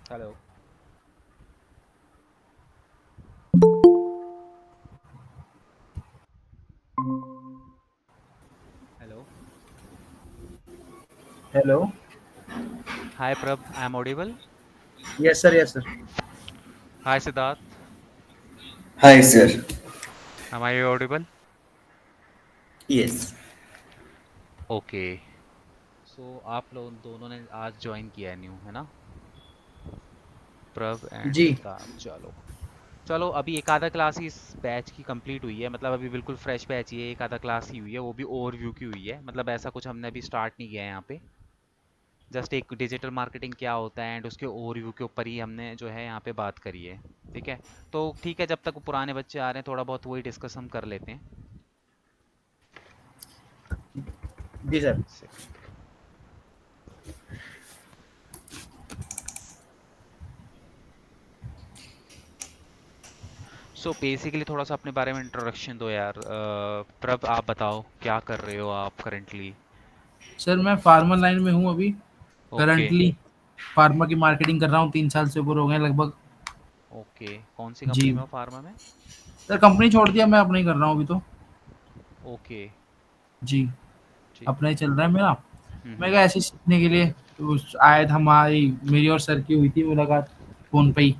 Hello. Hello. Hello. Hi Prabh, I am audible. Yes sir, yes sir. Hi Siddharth, hi sir. Am I audible? Yes. Okay. So आप लोग दोनों ने आज join किया है न्यू, है ना? प्रभ एंड जी सिद्धार्थ, चलो। चलो, अभी एक आधा क्लास ही इस बैच की कंप्लीट हुई है, मतलब अभी बिल्कुल फ्रेश बैच ही है, एक आधा क्लास ही हुई है, वो भी ओवरव्यू की हुई है, मतलब ऐसा कुछ हमने अभी स्टार्ट नहीं किया है यहाँ पे। जस्ट एक डिजिटल मार्केटिंग क्या होता है एंड उसके ओवरव्यू के ऊपर ही हमने जो है यहाँ पे बात करी है। ठीक है, तो ठीक है, जब तक वो पुराने बच्चे आ रहे हैं थोड़ा बहुत वही डिस्कस हम कर लेते हैं। जी सर। एक सेकेंड। सो बेसिकली थोड़ा सा अपने बारे में इंट्रोडक्शन दो यार। प्रभ, आप बताओ क्या कर रहे हो आप करेंटली? सर मैं फार्मर लाइन में हूँ अभी। ओके। करंटली फार्मा की मार्केटिंग कर रहा हूँ, 3 साल से ऊपर हो गए लगभग। ओके, कौन सी जी कंपनी में हो फार्मा में? सर, कंपनी छोड़ दिया, मैं अपना ही कर रहा हूँ अभी तो। ओके। जी, ठीक। अपना ही चल रहा है मेरा। मैं हम्म। क्या ऐसे ही सीखने के लिए तो आया था, हमारी मेरी और सर की हुई थी मुलाकात फ़ोन पे ही।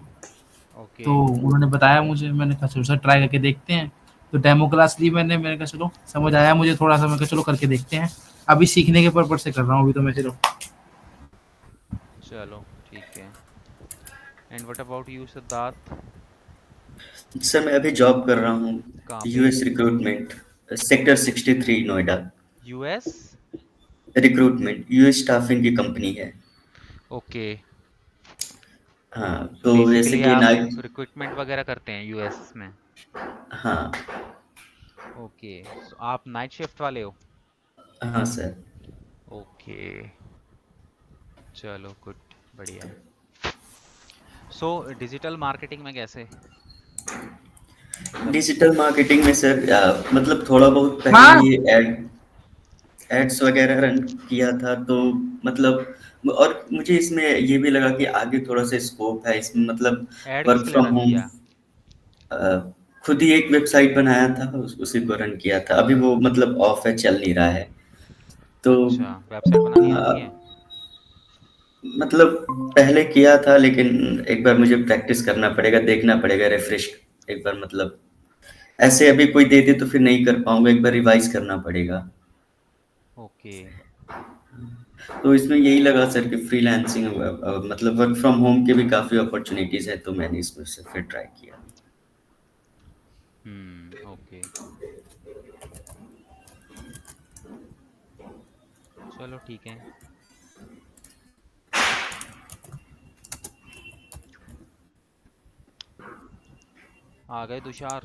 ओके। तो उन्होंने बताया मुझे, मैंने कहा चलो सर ट्राई करके देखते हैं। तो डेमो क्लास ली मैंने कहा चलो समझ आया मुझे थोड़ा सा, मैं कहा चलो करके देखते हैं। अभी सीखने के पर्पज से कर रहा हूँ अभी तो मैं सिर्फ। चलो ठीक है। And what about you Siddharth? Sir मैं अभी जॉब कर रहा हूँ। कहाँ पे? US recruitment, sector 63 Noida. US? Recruitment US staffing की कंपनी है। ओके। हाँ, सो तो जैसे बेसिकली कि आप नाइट। रिक्रूटमेंट वगैरह करते हैं यूएस में? हाँ। ओके। सो आप नाइट शिफ्ट वाले हो? हाँ सर। ओके। चलो गुड, बढ़िया है। सो डिजिटल मार्केटिंग में कैसे, मतलब? डिजिटल मार्केटिंग में सर मतलब थोड़ा बहुत पहले हाँ। ही एड्स वगैरह रन किया था, तो मतलब और मुझे इसमें ये भी लगा कि आगे थोड़ा सा स्कोप है इसमें, मतलब ऐड वर्क किसके लिए फ्रॉम रन होम। किया? खुद ही एक वेबसाइट बनाया था, उसी को रन किया था। अभी वो मतलब ऑफ है, चल नहीं रहा है। तो अच्छा, वेबसाइट बनानी आती है? मतलब पहले किया था, लेकिन एक बार मुझे प्रैक्टिस करना पड़ेगा, देखना पड़ेगा, रिफ्रेश एक बार, मतलब ऐसे अभी कोई दे दे तो फिर नहीं कर पाऊंगा, एक बार रिवाइज करना पड़ेगा। ओके। तो इसमें यही लगा सर कि फ्रीलांसिंग मतलब वर्क फ्रॉम होम के भी काफ़ी अपॉर्चुनिटीज़ है, तो मैंने इसमें से फिर ट्राई किया। ओके। चलो ठीक है। आ गए तुषार?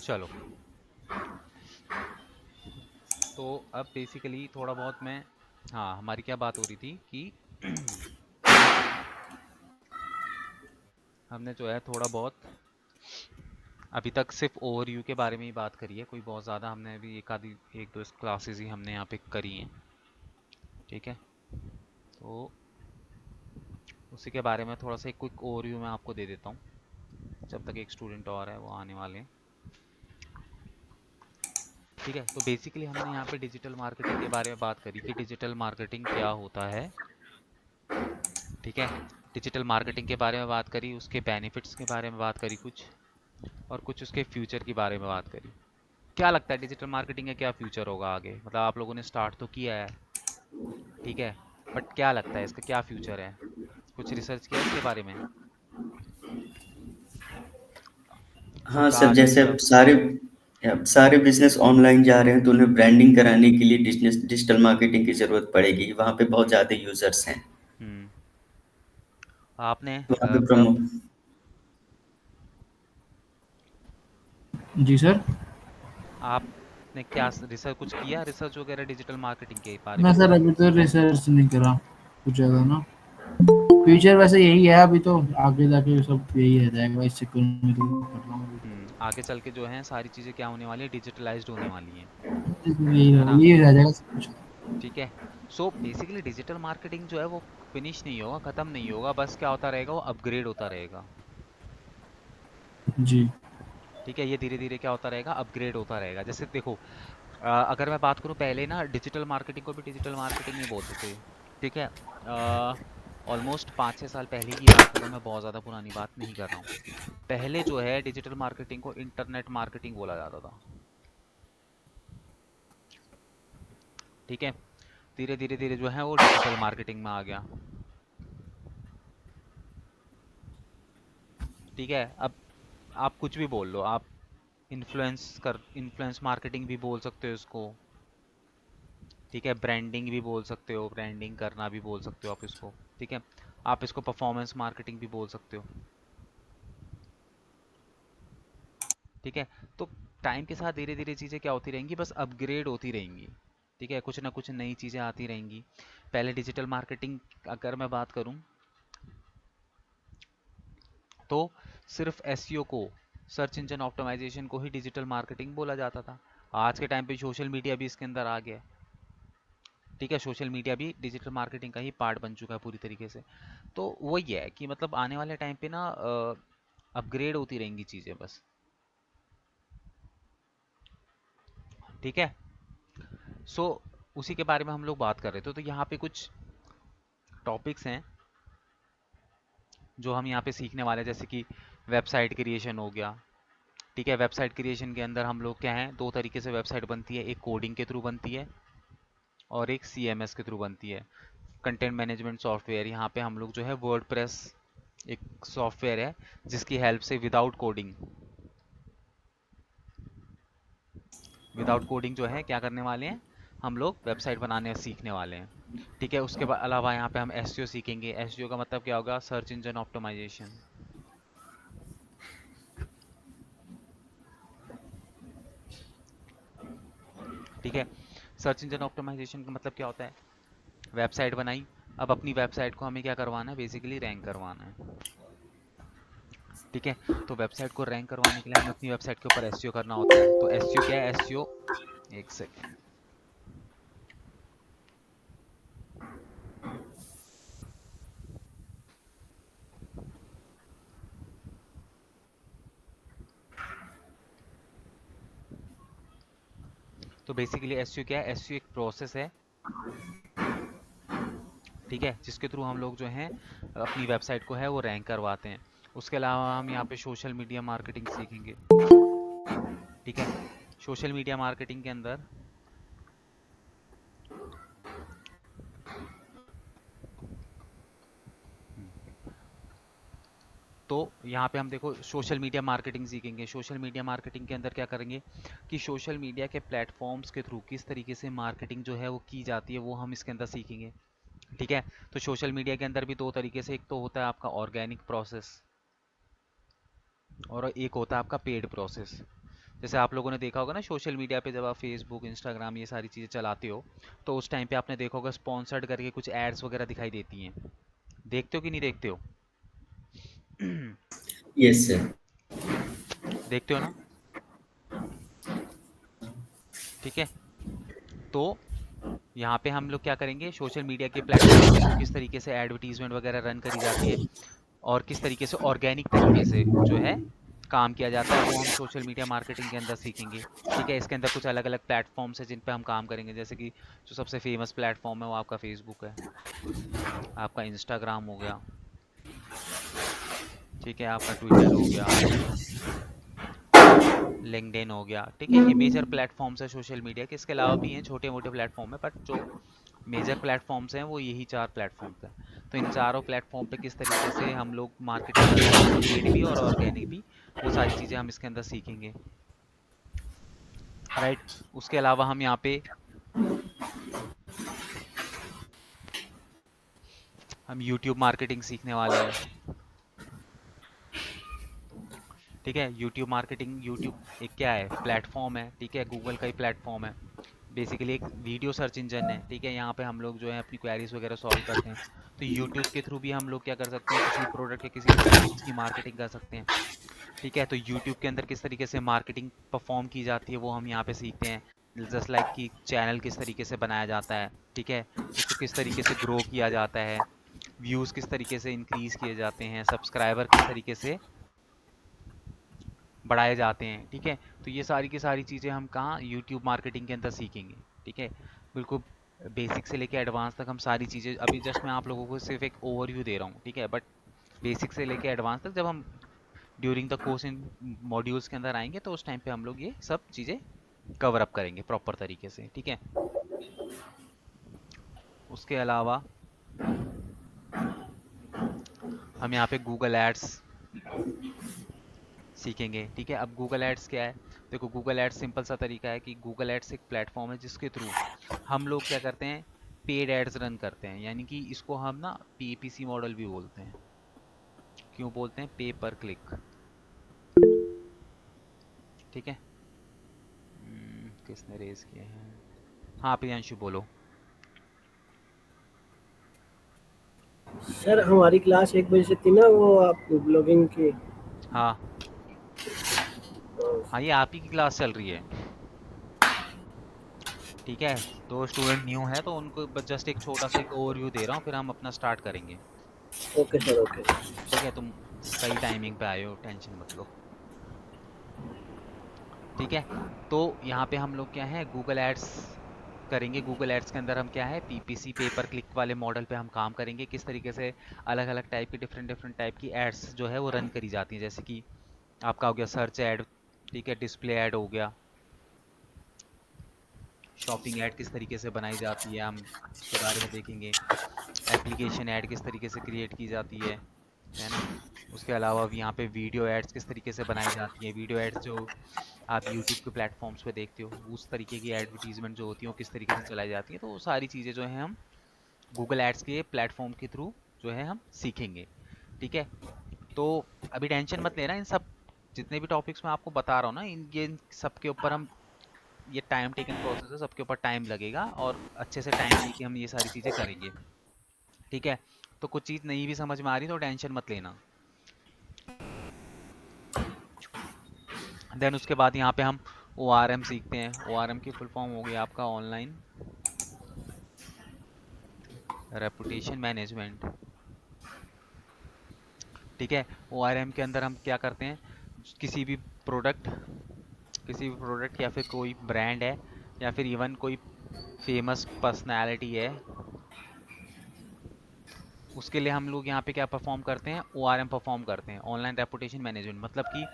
चलो, तो अब बेसिकली थोड़ा बहुत मैं, हाँ, हमारी क्या बात हो रही थी कि हमने जो है थोड़ा बहुत अभी तक सिर्फ ओवरव्यू के बारे में ही बात करी है, कोई बहुत ज़्यादा हमने अभी एक दो क्लासेस ही हमने यहाँ पे करी हैं। ठीक है, तो उसी के बारे में थोड़ा सा एक क्विक ओवरव्यू मैं आपको दे देता हूँ, जब तक एक स्टूडेंट और है वो आने वाले हैं। ठीक है, तो बेसिकली हमने यहाँ पे डिजिटल मार्केटिंग के बारे में बात करी कि डिजिटल मार्केटिंग क्या होता है। ठीक है, डिजिटल मार्केटिंग के बारे में बात करी, उसके बेनिफिट्स के बारे में बात करी कुछ, और कुछ उसके फ्यूचर के बारे में बात करी। क्या लगता है डिजिटल मार्केटिंग का क्या फ्यूचर होगा आगे? मतलब आप लोगों ने स्टार्ट तो किया है, ठीक है, बट क्या लगता है इसका क्या फ्यूचर है? कुछ रिसर्च किया इसके बारे में? हाँ कुछ सर, आगे जैसे मतलब? अब सारे बिजनेस ऑनलाइन जा रहे हैं, तो उन्हें ब्रांडिंग कराने के लिए डिजिटल मार्केटिंग की जरूरत पड़ेगी। वहाँ पे बहुत ज़्यादा यूजर्स हैं, हम्म। आपने तो वहाँ पे प्रभ, प्रमो। जी सर। आपने क्या रिसर्च कुछ किया, रिसर्च वगैरह डिजिटल मार्केटिंग के बारे मैं में? सर अभी तो रिसर्च नहीं करा कुछ ज़्यादा ना। फ्यूचर वैसे यही है, अभी तो आगे जाके सब यही रह जाएगा, इस चक्कर में तो कर रहा हूँ आगे चल के जो है सारी चीज़ें क्या होने वाली है, डिजिटलाइज्ड होने वाली हैं, है ना। यही रह जाएगा सब कुछ। ठीक है। सो बेसिकली डिजिटल मार्केटिंग जो है वो फिनिश नहीं होगा, ख़त्म नहीं होगा, बस क्या होता रहेगा, वो अपग्रेड होता रहेगा। जी। ठीक है, ये धीरे धीरे क्या होता रहेगा, अपग्रेड होता रहेगा। जैसे देखो, अगर मैं बात करूं, पहले ना डिजिटल मार्केटिंग को भी डिजिटल मार्केटिंग नहीं बोलते थे। ठीक है, ऑलमोस्ट 5-6 साल पहले की बात कर रहा हूँ मैं, बहुत ज़्यादा पुरानी बात नहीं कर रहा हूँ। पहले जो है डिजिटल मार्केटिंग को इंटरनेट मार्केटिंग बोला जाता था। ठीक है, धीरे धीरे धीरे जो है वो डिजिटल मार्केटिंग में आ गया। ठीक है, अब आप कुछ भी बोल लो, आप इन्फ्लुएंस मार्केटिंग भी बोल सकते हो इसको। ठीक है, ब्रांडिंग भी बोल सकते हो, ब्रांडिंग करना भी बोल सकते हो आप इसको। ठीक है, आप इसको परफॉर्मेंस मार्केटिंग भी बोल सकते हो। ठीक है, तो टाइम के साथ धीरे धीरे चीज़ें क्या होती रहेंगी, बस अपग्रेड होती रहेंगी। ठीक है, कुछ ना कुछ नई चीज़ें आती रहेंगी। पहले डिजिटल मार्केटिंग अगर मैं बात करूं, तो सिर्फ एसईओ को, सर्च इंजन ऑप्टिमाइजेशन को ही डिजिटल मार्केटिंग बोला जाता था। आज के टाइम पे सोशल मीडिया भी इसके अंदर आ गया है। ठीक है, सोशल मीडिया भी डिजिटल मार्केटिंग का ही पार्ट बन चुका है पूरी तरीके से। तो वही है कि मतलब आने वाले टाइम पे ना अपग्रेड होती रहेंगी चीज़ें बस। ठीक है, सो उसी के बारे में हम लोग बात कर रहे थे। तो यहाँ पे कुछ टॉपिक्स हैं जो हम यहाँ पे सीखने वाले हैं, जैसे कि वेबसाइट क्रिएशन हो गया। ठीक है, वेबसाइट क्रिएशन के अंदर हम लोग क्या है, दो तरीके से वेबसाइट बनती है, एक कोडिंग के थ्रू बनती है और एक सीएमएस के थ्रू बनती है, कंटेंट मैनेजमेंट सॉफ्टवेयर। यहाँ पे हम लोग जो है वर्डप्रेस एक सॉफ्टवेयर है जिसकी हेल्प से विदाउट कोडिंग जो है क्या करने वाले हैं, हम लोग वेबसाइट बनाने सीखने वाले हैं। ठीक है, उसके अलावा यहाँ पे हम एसईओ सीखेंगे। एसईओ का मतलब क्या होगा, सर्च इंजन ऑप्टिमाइजेशन। ठीक है, सर्च इंजन ऑप्टिमाइजेशन का मतलब क्या होता है, वेबसाइट बनाई, अब अपनी वेबसाइट को हमें क्या करवाना है, बेसिकली रैंक करवाना है। ठीक है, तो वेबसाइट को रैंक करवाने के लिए हमें अपनी वेबसाइट के ऊपर एसईओ करना होता है। तो एसईओ क्या है, एसईओ, एक सेकेंड, तो बेसिकली एसईओ क्या है, एसईओ एक प्रोसेस है। ठीक है, जिसके थ्रू हम लोग जो हैं अपनी वेबसाइट को है वो रैंक करवाते हैं। उसके अलावा हम यहाँ पे सोशल मीडिया मार्केटिंग सीखेंगे। ठीक है, सोशल मीडिया मार्केटिंग के अंदर तो यहाँ पे हम देखो सोशल मीडिया मार्केटिंग सीखेंगे। सोशल मीडिया मार्केटिंग के अंदर क्या करेंगे कि सोशल मीडिया के प्लेटफॉर्म्स के थ्रू किस तरीके से मार्केटिंग जो है वो की जाती है, वो हम इसके अंदर सीखेंगे। ठीक है, तो सोशल मीडिया के अंदर भी दो तरीके से, एक तो होता है आपका ऑर्गेनिक प्रोसेस और एक होता है आपका पेड प्रोसेस। जैसे आप लोगों ने देखा होगा ना, सोशल मीडिया पे जब आप फेसबुक, इंस्टाग्राम ये सारी चीज़ें चलाते हो, तो उस टाइम पे आपने देखा होगा स्पॉन्सर्ड करके कुछ एड्स वगैरह दिखाई देती हैं। देखते हो कि नहीं देखते हो? Yes sir. देखते हो ना। ठीक है, तो यहाँ पे हम लोग क्या करेंगे, सोशल मीडिया के प्लेटफॉर्म के थ्रू किस तरीके से एडवर्टीजमेंट वगैरह रन करी जाती है और किस तरीके से ऑर्गेनिक तरीके से जो है काम किया जाता है, वो हम सोशल मीडिया मार्केटिंग के अंदर सीखेंगे। ठीक है, इसके अंदर कुछ अलग अलग प्लेटफॉर्म्स हैं जिन पे हम काम करेंगे, जैसे कि जो सबसे फेमस प्लेटफॉर्म है वो आपका फेसबुक है, आपका इंस्टाग्राम हो गया, ठीक है, आपका ट्विटर हो गया, लिंक्डइन हो गया। ठीक है, ये मेजर प्लेटफॉर्म्स है सोशल मीडिया के। इसके अलावा भी हैं छोटे मोटे प्लेटफॉर्म है, बट जो मेजर प्लेटफॉर्म्स हैं वो यही 4 प्लेटफॉर्म्स हैं। तो इन चारों प्लेटफॉर्म पे किस तरीके से हम लोग मार्केटिंग कर सकते हैं, पेड भी और ऑर्गेनिक भी, वो सारी चीज़ें हम इसके अंदर सीखेंगे। राइट, उसके अलावा हम यहाँ पे हम यूट्यूब मार्केटिंग सीखने वाले हैं। ठीक है, यूट्यूब मार्केटिंग, यूट्यूब एक क्या है, प्लेटफॉर्म है। ठीक है, गूगल का ही प्लेटफॉर्म है बेसिकली एक वीडियो सर्च इंजन है, ठीक है। यहाँ पे हम लोग जो है अपनी क्वेरीज वगैरह सॉल्व करते हैं। तो यूट्यूब के थ्रू भी हम लोग क्या कर सकते हैं, किसी प्रोडक्ट या किसी भी सर्विस की मार्केटिंग कर सकते हैं, ठीक है। तो यूट्यूब के अंदर किस तरीके से मार्केटिंग परफॉर्म की जाती है वो हम यहाँ पे सीखते हैं। जस्ट लाइक कि चैनल किस तरीके से बनाया जाता है, ठीक है, उसको किस तरीके से ग्रो किया जाता है, व्यूज़ किस तरीके से इंक्रीज किए जाते हैं, सब्सक्राइबर किस तरीके से बढ़ाए जाते हैं, ठीक है। तो ये सारी की सारी चीज़ें हम कहाँ यूट्यूब मार्केटिंग के अंदर सीखेंगे, ठीक है। बिल्कुल बेसिक से लेके एडवांस तक हम सारी चीज़ें, अभी जस्ट मैं आप लोगों को सिर्फ एक ओवरव्यू दे रहा हूँ, ठीक है। बट बेसिक से लेके एडवांस तक जब हम during the course in modules के अंदर आएंगे तो उस टाइम पे हम लोग ये सब चीज़ें कवर अप करेंगे प्रॉपर तरीके से, ठीक है। उसके अलावा हम यहाँ पे गूगल एड्स सीखेंगे, ठीक है। अब गूगल एड्स क्या है, देखो गूगल एड्स सिंपल सा तरीका है कि गूगल एड्स एक प्लेटफॉर्म है जिसके थ्रू हम लोग क्या करते हैं, पेड एड्स रन करते हैं। यानी कि इसको हम ना पीपीसी मॉडल भी बोलते हैं। क्यों बोलते हैं, पे पर क्लिक, ठीक है। किसने रेज किया है, हाँ प्रियांशु बोलो। सर हमारी क्लास 1 बजे से थी ना, वो आप ब्लॉगिंग की। हाँ हाँ, ये आप ही की क्लास चल रही है, ठीक है। तो स्टूडेंट न्यू है तो उनको बस जस्ट एक छोटा सा एक ओवरव्यू दे रहा हूँ, फिर हम अपना स्टार्ट करेंगे, ओके सर, ओके। ठीक है। तुम सही टाइमिंग पे आए हो, टेंशन मत लो, ठीक है। तो यहाँ पे हम लोग क्या है, गूगल एड्स करेंगे। गूगल एड्स के अंदर हम क्या है, पीपीसी पे पर क्लिक वाले मॉडल पे हम काम करेंगे। किस तरीके से अलग अलग टाइप की डिफरेंट डिफरेंट टाइप की एड्स जो है वो रन करी जाती हैं। जैसे कि आपका हो गया सर्च ऐड, ठीक है, डिस्प्ले ऐड हो गया, शॉपिंग ऐड किस तरीके से बनाई जाती है हम उसके बारे में देखेंगे, एप्लीकेशन ऐड किस तरीके से क्रिएट की जाती है ना। उसके अलावा भी यहाँ पे वीडियो एड्स किस तरीके से बनाई जाती है, वीडियो एड्स जो आप यूट्यूब के प्लेटफॉर्म्स पे देखते हो उस तरीके की एडवर्टीजमेंट जो होती है वो किस तरीके से चलाई जाती है। तो वो सारी चीज़ें जो है हम गूगल एड्स के प्लेटफॉर्म के थ्रू जो है हम सीखेंगे, ठीक है। तो अभी टेंशन मत लेना, इन सब जितने भी टॉपिक्स मैं आपको बता रहा हूँ ना, इन सब के ऊपर हम, ये टाइम टेकन प्रोसेस है, सबके ऊपर टाइम लगेगा और अच्छे से टाइम लेके हम ये सारी चीज़ें करेंगे, ठीक है। तो कुछ चीज़ नहीं भी समझ में आ रही तो टेंशन मत लेना। देन उसके बाद यहाँ पे हम ओ आर एम सीखते हैं। ओ आर एम की फुल फॉर्म हो गई आपका ऑनलाइन रेपुटेशन मैनेजमेंट, ठीक है। ओ आर एम के अंदर हम क्या करते हैं, किसी भी प्रोडक्ट किसी भी प्रोडक्ट या फिर कोई ब्रांड है या फिर इवन कोई फेमस पर्सनालिटी है, उसके लिए हम लोग यहाँ पे क्या परफॉर्म करते हैं, ओ आर एम परफॉर्म करते हैं, ऑनलाइन रेपुटेशन मैनेजमेंट। मतलब कि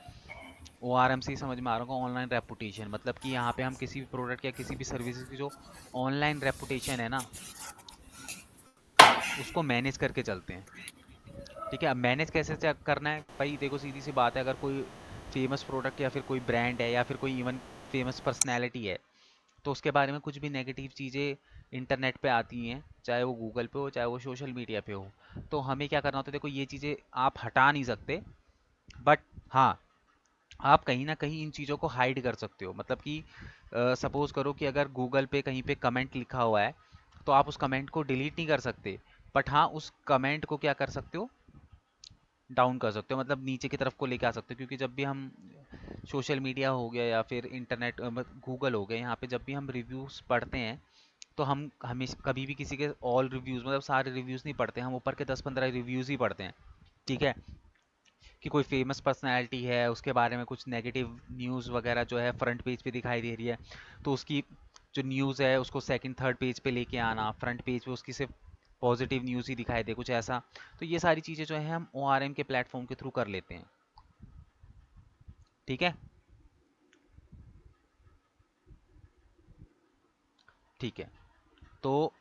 ओ आर एम से ही समझ में आ रहा होगा, ऑनलाइन रेपुटेशन मतलब कि यहाँ पे हम किसी भी प्रोडक्ट या किसी भी सर्विसेज की जो ऑनलाइन रेपुटेशन है ना, उसको मैनेज करके चलते हैं, ठीक है। अब मैनेज कैसे करना है भाई, देखो सीधी सी बात है, अगर कोई फेमस प्रोडक्ट या फिर कोई ब्रांड है या फिर कोई इवन फेमस पर्सनैलिटी है तो उसके बारे में कुछ भी नेगेटिव चीज़ें इंटरनेट पे आती हैं, चाहे वो गूगल पे हो चाहे वो सोशल मीडिया पे हो, तो हमें क्या करना होता है, देखो ये चीज़ें आप हटा नहीं सकते, बट हाँ आप कहीं ना कहीं इन चीज़ों को हाइड कर सकते हो। मतलब कि सपोज करो कि अगर गूगल पे कहीं पे कमेंट लिखा हुआ है तो आप उस कमेंट को डिलीट नहीं कर सकते, बट हाँ उस कमेंट को क्या कर सकते हो, डाउन कर सकते हो, मतलब नीचे की तरफ को लेके आ सकते हो। क्योंकि जब भी हम सोशल मीडिया हो गया या फिर इंटरनेट गूगल हो गया, यहाँ पे जब भी हम रिव्यूज़ पढ़ते हैं तो हम हमेशा कभी भी किसी के ऑल रिव्यूज़ मतलब सारे रिव्यूज़ नहीं पढ़ते, हम ऊपर के 10-15 रिव्यूज़ ही पढ़ते हैं, ठीक है। कि कोई फेमस पर्सनैलिटी है उसके बारे में कुछ नेगेटिव न्यूज़ वगैरह जो है फ्रंट पेज पे दिखाई दे रही है, तो उसकी जो न्यूज़ है उसको सेकंड थर्ड पेज पे लेके आना, फ्रंट पेज पे उसकी सिर्फ पॉजिटिव न्यूज़ ही दिखाई दे कुछ ऐसा। तो ये सारी चीज़ें जो है हम ओ आर एम के प्लेटफॉर्म के थ्रू कर लेते हैं, ठीक है। ठीक है, तो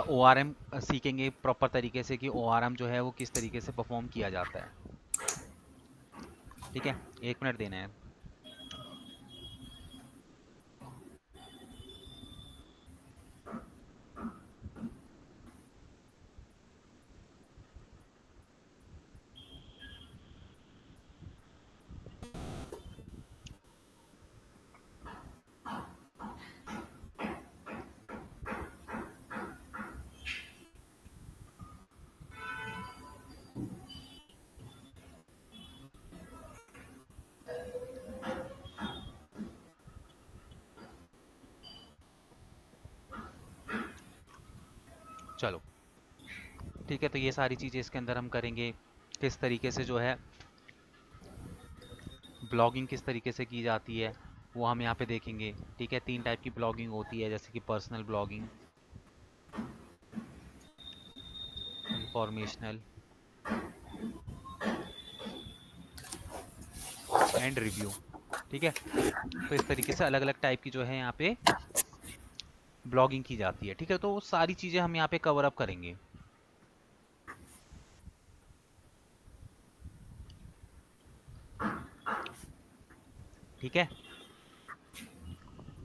ओ आर एम सीखेंगे प्रॉपर तरीके से कि ओ आर एम जो है वो किस तरीके से परफॉर्म किया जाता है, ठीक है। 1 मिनट देना है। चलो ठीक है, तो ये सारी चीज़ें इसके अंदर हम करेंगे। किस तरीके से जो है ब्लॉगिंग किस तरीके से की जाती है वो हम यहाँ पे देखेंगे। ठीक है, 3 टाइप की ब्लॉगिंग होती है, जैसे कि personal blogging, informational and review. ठीक है, तो इस तरीके से अलग अलग टाइप की जो है यहाँ पे ब्लॉगिंग की जाती है। ठीक है, तो वो सारी चीज़ें हम यहाँ पे कवर अप करेंगे। ठीक है,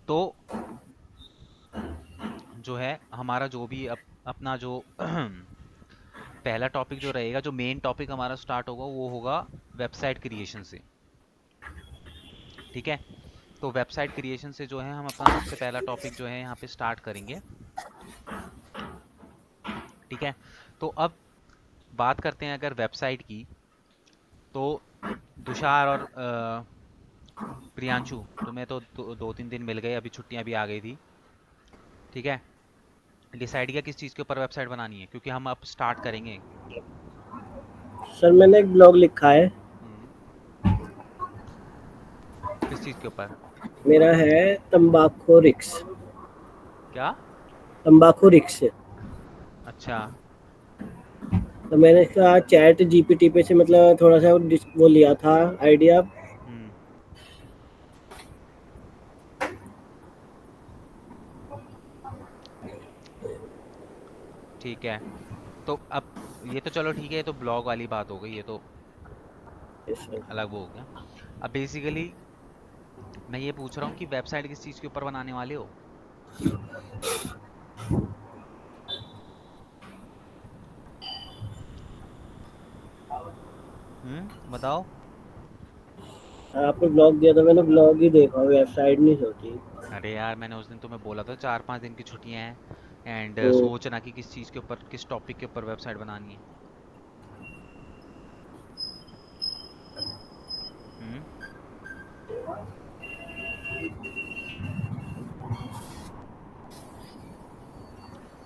तो जो है हमारा जो भी अपना जो पहला टॉपिक जो रहेगा, जो मेन टॉपिक हमारा स्टार्ट होगा वो होगा वेबसाइट क्रिएशन से। ठीक है, तो वेबसाइट क्रिएशन से जो है हम अपना सबसे पहला टॉपिक जो है यहाँ पे स्टार्ट करेंगे। ठीक है, तो अब बात करते हैं अगर वेबसाइट की, तो तुषार और प्रियांशु, तुम्हें तो 2-3 दिन मिल गए, अभी छुट्टियां भी आ गई थी। ठीक है, डिसाइड किया किस चीज़ के ऊपर वेबसाइट बनानी है, क्योंकि हम अब स्टार्ट करेंगे। सर मैंने एक ब्लॉग लिखा है। हम्म, किस चीज़ के ऊपर? मेरा है तंबाकू रिक्स। क्या? तंबाकू रिक्स। अच्छा। तो मैंने इसका चैट जीपीटी पे से मतलब थोड़ा सा वो लिया था आइडिया। हम्म, ठीक है, तो अब ये तो चलो ठीक है, ये तो ब्लॉग वाली बात हो गई, ये तो अलग वो हो गया। अब बेसिकली मैं ये पूछ रहा हूँ कि वेबसाइट किस चीज़ के ऊपर बनाने वाले हो? बताओ। आपने ब्लॉग दिया था, मैंने ब्लॉग ही देखा, वेबसाइट नहीं सोची। अरे यार, मैंने उस दिन तुम्हें बोला था 4-5 दिन की छुट्टियां हैं, एंड तो सोचना कि किस चीज़ के ऊपर, किस टॉपिक के ऊपर वेबसाइट बनानी है। हम्म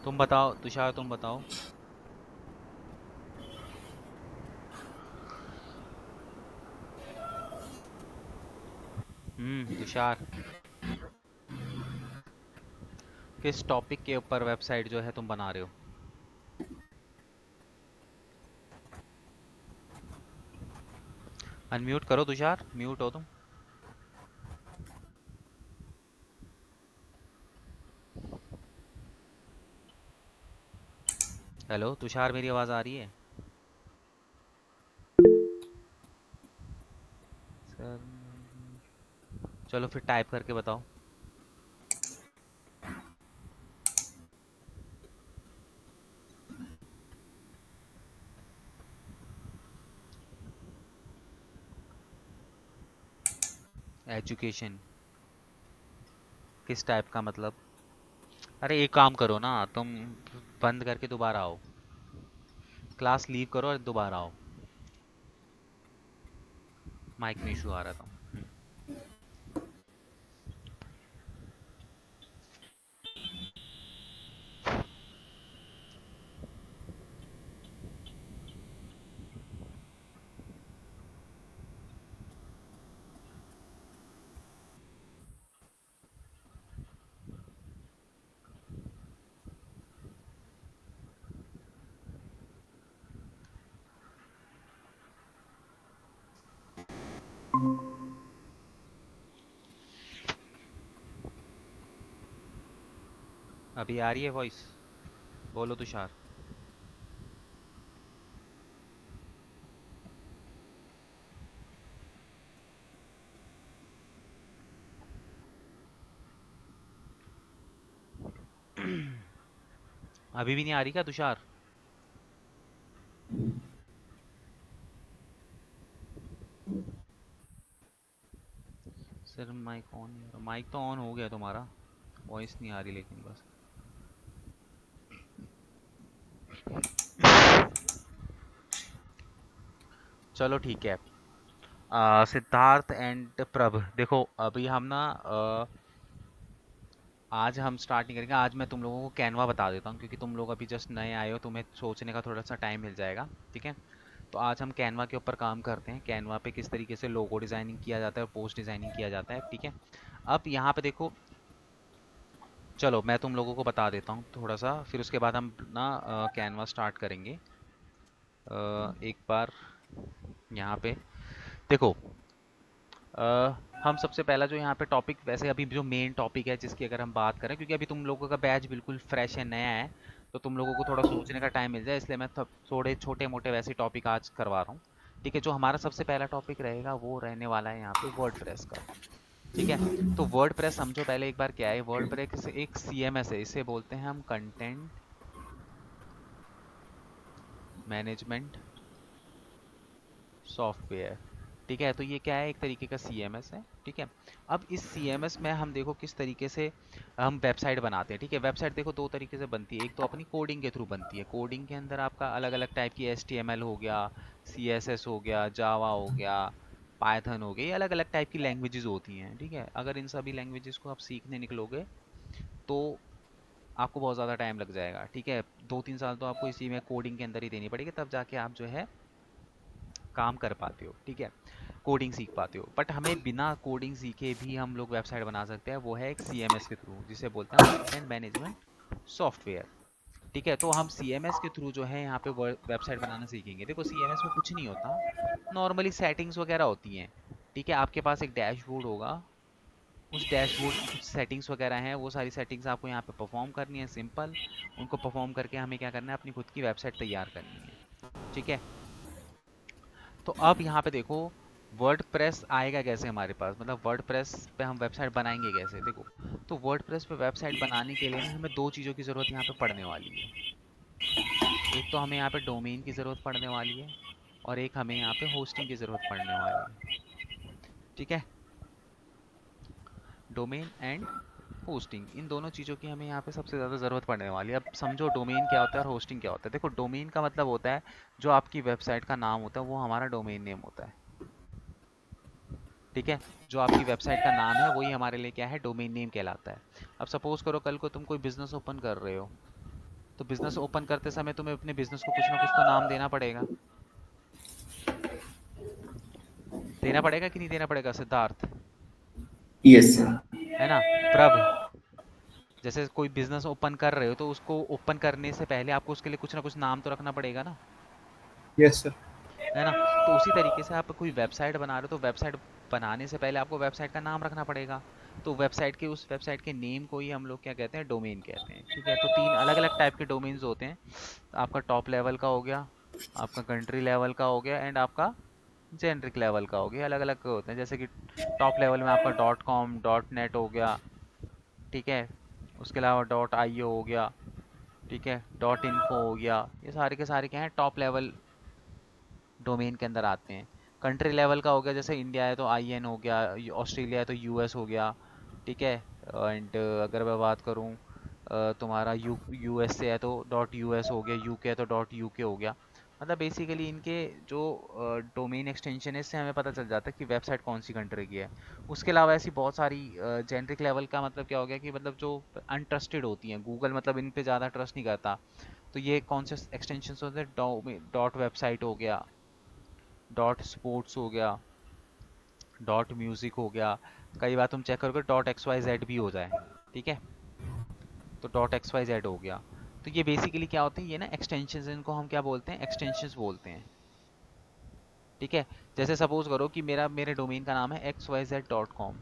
तुम बताओ तुषार, तुम बताओ। तुषार, किस टॉपिक के ऊपर वेबसाइट जो है तुम बना रहे हो? अनम्यूट करो तुषार, म्यूट हो तुम। हेलो तुषार, मेरी आवाज़ आ रही है? सर, चलो फिर टाइप करके बताओ। एजुकेशन किस टाइप का मतलब? अरे एक काम करो ना तुम, बंद करके दोबारा आओ, क्लास लीव करो और दोबारा आओ। माइक में इशू आ रहा था। अभी आ रही है वॉइस? बोलो तुषार। अभी भी नहीं आ रही क्या तुषार? सर माइक ऑन नहीं हो रहा। माइक तो ऑन हो गया तुम्हारा, वॉइस नहीं आ रही लेकिन बस। चलो ठीक है। सिद्धार्थ एंड प्रभ, देखो अभी हम ना आज हम स्टार्ट नहीं करेंगे। आज मैं तुम लोगों को कैनवा बता देता हूँ, क्योंकि तुम लोग अभी जस्ट नए आए हो, तुम्हें सोचने का थोड़ा सा टाइम मिल जाएगा। ठीक है, तो आज हम कैनवा के ऊपर काम करते हैं। कैनवा पे किस तरीके से लोगो डिज़ाइनिंग किया जाता है और पोस्ट डिज़ाइनिंग किया जाता है। ठीक है, अब यहाँ पे देखो, चलो मैं तुम लोगों को बता देता हूँ थोड़ा सा, फिर उसके बाद हम ना कैनवा स्टार्ट करेंगे। एक बार यहाँ पे देखो, हम सबसे पहला जो यहाँ पे टॉपिक, वैसे अभी जो मेन टॉपिक है जिसकी अगर हम बात करें, क्योंकि अभी तुम लोगों का बैच बिल्कुल फ्रेश है, नया है, तो तुम लोगों को थोड़ा सोचने का टाइम मिल जाए, इसलिए मैं थोड़े छोटे मोटे वैसे टॉपिक आज करवा रहा हूँ। ठीक है, जो हमारा सबसे पहला टॉपिक रहेगा वो रहने वाला है यहाँ पे वर्डप्रेस का। ठीक है, तो वर्डप्रेस समझो पहले एक बार क्या है। वर्डप्रेस एक CMS है, इसे बोलते हैं हम कंटेंट मैनेजमेंट सॉफ्टवेयर। ठीक है, तो ये क्या है, एक तरीके का CMS है। ठीक है, अब इस CMS में हम देखो किस तरीके से हम वेबसाइट बनाते हैं। ठीक है, वेबसाइट देखो दो तरीके से बनती है। एक तो अपनी कोडिंग के थ्रू बनती है। कोडिंग के अंदर आपका अलग अलग टाइप की HTML हो गया, CSS हो गया, जावा हो गया, पाइथन हो गया, ये अलग अलग टाइप की लैंग्वेजेस होती हैं। ठीक है, अगर इन सभी लैंग्वेजेस को आप सीखने निकलोगे तो आपको बहुत ज़्यादा टाइम लग जाएगा। ठीक है, 2-3 साल तो आपको इसी में कोडिंग के अंदर ही देनी पड़ेगी, तब जाके आप जो है काम कर पाते हो। ठीक है, कोडिंग सीख पाते हो। बट हमें बिना कोडिंग सीखे भी हम लोग वेबसाइट बना सकते हैं, वो है एक CMS के थ्रू, जिसे बोलते हैं हम कंटेंट मैनेजमेंट सॉफ्टवेयर। ठीक है, तो हम CMS के थ्रू जो है यहाँ पे वेबसाइट बनाना सीखेंगे। देखो CMS में कुछ नहीं होता, नॉर्मली सेटिंग्स वगैरह होती हैं। ठीक है, आपके पास एक डैशबोर्ड होगा, उस डैशबोर्ड की कुछ सेटिंग्स वगैरह हैं, वो सारी सेटिंग्स आपको यहाँ पे परफॉर्म करनी है, सिंपल। उनको परफॉर्म करके हमें क्या करना है, अपनी खुद की वेबसाइट तैयार करनी है। ठीक है, तो अब यहाँ पे देखो वर्डप्रेस आएगा कैसे हमारे पास, मतलब वर्डप्रेस पे हम वेबसाइट बनाएंगे कैसे। देखो, तो वर्डप्रेस पे वेबसाइट बनाने के लिए ना हमें दो चीज़ों की ज़रूरत यहाँ पे पड़ने वाली है। एक तो हमें यहाँ पे डोमेन की ज़रूरत पड़ने वाली है, और एक हमें यहाँ पे होस्टिंग की ज़रूरत पड़ने वाली है। ठीक है, डोमेन एंड होस्टिंग, इन दोनों चीज़ों की हमें यहाँ पे सबसे ज़्यादा ज़रूरत पड़ने वाली है। अब समझो डोमेन क्या होता है और होस्टिंग क्या होता है। देखो, डोमेन का मतलब होता है जो आपकी वेबसाइट का नाम होता है, वो हमारा डोमेन नेम होता है। ठीक है, जो आपकी वेबसाइट का नाम है वही हमारे लिए क्या है, डोमेन नेम कहलाता है। अब सपोज करो कल को तुम कोई बिजनेस ओपन कर रहे हो, तो बिजनेस ओपन करते समय तुम्हें अपने बिजनेस को कुछ ना कुछ तो नाम देना पड़ेगा। देना पड़ेगा कि नहीं देना पड़ेगा सिद्धार्थ? Yes sir. है ना? प्रभ, जैसे कोई बिजनेस ओपन कर रहे हो तो उसको ओपन करने से पहले आपको उसके लिए कुछ ना कुछ नाम तो रखना पड़ेगा ना, यस सर। है ना? तो उसी तरीके से आप कोई वेबसाइट बना रहे हो, तो वेबसाइट बनाने से पहले आपको वेबसाइट का नाम रखना पड़ेगा। तो वेबसाइट के, उस वेबसाइट के नेम को ही हम लोग क्या कहते हैं, डोमेन कहते हैं। ठीक है, तो तीन अलग अलग टाइप के डोमेन्स होते हैं। आपका टॉप लेवल का हो गया, आपका कंट्री लेवल का हो गया, एंड आपका जेनरिक लेवल का हो गया। अलग अलग होते हैं, जैसे कि टॉप लेवल में आपका .com .net हो गया। ठीक है, उसके अलावा .io हो गया। ठीक है, .info हो गया। ये सारे के सारे क्या हैं, टॉप लेवल डोमेन के अंदर आते हैं। कंट्री लेवल का हो गया, जैसे इंडिया है तो IN हो गया, ऑस्ट्रेलिया है तो US हो गया। ठीक है, एंड अगर मैं बात करूँ तुम्हारा USA है तो .US हो गया, UK है तो .UK हो गया। मतलब बेसिकली इनके जो डोमेन एक्सटेंशन है, इससे हमें पता चल जाता है कि वेबसाइट कौन सी कंट्री की है। उसके अलावा ऐसी बहुत सारी जेनरिक लेवल का मतलब क्या हो गया कि मतलब जो अनट्रस्टेड होती हैं, गूगल मतलब इन पे ज़्यादा ट्रस्ट नहीं करता, तो ये कौन से एक्सटेंशन होते हैं, डॉट वेबसाइट हो गया, डॉट स्पोर्ट्स हो गया, डॉट म्यूजिक हो गया। कई बार तुम चेक करोगे .xyz भी हो जाए। ठीक है, तो .xyz हो गया। तो ये बेसिकली क्या होते हैं, ये ना एक्सटेंशन, इनको हम क्या बोलते हैं, एक्सटेंशंस बोलते हैं। ठीक है, जैसे सपोज करो कि मेरे डोमेन का नाम है xyz.com,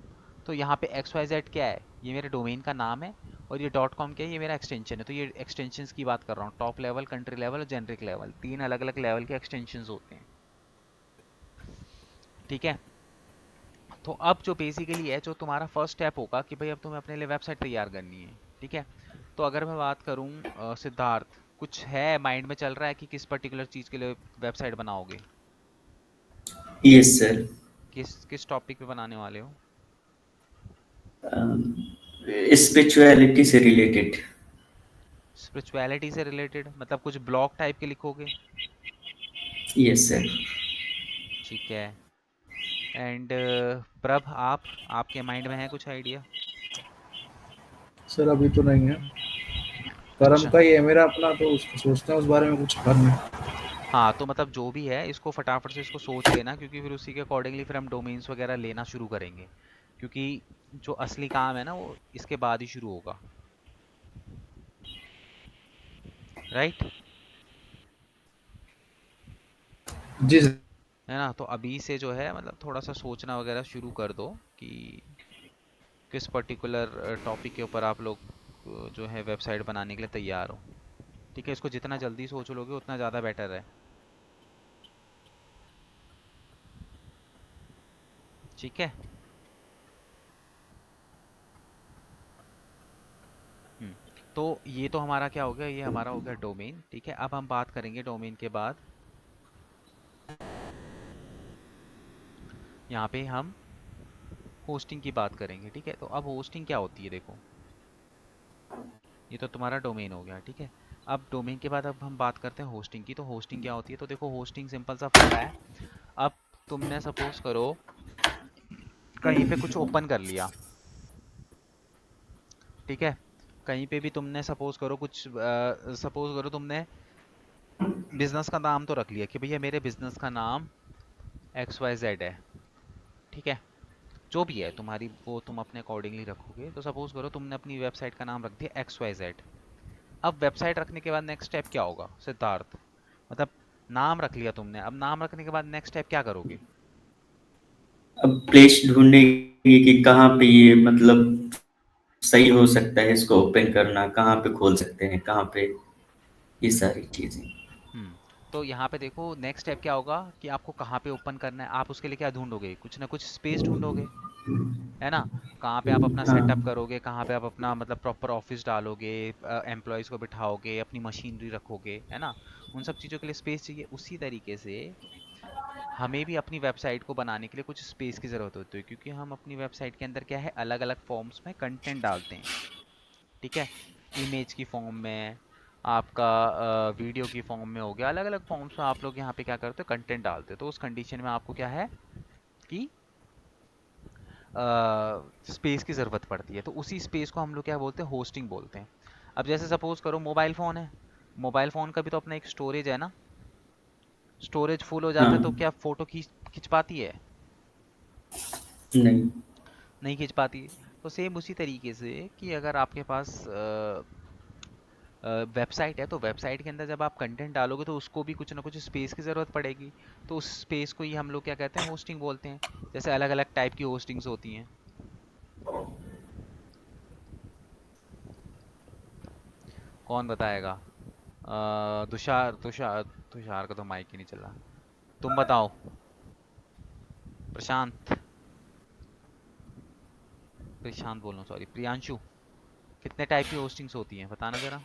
तो यहाँ पे xyz क्या है, ये मेरे डोमेन का नाम है, और ये .com क्या है, ये मेरा एक्सटेंशन है। तो ये एक्सटेंशंस की बात कर रहा हूँ, टॉप लेवल, कंट्री लेवल और जेनरिक लेवल, तीन अलग अलग लेवल के एक्सटेंशंस होते हैं। ठीक है, तो अब जो बेसिकली है, जो तुम्हारा फर्स्ट स्टेप होगा कि भाई अब तुम्हें अपने लिए वेबसाइट तैयार करनी है। ठीक है, तो अगर मैं बात करूं सिद्धार्थ, कुछ है माइंड में चल रहा है कि किस पर्टिकुलर चीज़ के लिए वेबसाइट बनाओगे? Yes sir. किस किस टॉपिक पे बनाने वाले हो? स्पिरिचुअलिटी से रिलेटेड। स्पिरिचुअलिटी से रिलेटेड, मतलब कुछ ब्लॉग टाइप के लिखोगे? Yes sir. ठीक है, एंड प्रभ, आपके माइंड में है कुछ आइडिया? सर अभी तो नहीं है, कर्म अच्छा। का ही है मेरा अपना, तो उसको सोचते हैं उस बारे में कुछ करना। हाँ तो मतलब जो भी है इसको फटाफट से इसको सोच लेना, क्योंकि फिर उसी के अकॉर्डिंगली फिर हम डोमेन्स वगैरह लेना शुरू करेंगे, क्योंकि जो असली काम है ना वो इसके बाद ही शुरू होगा। राइट। जी सर। है ना, तो अभी से जो है मतलब थोड़ा सा सोचना वगैरह शुरू कर दो कि किस पर्टिकुलर टॉपिक के ऊपर आप लोग जो है वेबसाइट बनाने के लिए तैयार हो। ठीक है, इसको जितना जल्दी सोच लोगे उतना ज़्यादा बेटर है। ठीक है। हम्म। तो ये तो हमारा क्या हो गया, ये हमारा हो गया डोमेन। ठीक है, अब हम बात करेंगे डोमेन के बाद, यहाँ पे हम होस्टिंग की बात करेंगे। ठीक है, तो अब होस्टिंग क्या होती है देखो, ये तो तुम्हारा डोमेन हो गया। ठीक है, अब डोमेन के बाद अब हम बात करते हैं होस्टिंग की। तो होस्टिंग क्या होती है, तो देखो होस्टिंग सिंपल सा फंडा है। अब तुमने सपोज करो कहीं पे कुछ ओपन कर लिया। ठीक है, कहीं पे भी तुमने सपोज करो कुछ, सपोज करो तुमने बिजनेस का नाम तो रख लिया कि भैया मेरे बिजनेस का नाम XYZ है। ठीक है, जो भी है तुम्हारी वो तुम अपने अकॉर्डिंगली रखोगे। तो सपोज करो तुमने अपनी वेबसाइट का नाम रख दिया XYZ। अब वेबसाइट रखने के बाद नेक्स्ट स्टेप क्या होगा सिद्धार्थ, मतलब नाम रख लिया तुमने, अब नाम रखने के बाद नेक्स्ट स्टेप क्या करोगे। अब प्लेस ढूंढेंगे कि कहाँ पे ये मतलब सही हो सकता है इसको ओपन करना, कहाँ पे खोल सकते हैं, कहाँ पे, ये सारी चीजें। हम्म। तो यहाँ पे देखो नेक्स्ट स्टेप क्या होगा कि आपको कहाँ पे ओपन करना है। आप उसके लिए क्या ढूंढोगे, कुछ ना कुछ स्पेस ढूंढोगे, है ना। कहाँ पे आप अपना सेटअप हाँ। करोगे, कहाँ पे आप अपना मतलब प्रॉपर ऑफिस डालोगे, एम्प्लॉयज़ को बिठाओगे, अपनी मशीनरी रखोगे, है ना। उन सब चीज़ों के लिए स्पेस चाहिए। उसी तरीके से हमें भी अपनी वेबसाइट को बनाने के लिए कुछ स्पेस की ज़रूरत होती है, क्योंकि हम अपनी वेबसाइट के अंदर क्या है अलग अलग फॉर्म्स में कंटेंट डालते हैं। ठीक है, इमेज की फॉर्म में, आपका वीडियो की फॉर्म में हो गया, अलग अलग फॉर्म्स में आप लोग यहाँ पे क्या करते हो कंटेंट डालते हो। तो उस कंडीशन में आपको क्या है कि स्पेस की ज़रूरत पड़ती है। तो उसी स्पेस को हम लोग क्या बोलते हैं, होस्टिंग बोलते हैं। अब जैसे सपोज करो मोबाइल फ़ोन है, मोबाइल फ़ोन का भी तो अपना एक स्टोरेज है ना। स्टोरेज फुल हो जाता है तो हाँ। क्या फ़ोटो खींच खिंच पाती है, नहीं। नहीं खींच पाती है। तो सेम उसी तरीके से कि अगर आपके पास वेबसाइट है, तो वेबसाइट के अंदर जब आप कंटेंट डालोगे तो उसको भी कुछ ना कुछ स्पेस की ज़रूरत पड़ेगी। तो उस स्पेस को ही हम लोग क्या कहते हैं, होस्टिंग बोलते हैं। जैसे अलग अलग टाइप की होस्टिंग्स होती हैं। कौन बताएगा, तुषार तुषार तुषार का तो माइक ही नहीं चल रहा। तुम बताओ, प्रशांत, प्रशांत बोल रहा हूँ सॉरी, प्रियांशु, कितने टाइप की होस्टिंग्स होती हैं बताना जरा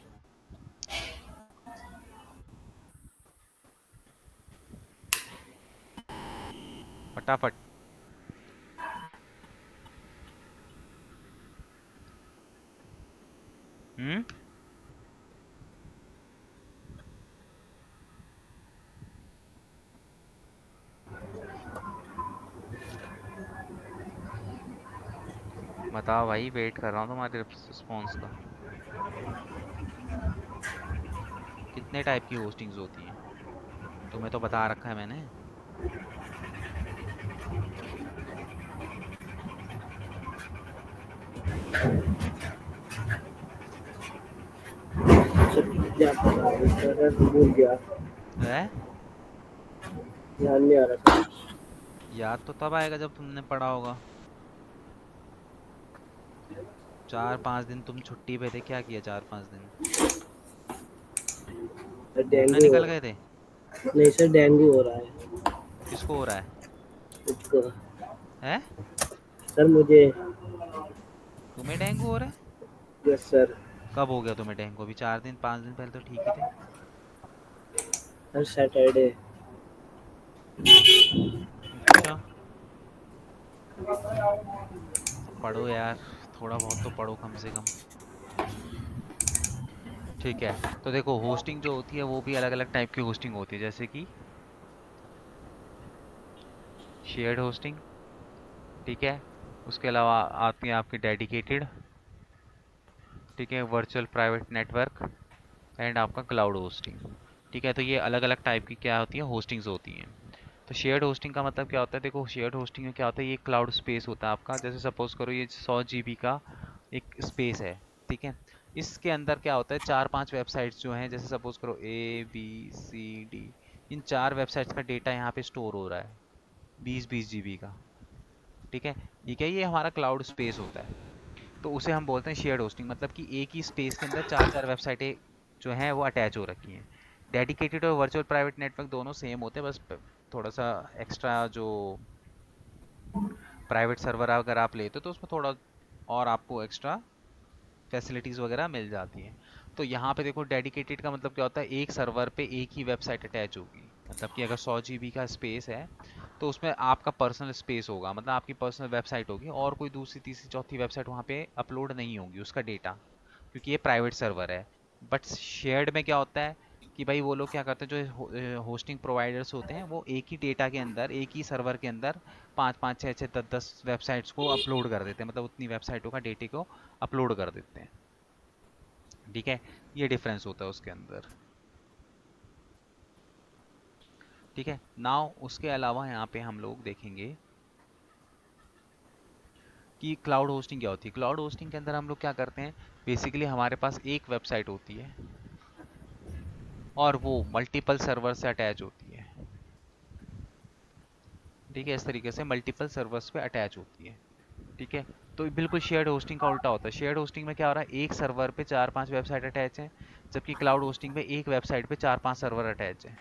फटाफट। हम्म। बताओ भाई, वेट कर रहा हूँ तुम्हारे रिस्पॉन्स का। कितने टाइप की होस्टिंग्स होती हैं, तुम्हें तो बता रखा है मैंने। सब क्या पता है, सर भूल गया, है, ध्यान नहीं आ रहा था। याद तो तब आएगा जब तुमने पढ़ा होगा। 4-5 दिन तुम छुट्टी पे थे, क्या किया 4-5 दिन, सर घूमने डेंगू हो निकल गए थे। रहा है, नहीं सर डेंगू हो रहा है किसको हो रहा है, मुझको। है सर मुझे। तुम्हें डेंगू हो रहा है। Yes sir. कब हो गया तुम्हें डेंगू, अभी 4-5 दिन पहले तो ठीक ही थे। Sir Saturday. अच्छा, तो पढ़ो यार, थोड़ा बहुत तो पढ़ो कम से कम। ठीक है, तो देखो होस्टिंग जो होती है वो भी अलग अलग टाइप की होस्टिंग होती है, जैसे कि शेयर्ड होस्टिंग। ठीक है, उसके अलावा आती है आपकी डेडिकेटेड, ठीक है, वर्चुअल प्राइवेट नेटवर्क एंड आपका क्लाउड होस्टिंग। ठीक है, तो ये अलग अलग टाइप की क्या होती है, होस्टिंग्स होती हैं। तो शेयर्ड होस्टिंग का मतलब क्या होता है, देखो शेयर्ड होस्टिंग में क्या होता है, ये क्लाउड स्पेस होता है आपका। जैसे सपोज करो ये 100 GB का एक स्पेस है, ठीक है। इसके अंदर क्या होता है, 4-5 वेबसाइट्स जो हैं, जैसे सपोज करो ABCD, इन 4 वेबसाइट्स का डेटा यहाँ पे स्टोर हो रहा है 20-20 GB का। ठीक है, ये क्या, ये हमारा क्लाउड स्पेस होता है। तो उसे हम बोलते हैं शेयर्ड होस्टिंग, मतलब कि एक ही स्पेस के अंदर 4-4 वेबसाइटें जो हैं वो अटैच हो रखी हैं। डेडिकेटेड और वर्चुअल प्राइवेट नेटवर्क दोनों सेम होते हैं, बस थोड़ा सा एक्स्ट्रा जो प्राइवेट सर्वर अगर आप लेते हो तो उसमें थोड़ा और आपको एक्स्ट्रा फैसिलिटीज़ वगैरह मिल जाती हैं। तो यहाँ पे देखो डेडिकेटेड का मतलब क्या होता है, एक सर्वर पे एक ही वेबसाइट अटैच होगी। मतलब कि अगर 100 GB का स्पेस है तो उसमें आपका पर्सनल स्पेस होगा, मतलब आपकी पर्सनल वेबसाइट होगी, और कोई दूसरी तीसरी चौथी वेबसाइट वहाँ पे अपलोड नहीं होगी उसका डेटा, क्योंकि ये प्राइवेट सर्वर है। बट शेयर्ड में क्या होता है कि भाई वो लोग क्या करते हैं, जो होस्टिंग प्रोवाइडर्स होते हैं वो एक ही डेटा के अंदर, एक ही सर्वर के अंदर 5-5 6-6 10-10 वेबसाइट्स को अपलोड कर देते हैं, मतलब उतनी वेबसाइटों का डेटे को अपलोड कर देते हैं। ठीक है, ये डिफरेंस होता है उसके अंदर। ठीक है, नाउ उसके अलावा यहाँ पे हम लोग देखेंगे कि क्लाउड होस्टिंग क्या होती है। क्लाउड होस्टिंग के अंदर हम लोग क्या करते हैं, बेसिकली हमारे पास एक वेबसाइट होती है और वो मल्टीपल सर्वर से अटैच होती है। ठीक है, इस तरीके से मल्टीपल सर्वर्स पे अटैच होती है। ठीक है, तो बिल्कुल शेयर्ड होस्टिंग का उल्टा होता है। शेयर्ड होस्टिंग में क्या हो रहा है, एक सर्वर पे 4-5 वेबसाइट अटैच है, जबकि क्लाउड होस्टिंग में एक वेबसाइट पे 4-5 सर्वर अटैच है।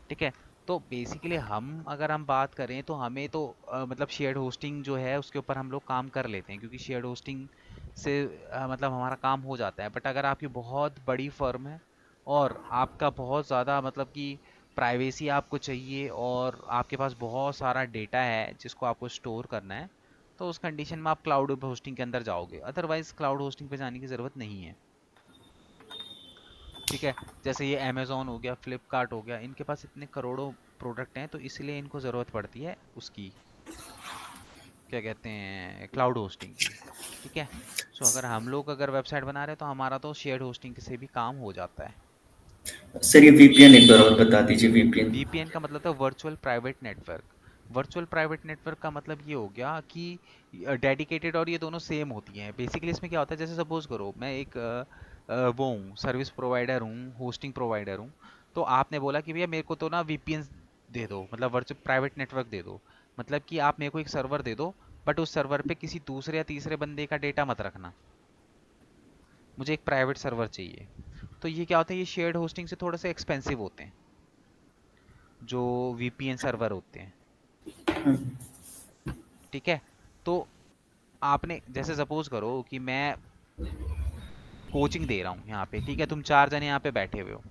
ठीक है, तो बेसिकली हम बात करें तो हमें तो मतलब शेयर्ड होस्टिंग जो है उसके ऊपर हम लोग काम कर लेते हैं, क्योंकि शेयर्ड होस्टिंग से मतलब हमारा काम हो जाता है। बट अगर आपकी बहुत बड़ी फर्म है और आपका बहुत ज़्यादा मतलब कि प्राइवेसी आपको चाहिए और आपके पास बहुत सारा डेटा है जिसको आपको स्टोर करना है, तो उस कंडीशन में आप क्लाउड होस्टिंग के अंदर जाओगे, अदरवाइज क्लाउड होस्टिंग पे जाने की ज़रूरत नहीं है। ठीक है, जैसे ये अमेज़ॉन हो गया, फ्लिपकार्ट हो गया, इनके पास इतने करोड़ों प्रोडक्ट हैं, तो इसलिए इनको ज़रूरत पड़ती है उसकी, क्या कहते हैं, क्लाउड होस्टिंग की। ठीक है, सो अगर हम लोग अगर वेबसाइट बना रहे हैं तो हमारा तो शेयर्ड होस्टिंग से भी काम हो जाता है। सर ये वीपीएन एक बार और बता दीजिए, वीपीएन। वीपीएन का मतलब था virtual private network. Virtual private network का मतलब ये हो गया कि डेडिकेटेड और ये दोनों सेम होती हैं। बेसिकली इसमें क्या होता है, जैसे सपोज करो मैं एक वो हूँ, सर्विस प्रोवाइडर हूँ, होस्टिंग प्रोवाइडर हूँ, तो आपने बोला कि भैया मेरे को तो ना वीपीएन दे दो, मतलब वर्चुअल प्राइवेट नेटवर्क दे दो, मतलब कि आप मेरे को एक सर्वर दे दो, बट उस सर्वर पे किसी दूसरे या तीसरे बंदे का डेटा मत रखना, मुझे एक प्राइवेट सर्वर चाहिए। तो ये क्या होता है, ये शेयर्ड होस्टिंग से थोड़े से एक्सपेंसिव होते हैं जो वीपीएन सर्वर होते हैं। ठीक है, तो आपने जैसे सपोज करो कि मैं कोचिंग दे रहा हूँ यहाँ पे, ठीक है, तुम 4 जने यहाँ पे बैठे हुए हो,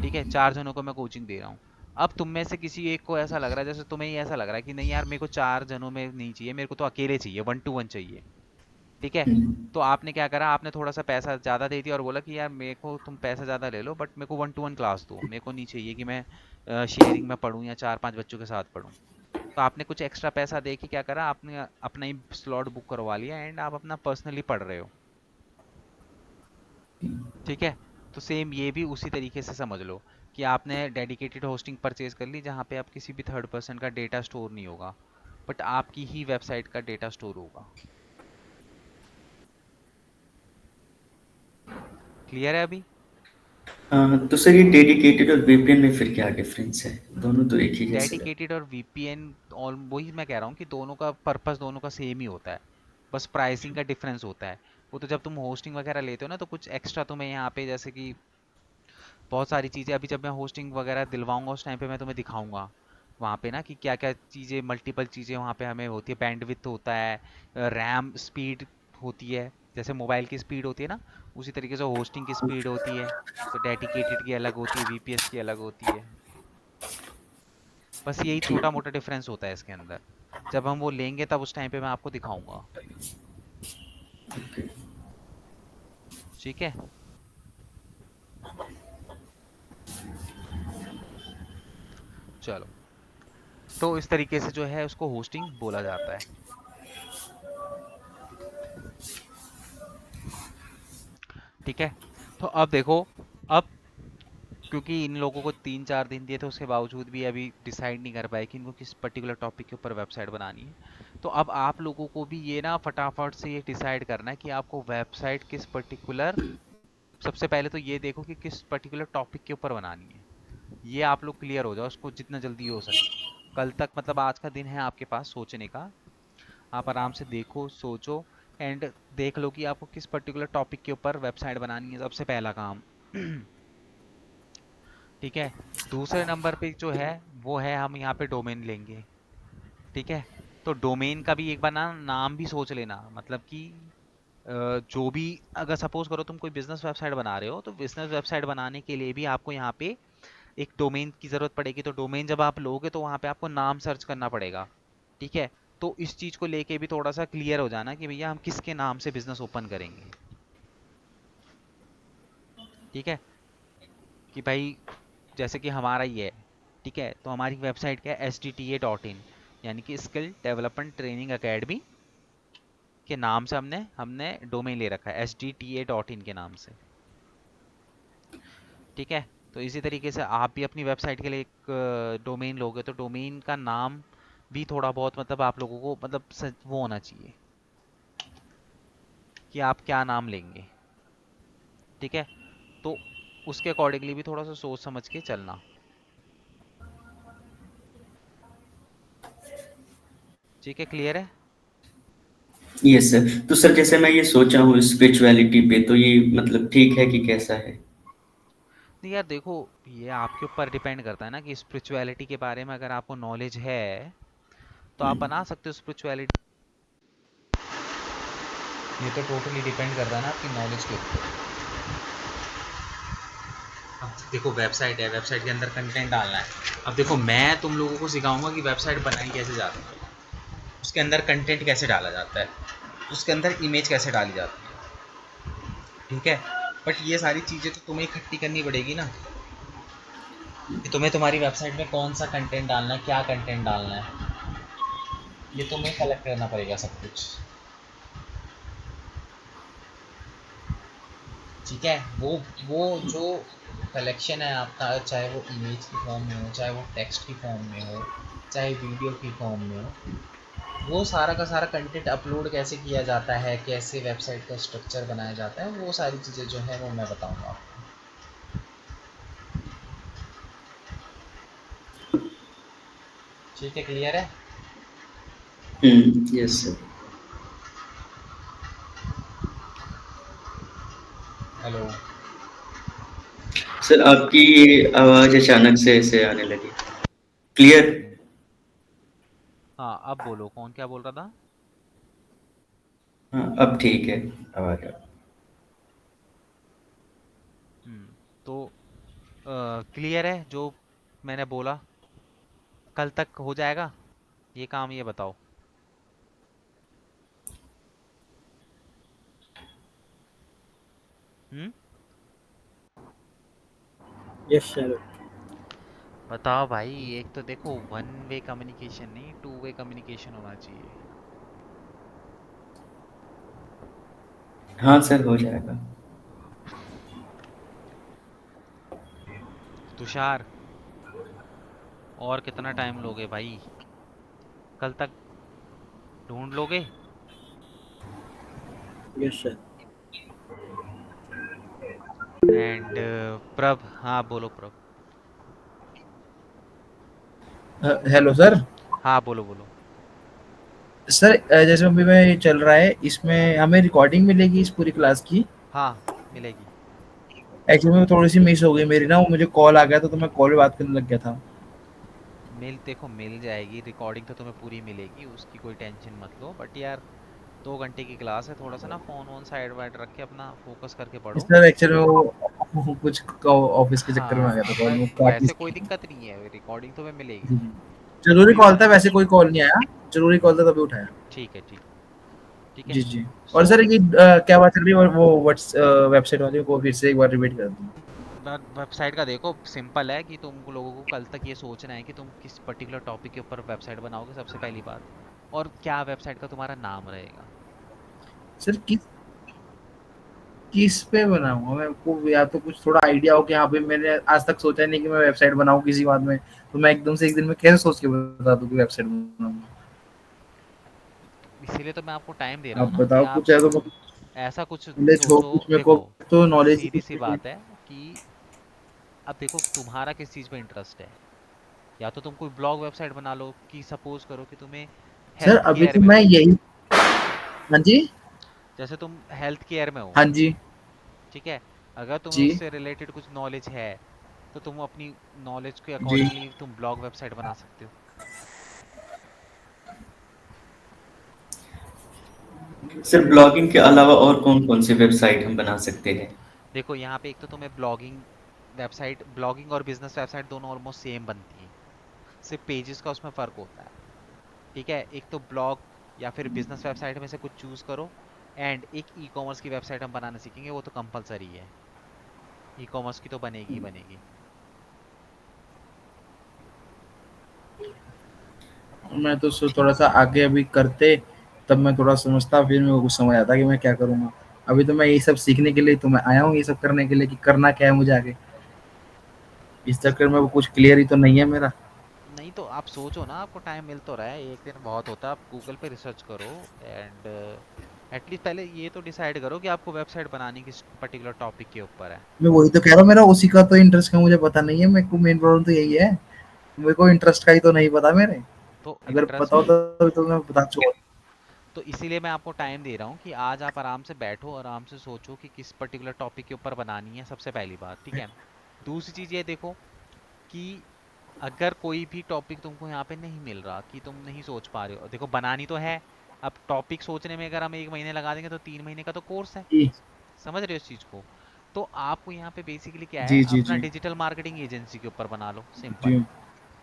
ठीक है, 4 जनों को मैं कोचिंग दे रहा हूँ। अब तुम में से किसी एक को ऐसा लग रहा है, जैसे तुम्हें ही ऐसा लग रहा है कि नहीं यार मेरे को 4 जनों में नहीं चाहिए, मेरे को तो अकेले चाहिए, 1-to-1 चाहिए। ठीक है, तो आपने क्या करा, आपने थोड़ा सा पैसा ज़्यादा दे दिया और बोला कि यार मेरे को तुम पैसा ज़्यादा ले लो, बट मेरे को 1-to-1 क्लास दो, मेरे को नहीं चाहिए कि मैं शेयरिंग में पढूं या 4-5 बच्चों के साथ पढूं। तो आपने कुछ एक्स्ट्रा पैसा दे के क्या करा, आपने अपना ही स्लॉट बुक करवा लिया एंड आप अपना पर्सनली पढ़ रहे हो। ठीक है, तो सेम ये भी उसी तरीके से समझ लो कि आपने डेडिकेटेड होस्टिंग परचेज कर ली, जहाँ पे आप किसी भी थर्ड पर्सन का डेटा स्टोर नहीं होगा, बट आपकी ही वेबसाइट का डेटा स्टोर होगा। क्लियर है अभी? हाँ, तो सर ये डेडिकेटेड और वीपीएन में फिर क्या डिफरेंस है? दोनों तो एक ही जैसे लगे। डेडिकेटेड और वीपीएन, और वही मैं कह रहा हूँ कि दोनों का पर्पस दोनों का सेम ही होता है, बस प्राइसिंग का डिफरेंस होता है। वो तो जब तुम होस्टिंग वगैरह लेते हो ना, तो कुछ एक्स्ट्रा तुम्हें यहाँ पे, जैसे कि बहुत सारी चीज़ें अभी जब मैं होस्टिंग वगैरह दिलवाऊंगा उस टाइम पे मैं तुम्हें दिखाऊंगा वहाँ पे ना कि क्या क्या चीज़ें, मल्टीपल चीज़ें वहाँ पे हमें होती है। बैंडविड्थ होता है, रैम स्पीड होती है, जैसे मोबाइल की स्पीड होती है ना, उसी तरीके से होस्टिंग की स्पीड होती है। तो डेडिकेटेड की अलग होती है, वीपीएस की अलग होती है। बस यही ठीक। छोटा मोटा डिफरेंस होता है इसके अंदर। जब हम वो लेंगे तब उस टाइम पे मैं आपको दिखाऊंगा। ठीक है, चलो, तो इस तरीके से जो है उसको होस्टिंग बोला जाता है। ठीक है। तो अब देखो, अब क्योंकि इन लोगों को 3-4 दिन दिए थे, उसके बावजूद भी अभी डिसाइड नहीं कर पाए कि इनको किस पर्टिकुलर टॉपिक के ऊपर वेबसाइट बनानी है। तो अब आप लोगों को भी ये ना फटाफट से ये डिसाइड करना है कि आपको वेबसाइट किस पर्टिकुलर, सबसे पहले तो ये देखो कि किस पर्टिकुलर टॉपिक के ऊपर बनानी है। ये आप लोग क्लियर हो जाओ उसको जितना जल्दी हो सके। कल तक मतलब आज का दिन है आपके पास सोचने का। आप आराम से देखो, सोचो, एंड देख लो कि आपको किस पर्टिकुलर टॉपिक के ऊपर वेबसाइट बनानी है, सबसे पहला काम। ठीक है। दूसरे नंबर पे जो है वो है, हम यहाँ पे डोमेन लेंगे। ठीक है। तो डोमेन का भी एक बार ना नाम भी सोच लेना, मतलब कि जो भी, अगर सपोज करो तुम कोई बिजनेस वेबसाइट बना रहे हो, तो बिजनेस वेबसाइट बनाने के लिए भी आपको यहाँ पे एक डोमेन की ज़रूरत पड़ेगी। तो डोमेन जब आप लोगे तो वहाँ पे आपको नाम सर्च करना पड़ेगा। ठीक है। तो इस चीज़ को लेके भी थोड़ा सा क्लियर हो जाना कि भैया हम किसके नाम से बिजनेस ओपन करेंगे। ठीक है। कि भाई जैसे कि हमारा ही है, ठीक है, तो हमारी वेबसाइट क्या है, SDTA.in, यानी कि स्किल डेवलपमेंट ट्रेनिंग अकेडमी के नाम से हमने हमने डोमेन ले रखा है, SDTA.in के नाम से। ठीक है। तो इसी तरीके से आप भी अपनी वेबसाइट के लिए एक डोमेन लोगे, तो डोमेन का नाम भी थोड़ा बहुत मतलब आप लोगों को मतलब वो होना चाहिए कि आप क्या नाम लेंगे। ठीक है। तो उसके अकॉर्डिंगली भी थोड़ा सा सोच समझ के चलना। ठीक है, क्लियर है। Yes sir. तो सर जैसे मैं ये सोचा हूँ स्पिरिचुअलिटी पे, तो ये मतलब ठीक है कि कैसा है? नहीं यार देखो, ये आपके ऊपर डिपेंड करता है ना कि स्पिरिचुअलिटी के बारे में अगर आपको नॉलेज है तो आप बना सकते हो स्पिरिचुअलिटी। ये तो टोटली डिपेंड करता है ना आपकी नॉलेज के ऊपर। अब देखो वेबसाइट है, वेबसाइट के अंदर कंटेंट डालना है। अब देखो मैं तुम लोगों को सिखाऊंगा कि वेबसाइट बनाई कैसे जाती है, उसके अंदर कंटेंट कैसे डाला जाता है, उसके अंदर इमेज कैसे डाली जाती है। ठीक है। बट ये सारी चीज़ें तो तुम्हें इकट्ठी करनी पड़ेगी ना, कि तुम्हें तुम्हारी वेबसाइट में कौन सा कंटेंट डालना है, क्या कंटेंट डालना है, ये तुम्हें कलेक्ट करना पड़ेगा सब कुछ। ठीक है। वो जो कलेक्शन है आपका, चाहे वो इमेज की फॉर्म में हो, चाहे वो टेक्स्ट की फॉर्म में हो, चाहे वीडियो की फॉर्म में हो, वो सारा का सारा कंटेंट अपलोड कैसे किया जाता है, कैसे वेबसाइट का स्ट्रक्चर बनाया जाता है, वो सारी चीज़ें जो है वो मैं बताऊंगा आपको। ठीक है, क्लियर है। Yes sir. हेलो। सर आपकी आवाज अचानक से ऐसे आने लगी। क्लियर? हाँ अब बोलो, कौन क्या बोल रहा था। हाँ अब ठीक है, आवाज आ। तो क्लियर है जो मैंने बोला, कल तक हो जाएगा ये काम, ये बताओ। हम्म। Yes sir. बताओ भाई, एक तो देखो वन वे कम्युनिकेशन नहीं, टू वे कम्युनिकेशन होना चाहिए। हाँ सर, हो जाएगा। तुषार, और कितना टाइम लोगे भाई, कल तक ढूंढ लोगे। Yes sir. एंड प्रभ, हाँ बोलो प्रभ। Hello sir. हाँ बोलो बोलो। सर जैसे अभी में ये चल रहा है, इसमें हमें रिकॉर्डिंग मिलेगी इस पूरी क्लास की? हाँ मिलेगी। एक्चुअली में थोड़ी सी मिस हो गई मेरी ना, वो मुझे कॉल आ गया था तो मैं कॉल पे बात करने लग गया था। मिल देखो मिल जाएगी रिकॉर्डिंग तो तुम्हें पूरी मिलेगी, उसकी कोई टेंशन मत लो। बट यार 2 घंटे की क्लास है, थोड़ा सा ना फोन वोन साइड वाइड रख के अपना फोकस करके पढ़ो। सर एक्चुअली में वो कुछ ऑफिस के चक्कर में आ गया था, हाँ कॉल पर में काट वैसे नहीं कोई दिक्कत नहीं है, रिकॉर्डिंग तुम्हें मिलेगी। सकी। जरूरी कोई कॉल था, इशू नहीं। वैसे कोई कॉल नहीं आया। जरूरी कॉल था तभी उठाया। ठीक है ठीक है। ठीक है। जी जी। और सो सर ये क्या बात चल रही है, वो व्हाट्स वेबसाइट वाली को फिर से एक बार रिपीट कर दूँ? वेबसाइट का देखो सिंपल है कि तुम लोगों को कल तक ये सोचना है कि तुम किस पर्टिकुलर टॉपिक के ऊपर वेबसाइट बनाओगे, सबसे पहली बात, और क्या वेबसाइट का तुम्हारा नाम रहेगा। सर किस किस पे बनाऊँ? मेरे को या तो कुछ थोड़ा आइडिया हो कि हाँ भाई मैंने आज तक सोचा नहीं कि मैं वेबसाइट बनाऊँ किसी बात में, तो मैं एकदम से एक दिन में कैसे सोच के बता दूँ कि वेबसाइट बनाऊँगा? इसीलिए तो मैं आपको टाइम दे रहा आप हूँ ना कि बताओ आप कुछ है तो ऐसा कुछ पहले छोड़, सोचो। कुछ मेरे को देखो, तो नॉलेज ही सीधी कुछ सी नहीं है। बात है कि अब देखो तुम्हारा किस चीज़ में इंटरेस्ट है। या तो तुम कोई ब्लॉग वेबसाइट बना लो, कि सपोज करो कि तुम्हें सर हेल्थ अभी केयर तो में मैं हो। यही, हाँ जी, जैसे तुम हेल्थ केयर में हो, हाँ जी, ठीक है, अगर तुम्हें जी, उससे रिलेटेड कुछ नॉलेज है तो तुम अपनी नॉलेज के जी। अकॉर्डिंगली तुम ब्लॉग वेबसाइट बना सकते हो। सर ब्लॉगिंग के अलावा और कौन-कौन सी वेबसाइट हम बना सकते हैं? देखो यहाँ पे एक तो तुम्हें ब्लॉगिंग वेबसाइट, ब्लॉगिंग और बिजनेस वेबसाइट दोनों ऑलमोस्ट सेम बनती हैं, सिर्फ पेजेस का उसमें फ़र्क होता है। ठीक है, एक तो ब्लॉग या फिर बिजनेस वेबसाइट में से कुछ चूज करो। एंड एक ई कॉमर्स की वेबसाइट हम बनाना सीखेंगे, वो तो कंपलसरी है, ई कॉमर्स की तो बनेगी ही बनेगी। मैं तो थोड़ा सा आगे अभी करते, तब मैं थोड़ा समझता, फिर मेरे को कुछ समझ आता कि मैं क्या करूँगा। अभी तो मैं यही सब सीखने के लिए तो मैं आया हूँ, ये सब करने के लिए कि करना क्या है मुझे आगे। इस चक्कर में वो कुछ क्लियर ही तो नहीं है मेरा। नहीं तो आप सोचो ना, आपको टाइम मिल तो रहा है, एक दिन बहुत होता है, आप गूगल पे रिसर्च करो। एंड एटलीस्ट पहले ये तो डिसाइड करो कि आपको वेबसाइट बनानी किस पर्टिकुलर टॉपिक के ऊपर है। मैं वही तो कह रहा हूँ, मेरा उसी का तो इंटरेस्ट का मुझे पता नहीं है। मेरे को मेन प्रॉब्लम तो यही है, मेरे को इंटरेस्ट का ही तो नहीं पता मेरे। तो अगर पता इंटरेस्ट, होता तो मैं बता चुका। तो इसीलिए मैं आपको टाइम दे रहा हूँ कि आज आप आराम से बैठो, आराम से सोचो कि किस पर्टिकुलर टॉपिक के ऊपर बनानी है, सबसे पहली बात, ठीक है। दूसरी चीज़ ये देखो कि अगर कोई भी टॉपिक तुमको यहाँ पे नहीं मिल रहा, कि तुम नहीं सोच पा रहे हो, देखो बनानी तो है। अब टॉपिक सोचने में अगर हम 1 महीने लगा देंगे तो 3 महीने का तो कोर्स है। जी, समझ रहे हो इस चीज़ को? तो आपको यहाँ पे बेसिकली क्या है, जी, जी, अपना जी, डिजिटल मार्केटिंग एजेंसी के ऊपर बना लो, सिंपल। जी।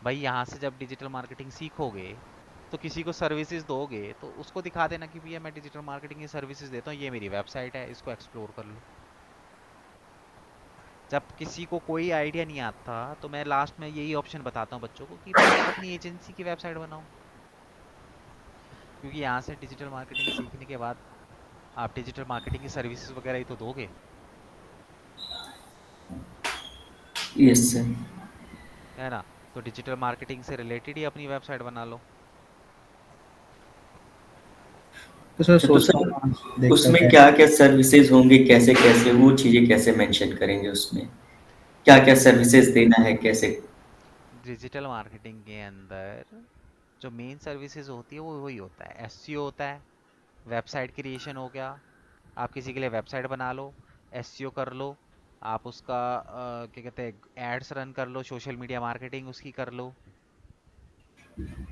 भाई यहाँ से जब डिजिटल मार्केटिंग सीखोगे तो किसी को सर्विसेज दोगे तो उसको दिखा देना कि भैया मैं डिजिटल मार्केटिंग की सर्विसेज देता हूँ, ये मेरी वेबसाइट है, इसको एक्सप्लोर कर लो। जब किसी को कोई आइडिया नहीं आता तो मैं लास्ट में यही ऑप्शन बताता हूँ बच्चों को कि भाई आप अपनी एजेंसी की वेबसाइट बनाओ। क्योंकि यहाँ से डिजिटल मार्केटिंग सीखने के बाद आप डिजिटल मार्केटिंग की सर्विसेज वगैरह ही तो दोगे, यस सर। है ना। तो डिजिटल मार्केटिंग से रिलेटेड ही अपनी वेबसाइट बना लो। तो सर अच्छा तो सोचता सर हूँ आज, देखता उसमें क्या है। क्या-क्या सर्विसेज होंगी, कैसे-कैसे वो चीज़ें कैसे मेंशन करेंगे उसमें? क्या-क्या सर्विसेज देना है, कैसे? डिजिटल मार्केटिंग के अंदर जो मेन सर्विसेज होती है वो वही होता है, एसईओ होता है, वेबसाइट क्रिएशन हो गया, आप किसी के लिए वेबसाइट बना लो, एसईओ कर लो, आप उसका क्या कहते हैं एड्स रन कर लो, सोशल मीडिया मार्केटिंग उसकी कर लो,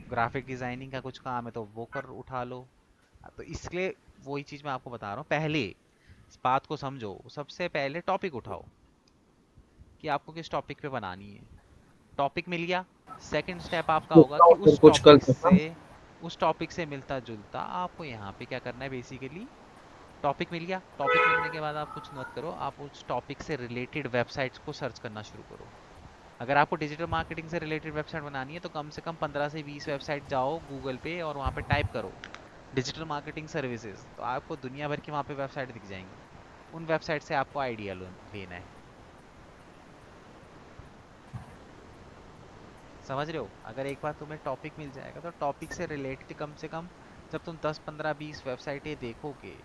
ग्राफिक डिजाइनिंग का कुछ काम है तो वो कर उठा लो। तो इसलिए वही चीज़ मैं आपको बता रहा हूँ, पहले इस बात को समझो, सबसे पहले टॉपिक उठाओ कि आपको किस टॉपिक पे बनानी है। टॉपिक मिल गया, सेकंड स्टेप आपका होगा सोचता कि हूँ फिर कुछ कल तक ना। उस टॉपिक से मिलता जुलता आपको यहाँ पे क्या करना है बेसिकली। टॉपिक मिल गया, टॉपिक मिलने के बाद आप कुछ मत करो, आप उस टॉपिक से रिलेटेड वेबसाइट्स को सर्च करना शुरू करो। अगर आपको डिजिटल मार्केटिंग से रिलेटेड वेबसाइट बनानी है तो कम से कम 15 से 20 वेबसाइट जाओ गूगल पे और वहाँ पे टाइप करो डिजिटल मार्केटिंग सर्विसेज, तो आपको दुनिया भर की वहाँ पे वेबसाइट दिख जाएंगी। उन वेबसाइट से आपको आइडिया लेना है। समझ रहे हो? अगर एक बार तुम्हें टॉपिक मिल जाएगा तो टॉपिक से रिलेटेड कम से कम जब तुम 10 15 20 वेबसाइटें देखोगे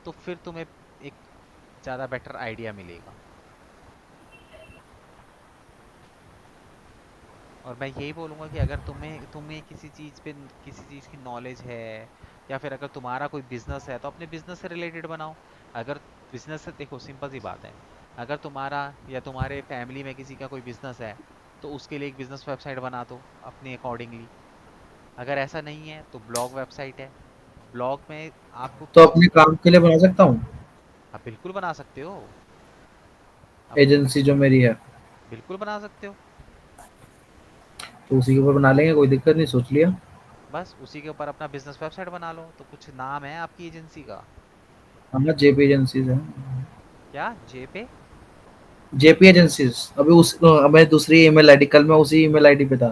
तो फिर तुम्हें एक ज़्यादा बेटर आइडिया मिलेगा। और मैं यही बोलूँगा कि अगर तुम्हें तुम्हें किसी चीज़ पे किसी चीज़ की नॉलेज है, या फिर अगर तुम्हारा कोई बिजनेस है तो अपने बिजनेस से रिलेटेड बनाओ। अगर बिजनेस से, देखो सिंपल सी बात है, अगर तुम्हारा या तुम्हारे फैमिली में किसी का कोई बिजनेस है तो उसके लिए एक बिजनेस वेबसाइट बना दो अपने अकॉर्डिंगली। अगर ऐसा नहीं है तो ब्लॉग वेबसाइट है, ब्लॉग में आपको तो किस, अपने काम के लिए बना सकता हूँ, आप बिल्कुल बना सकते हो, आप एजेंसी जो मेरी है। बिल्कुल बना सकते हो। तो उसी के ऊपर बना लेंगे, कोई दिक्कत नहीं, सोच लिया। बस उसी के ऊपर अपना बिजनेस वेबसाइट बना लो, तो कुछ नाम है आपकी एजेंसी का। हाँ, जेपी एजेंसीज है। क्या जे पे? जेपी एजेंसीज अभी उस मैं दूसरी ईमेल आईडी, कल मैं उसी ईमेल आईडी पे था।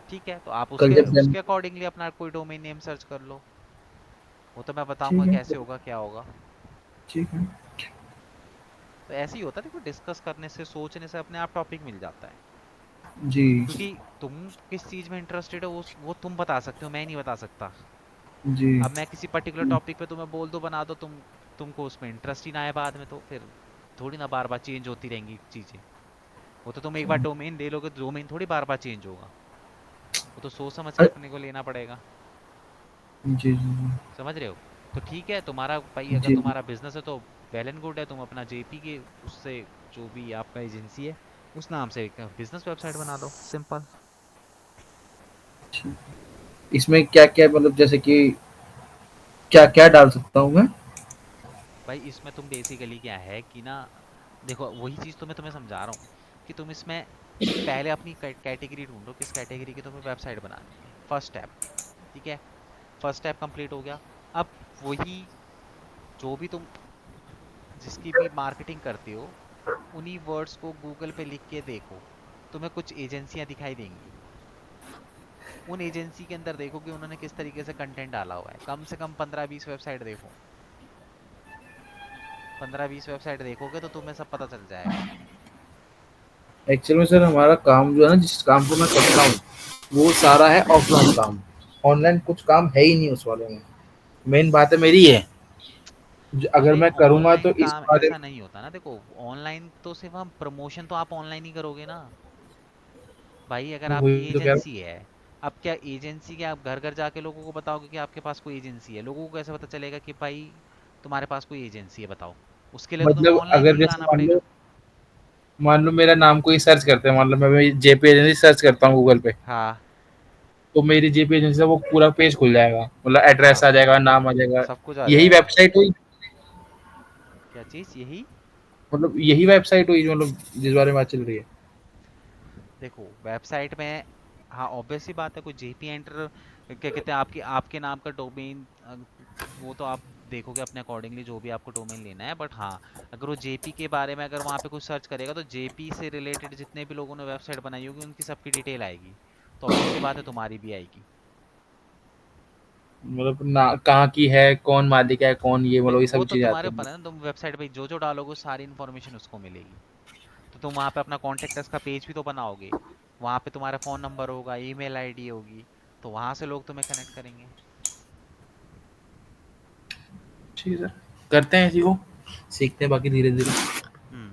ठीक है, तो आप कल उसके जब उसके अकॉर्डिंगली अपना कोई डोमेन नेम सर्च कर लो, वो तो मैं बताऊंगा ठीक है, कैसे होगा क्या होगा। ठीक है तो ऐसे ही होता है, देखो डिस्कस करने से, सोचने से अपने आप टॉपिक मिल जाता है। जी क्योंकि तुम किस चीज में इंटरेस्टेड हो वो तुम बता सकते हो, मैं नहीं बता सकता। जी अब मैं किसी पर्टिकुलर टॉपिक पे तुम्हें बोल दो बना दो, तुमको उसमें इंटरेस्ट ही ना आए बाद में, तो फिर थोड़ी ना बार बार चेंज होती रहेंगी चीजें। वो तो तुम एक बार डोमेन ले लोगे तो डोमेन थोड़ी बार बार चेंज होगा। वो तो सोच समझ के अपने को लेना पड़ेगा। जी जी समझ रहे हो? तो ठीक है, तुम्हारा भाई अगर जी तुम्हारा बिजनेस है तो वेल एंड गुड है, तुम अपना जेपी के उससे, जो भी आपका एजेंसी है उस नाम से एक बिजनेस वेबसाइट बना दो, सिंपल। जी। इसमें क्या क्या मतलब जैसे कि क्या क्या डाल सकता हूँ मैं? भाई इसमें तुम बेसिकली क्या है कि ना, देखो वही चीज तो मैं तुम्हें समझा रहा हूँ कि तुम इसमें पहले अपनी कैटेगरी ढूंढो, किस कैटेगरी की तुम्हें वेबसाइट बनानी है, फर्स्ट स्टेप। ठीक है, फर्स्ट स्टेप कंप्लीट हो गया। अब वही, जो भी तुम जिसकी भी मार्केटिंग करते हो, उन्हीं वर्ड्स को गूगल पे लिख के देखो, तुम्हें कुछ एजेंसियां दिखाई देंगी। उन एजेंसी के अंदर देखो कि उन्होंने किस तरीके से कंटेंट डाला हुआ है। कम से कम 15-20 वेबसाइट देखो, 15-20 वेबसाइट देखोगे तो तुम्हें सब पता चल जाएगा। एक्चुअल में सर हमारा काम जो है ना, जिस काम को मैं करता हूँ वो सारा है ऑफलाइन काम। ऑनलाइन कुछ काम है ही नहीं उस वाले में। मेन बात है मेरी है, अगर अरे मैं करूंगा तो ऑनलाइन इस काम बारे ऐसा नहीं होता ना, देखो ऑनलाइन तो सिर्फ हम प्रमोशन तो आप ऑनलाइन ही करोगे ना भाई। अगर में आपकी वही तो कह रहा एजेंसी है, अब क्या एजेंसी के आप घर घर जाके लोगों को बताओगे कि आपके पास कोई एजेंसी है? लोगों को कैसे पता चलेगा कि भाई तुम्हारे पास कोई एजेंसी है, बताओ। उसके लिए हूँ। तो तुम्हें मतलब ऑनलाइन अगर ही जैसे लाना पड़ेगा। मान लो मेरा नाम कोई सर्च करते हैं, मान लो मैं जेपी एजेंसी सर्च करता हूँ गूगल पे, हाँ तो मेरी जेपी एजेंसी से वो पूरा पेज खुल जाएगा, मतलब एड्रेस हाँ, आ जाएगा, नाम आ जाएगा। सब कुछ आ यही जाएगा। वेबसाइट हुई, क्या चीज़? यही? मतलब यही वेबसाइट हुई जो मतलब जिस बारे में बात चल रही है। देखो वेबसाइट में, हाँ ऑब्वियस सी बात है, कोई जेपी एंटर क्या कहते हैं, आपकी आपके नाम का डोमेन, वो तो आप देखोगे अपने अकॉर्डिंगली जो भी आपको डोमेन लेना है। बट हाँ, अगर वो जेपी के बारे में अगर वहाँ पे कुछ सर्च करेगा तो जेपी से रिलेटेड जितने भी लोगों ने वेबसाइट बनाई होगी उनकी सबकी डिटेल आएगी। तो ऑब्वियस सी बात है तुम्हारी भी आएगी। मतलब ना कहाँ की है, कौन मालिक है, कौन ये, मतलब ये वो सब तो चीजें तुम्हारे आती ऊपर हैं। है ना, तुम वेबसाइट पे जो जो डालोगे सारी इन्फॉर्मेशन उसको मिलेगी। तो तुम वहाँ पे अपना कॉन्टेक्ट अस का पेज भी तो बनाओगे, वहाँ पे तुम्हारा फ़ोन नंबर होगा, ईमेल आईडी होगी, तो वहाँ से लोग तुम्हें कनेक्ट करेंगे। ठीक है सर, करते हैं इसी को, सीखते हैं बाकी धीरे धीरे। हम्म।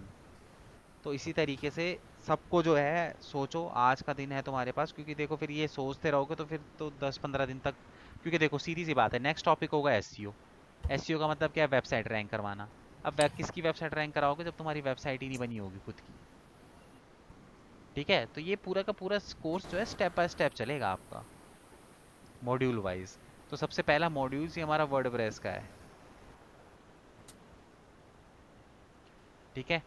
तो इसी तरीके से सबको जो है, सोचो आज का दिन है तुम्हारे पास, क्योंकि देखो फिर ये सोचते रहोगे तो फिर तो 10-15 दिन तक, क्योंकि देखो सीधी सी बात है, नेक्स्ट टॉपिक होगा एसईओ। एसईओ का मतलब क्या है? वेबसाइट रैंक करवाना। अब किसकी वेबसाइट रैंक कराओगे जब तुम्हारी वेबसाइट ही नहीं बनी होगी खुद की? ठीक है, तो ये पूरा का पूरा कोर्स जो है स्टेप बाय स्टेप चलेगा आपका, मॉड्यूल वाइज। तो सबसे पहला मॉड्यूल ही हमारा वर्डप्रेस का है। ठीक है,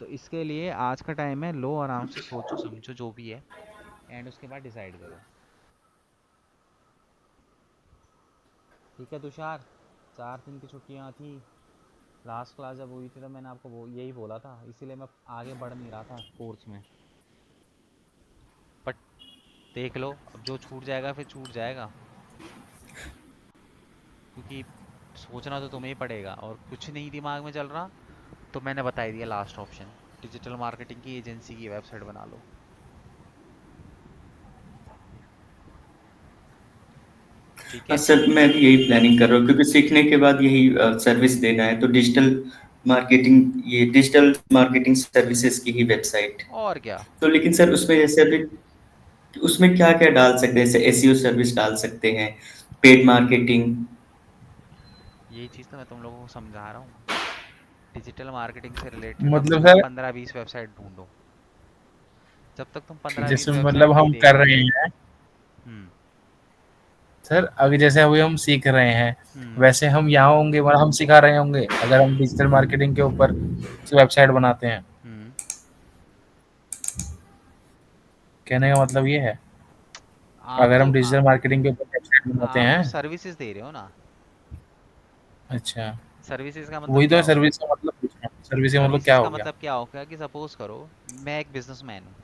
तो इसके लिए आज का टाइम है, लो आराम से सोचो समझो जो भी है, एंड उसके बाद डिसाइड करो। ठीक है तुषार, 4 दिन की छुट्टियां थी, लास्ट क्लास जब हुई थी तो मैंने आपको यही बोला था, इसीलिए मैं आगे बढ़ नहीं रहा था कोर्स में। बट देख लो, अब जो छूट जाएगा फिर छूट जाएगा, क्योंकि सोचना तो तुम्हें ही पड़ेगा, और कुछ नहीं दिमाग में चल रहा तो मैंने बता ही दिया लास्ट ऑप्शन, डिजिटल मार्केटिंग की एजेंसी की वेबसाइट बना लो। ठीक हाँ है। सर, मैं भी यही प्लानिंग कर रहा हूँ क्योंकि सीखने के बाद यही सर्विस देना है, तो डिजिटल मार्केटिंग सर्विसेज की ही वेबसाइट। और क्या, तो लेकिन सर उसमें जैसे अभी उसमें क्या क्या डाल सकते हैं? जैसे एसईओ सर्विस डाल सकते हैं, पेड मार्केटिंग। यही चीज़ तो मैं तुम लोगों को समझा रहा हूँ। डिजिटल मार्केटिंग से रिलेटेड मतलब अपनी सर 15-20 वेबसाइट ढूंढो। जब तक तुम 15-20 जैसे वेबसाइट मतलब नहीं हम कर रहे देखोगे। हैं हम्म। सर, अगर जैसे अभी हम सीख रहे हैं हम्म। वैसे हम यहाँ होंगे, मतलब हम सिखा रहे होंगे अगर हम डिजिटल मार्केटिंग के ऊपर वेबसाइट बनाते हैं। हम्म। कहने का मतलब ये है, आप अगर तो हम डिजिटल मार्केटिंग के ऊपर वेबसाइट बनाते आप तो हैं। सर्विसेज दे रहे हो ना। अच्छा, सर्विसेज का मतलब वही तो क्या है हो गया? सर्विस का मतलब, पूछ रहा हूँ सर्विस का मतलब क्या सर्विसेज हो का गया। मतलब क्या हो गया कि सपोज करो मैं एक बिजनेसमैन हूँ,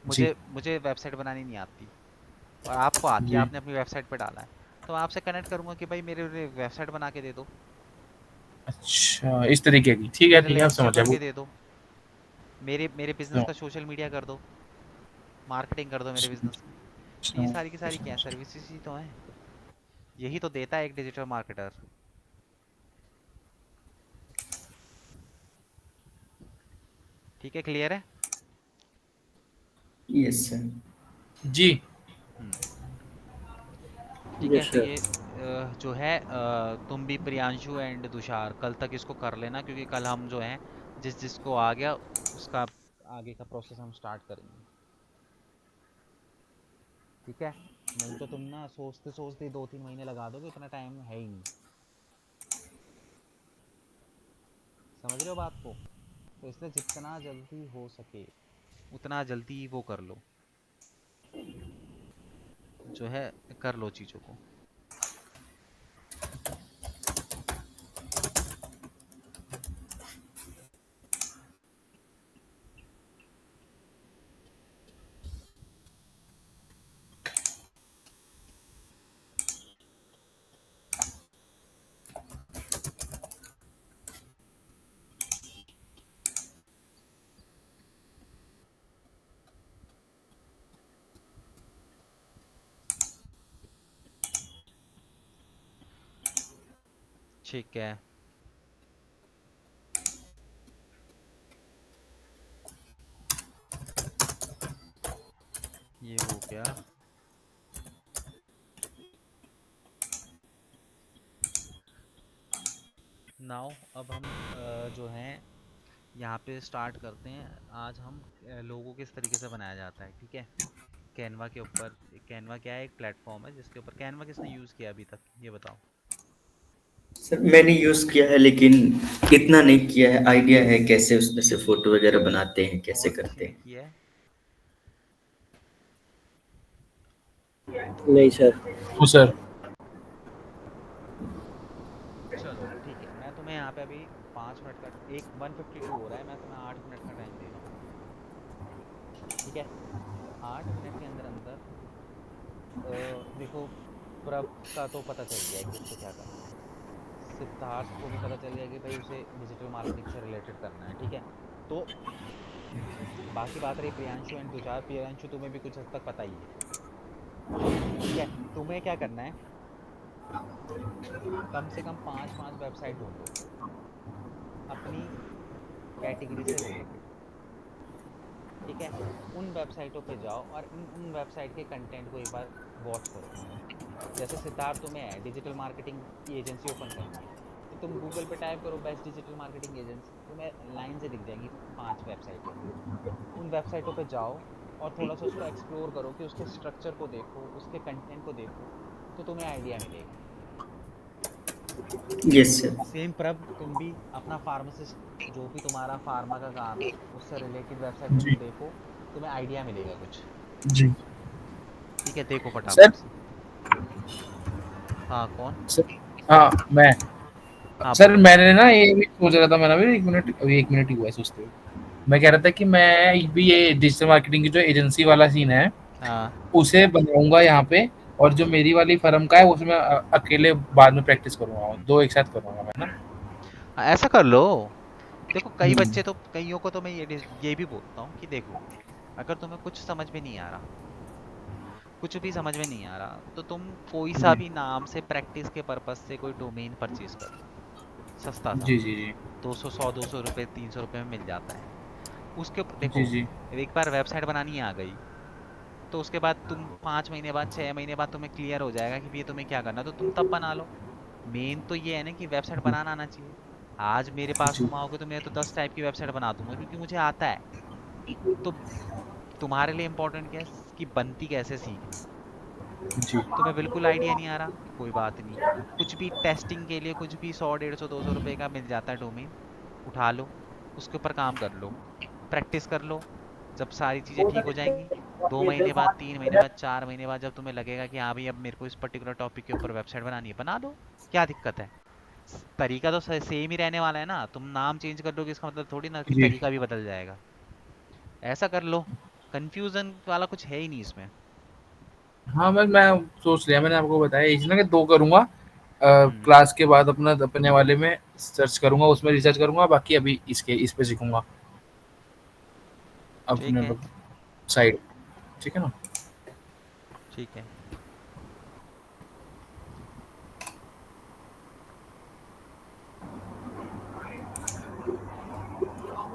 मुझे जी मुझे वेबसाइट बनानी नहीं आती, और आपको आती है, जी आपने अपनी वेबसाइट पे डाला है, तो मैं आपसे कनेक्ट करूंगा कि भाई मेरे लिए वेबसाइट बना के दे दो। अच्छा, इस तरीके की। ठीक है, मेरे ठीक है, अब लेक्चर समझ गया पढ़ वो। के दे दो, मेरे बिजनेस का सोशल मीडिया कर दो, मार्केटिंग कर दो मेरे बिजनेस की। तो ये अच्छा, सारी की सारी क्या सर्विसेज ही तो हैं, यही तो देता है एक डिजिटल मार्केटर। ठीक है, क्लियर है? Yes sir. जी। हम्म। ठीक है, यस तो सर। ये जो है तुम भी प्रियांशु एंड तुषार कल तक इसको कर लेना, क्योंकि कल हम जो है जिस जिसको आ गया उसका आगे का प्रोसेस हम स्टार्ट करेंगे। ठीक है, नहीं तो तुम ना सोचते सोचते 2-3 महीने लगा दोगे, इतना टाइम है ही नहीं। समझ रहे हो बात को? तो इसलिए जितना जल्दी हो सके उतना जल्दी वो कर लो, जो है कर लो चीज़ों को। ठीक है, ये हो गया। नाउ अब हम जो हैं यहाँ पे स्टार्ट करते हैं। आज हम लोगो किस तरीके से बनाया जाता है, ठीक है। कैनवा के ऊपर, कैनवा क्या है, एक प्लेटफॉर्म है जिसके ऊपर कैनवा किसने यूज़ किया अभी तक, ये बताओ। सर मैंने यूज़ किया है लेकिन इतना नहीं किया है, आइडिया है कैसे उसमें से फ़ोटो वगैरह बनाते हैं, कैसे और किसी करते ने हैं। किया है? नहीं सर। तो सर। चलो ठीक है, मैं तुम्हें यहाँ पे अभी 5 मिनट का, एक 1:52 हो रहा है, मैं तुम्हें 8 मिनट का टाइम दे रहा हूँ। ठीक है, 8 मिनट के अंदर अंदर देखो, प्रभ का तो पता चल गया है कि उसको क्या करना है। सिद्धार्थ को भी पता चल गया कि भाई उसे डिजिटल मार्केटिंग से रिलेटेड करना है। ठीक है, तो बाकी बात रही प्रियांशु एंड तुषार। प्रियांशु तुम्हें भी कुछ हद तक पता ही है। ठीक है, तुम्हें क्या करना है, कम से कम 5-5 वेबसाइट ढूंढो अपनी कैटेगरी से रिलेटेड। ठीक है, उन वेबसाइटों पे जाओ और उन वेबसाइट के कंटेंट को एक बार वॉच करो। जैसे सिद्धार्थ तुम्हें है डिजिटल मार्केटिंग की एजेंसी ओपन करनी है, तो तुम गूगल पे टाइप करो बेस्ट डिजिटल मार्केटिंग एजेंसी, तुम्हें लाइन से दिख जाएंगी 5 वेबसाइटें। उन वेबसाइटों पे जाओ और थोड़ा सा उसको एक्सप्लोर करो कि उसके स्ट्रक्चर को देखो, उसके कंटेंट को देखो, तो तुम्हें आइडिया मिलेगा। Yes sir. सेम प्रभ, तुम भी अपना फार्मासिस्ट जो भी तुम्हारा फार्मा का काम है उससे रिलेटेड वेबसाइट पे जी। तुम देखो, तुम्हें आइडिया मिलेगा कुछ। जी। ठीक है, देखो सर। फटाफट से। हाँ, कौन? सर। हाँ, मैं। हाँ, सर बोलो। मैंने ना ये भी सोच रहा था, मैंने अभी 1 मिनट, अभी 1 मिनट ही हुआ है सोचते हुए। मैं कह रहा था कि मैं भी ये डिजिटल मार्केटिंग की जो एजेंसी वाला सीन है हाँ, उसे बनाऊंगा यहाँ पे, और जो मेरी वाली फर्म का है उसमें अकेले बाद में प्रैक्टिस करूंगा, दो एक साथ करूंगा मैं ना। हाँ, ऐसा कर लो। देखो, कई हम्म। बच्चे तो, कईयों को तो मैं ये भी बोलता हूँ कि देखो, अगर तुम्हें कुछ समझ में नहीं आ रहा, कुछ भी समझ में नहीं आ रहा, तो तुम कोई सा जी। भी नाम से प्रैक्टिस के पर्पज से कोई डोमेन परचेज कर लो, सस्ता सा। जी। जी। जी। 200 300 रुपए में मिल जाता है। उसके ऊपर जी। देखो, जी। एक बार वेबसाइट बनानी आ गई, तो उसके बाद तुम 5 महीने बाद, 6 महीने बाद तुम्हें क्लियर हो जाएगा कि ये तुम्हें क्या करना है, तो तुम तब बना लो। मेन तो ये है ना कि वेबसाइट बनाना आना चाहिए। आज मेरे पास जी। तुम आओगे तो मैं तो 10 टाइप की वेबसाइट बना दूंगा, क्योंकि मुझे आता है। तो तुम्हारे लिए इंपॉर्टेंट क्या है कि बनती कैसे सीखनी। जी। तुम्हें बिल्कुल आइडिया नहीं आ रहा, कोई बात नहीं। कुछ भी टेस्टिंग के लिए कुछ भी 100, 150, 200 रुपए का मिल जाता है डोमेन, उठा लो, उसके ऊपर काम कर लो, प्रैक्टिस कर लो। जब सारी चीज़ें ठीक हो जाएंगी, 2 महीने बाद, 3 महीने बाद, 4 महीने बाद, जब तुम्हें लगेगा कि हाँ भाई अब मेरे को इस पर्टिकुलर टॉपिक के ऊपर वेबसाइट बनानी है, बना लो। क्या दिक्कत है? तरीका तो सेम ही रहने वाला है ना, तुम नाम चेंज कर दोगे इसका मतलब थोड़ी ना कि जी। तरीका भी बदल जाएगा। ऐसा कर लो, कंफ्यूजन वाला कुछ है ही नहीं इसमें। हाँ, मैं सोच लिया, मैंने आपको बताया इसी ना कि दो करूंगा हम्म। क्लास के बाद अपना अपने वाले में सर्च करूंगा, उसमें रिसर्च करूंगा, बाकी अभी इस पे सीखूंगा ठीक अपने है। साइड। ठीक है ना? ठीक है।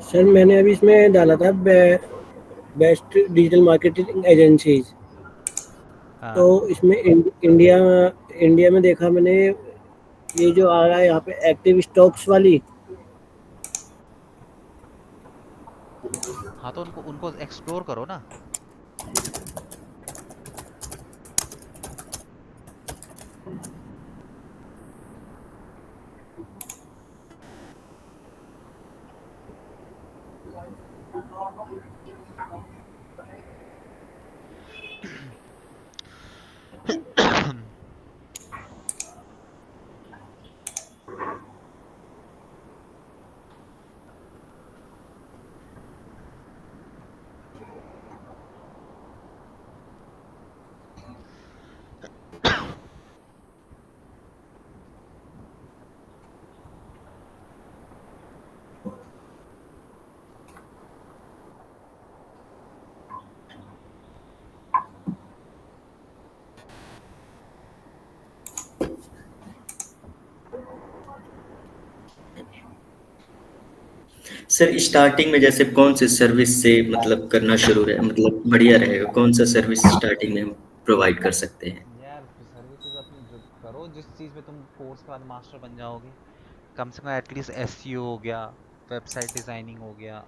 सर मैंने अभी इसमें डाला था बेस्ट डिजिटल मार्केटिंग एजेंसीज, तो हाँ इसमें इंडिया इंडिया में देखा मैंने, ये जो आ रहा है यहाँ पे एक्टिव स्टॉक्स वाली। हाँ, तो उनको उनको एक्सप्लोर करो ना। सर स्टार्टिंग में जैसे कौन से सर्विस से मतलब करना शुरू रहे, मतलब बढ़िया रहेगा, कौन सा सर्विस स्टार्टिंग में हम प्रोवाइड कर सकते हैं? यार सर्विसेज अपनी जो करो, जिस चीज़ में तुम कोर्स के बाद मास्टर बन जाओगे, कम से कम एटलीस्ट एसईओ हो गया, वेबसाइट डिज़ाइनिंग हो गया,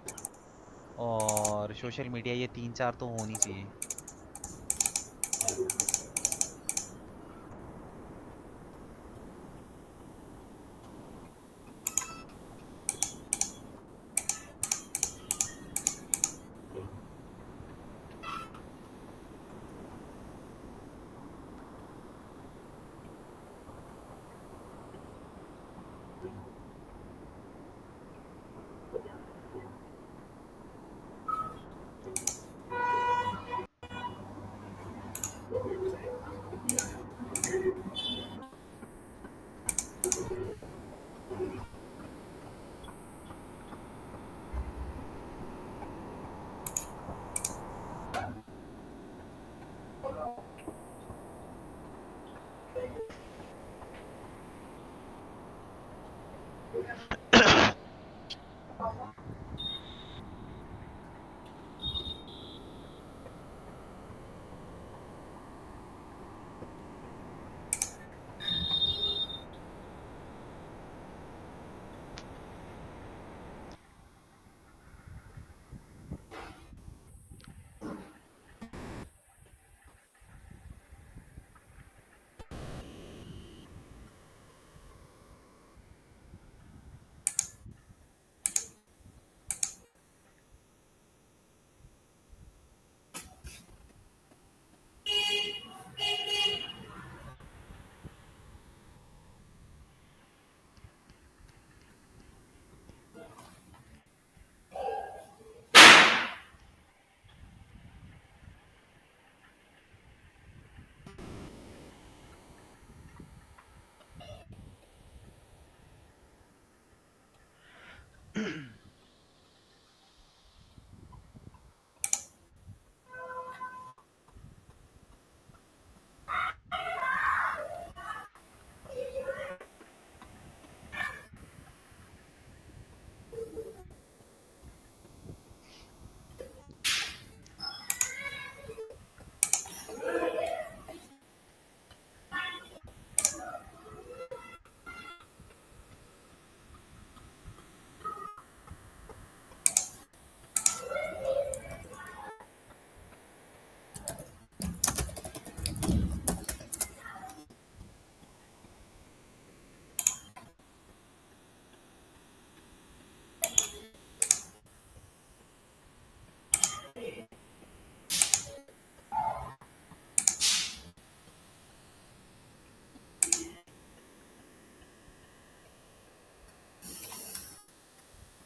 और सोशल मीडिया, ये तीन चार तो होनी चाहिए।